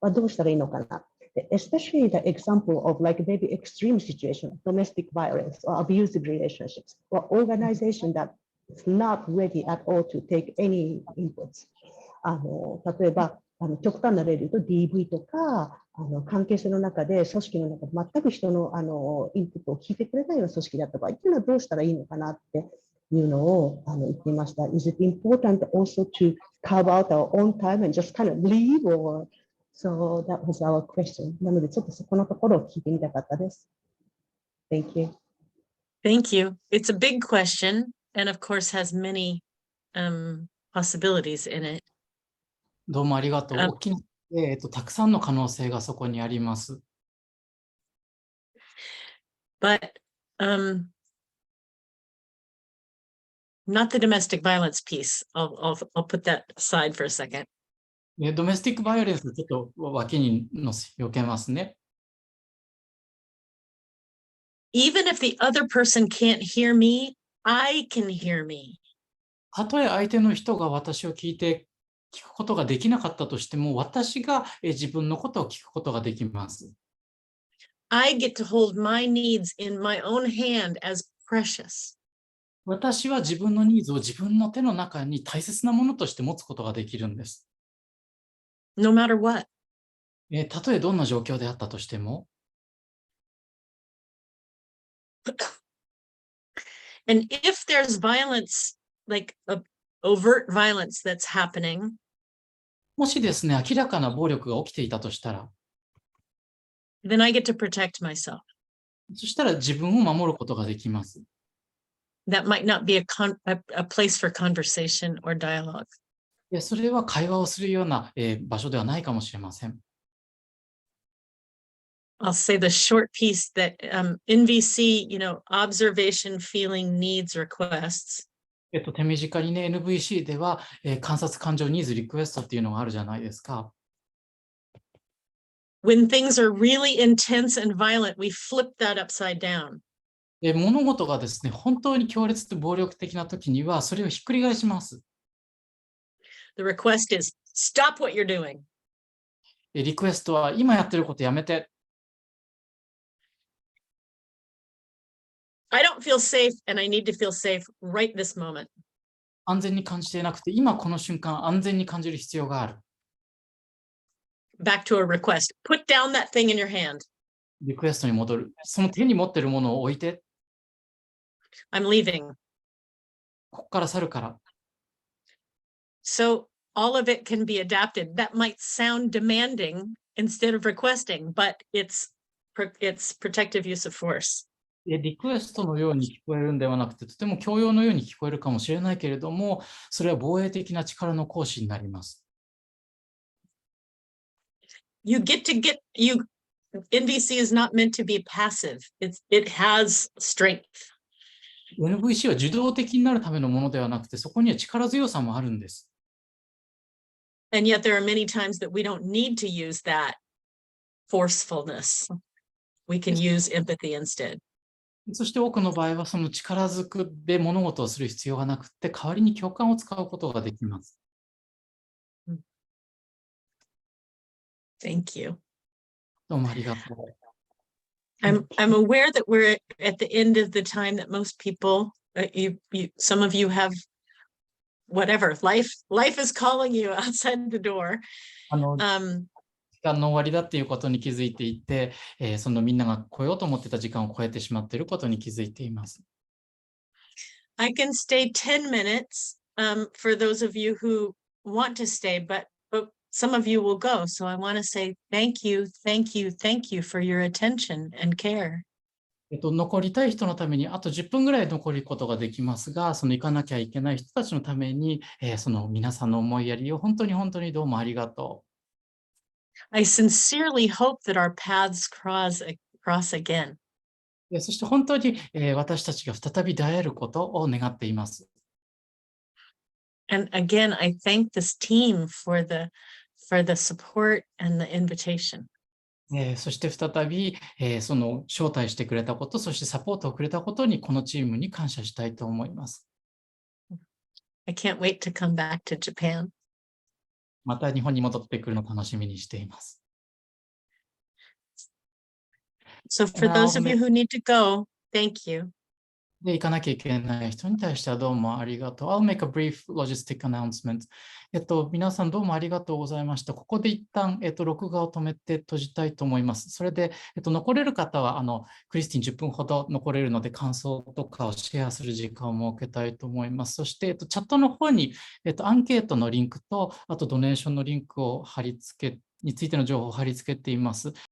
はどうしたらいいのかな。Especially the example of like maybe extreme situation, domestic violence or abusive relationships, or organization that is not ready at all to take any inputs. 例えば極端な例で言うと DV とか関係性の中で組織の中で全く人のインプットを聞いてくれないような組織だった場合っていうのはどうしたらいいのかなっていうのを言っていました。Is it important also to carve out our own time and just kind of leave or So that was our question. なのでちょっとそこのところを聞いてみたかったです。Thank you. Thank you. It's a big question and of course has many possibilities in it. どうもありがとう。大きなたくさんの可能性がそこにあります。But not the domestic violence piece. I'll put that aside for a second. ドメスティックバイオレンスちょっと脇に避けますね。Even if the other person can't hear me, I can hear me. たとえ相手の人が私を聞くことができなかったとしても、私が自分のことを聞くことができます。I get to hold my needs in my own hand as precious. 私は自分のニーズを自分の手の中に大切なものとして持つことができるんです。No matter what. たとえどんな状況であったとしても。And if there's violence, like overt violence that's happening, もしですね、明らかな暴力が起きていたとしたら、then I get to protect myself. そしたら自分を守ることができます。That might not be a place for conversation or dialogue. それは会話をするような場所ではないかもしれません。I'll say the short piece that NVC, observation, feeling, needs, requests. 手短にね、NVC では、観察、感情、ニーズ、リクエストっていうのがあるじゃないですか。When things are really intense and violent, we flip that upside down. 物事がですね、本当に強烈で暴力的な時には、それをひっくり返します。The request is, stop what you're doing. リクエストは、今やってることやめて。I don't feel safe and I need to feel safe right this moment. 安全に感じていなくて、今この瞬間、安全に感じる必要がある。Back to a request. Put down that thing in your hand. リクエストに戻る。その手に持っているものを置いて。I'm leaving. ここから去るから。So all of it can be adapted. That might sound demanding instead of requesting, but it's protective use of force. リクエストのように聞こえるんではなくて、とても強要のように聞こえるかもしれないけれども、それは防衛的な力の行使になります。NVC is not meant to be passive. It has strength. NVC は受動的になるためのものではなくて、そこには力強さもあるんです。And yet there are many times that we don't need to use that forcefulness. We can use empathy instead. そして多くの場合はその力ずくで物事をする必要がなくて、代わりに共感を使うことができます。Thank you. どうもありがとう。I'm aware that we're at the end of the time that most people, some of you have whatever, life is calling you outside the door. 時間の終わりだっていうことに気づいていて、そのみんなが来ようと思ってた時間を超えてしまっていることに気づいています。I can stay 10 minutes for those of you who want to stay, but some of you will go. So I want to say thank you for your attention and care. 残りたい人のためにあと10分ぐらい残ることができますが、その行かなきゃいけない人たちのために、その皆さんの思いやりを本当にどうもありがとう。I sincerely hope that our paths cross again. そして本当に、私たちが再び出会えることを願っています。And again, I thank this team for the support and the invitation. そして再び、その招待してくれたこと、そしてサポートをくれたことにこのチームに感謝したいと思います。I can't wait to come back to Japan. また日本に戻ってくるのを楽しみにしています。So for those of you who need to go, thank you. で、行かなきゃいけない人に対してはどうもありがとう。I'll make a brief logistic announcement. 皆さんどうもありがとうございました。ここで一旦、録画を止めて閉じたいと思います。それで、残れる方は、クリスティン10分ほど残れるので、感想とかをシェアする時間を設けたいと思います。そして、チャットの方に、アンケートのリンクと、あとドネーションのリンクをについての情報を貼り付けています。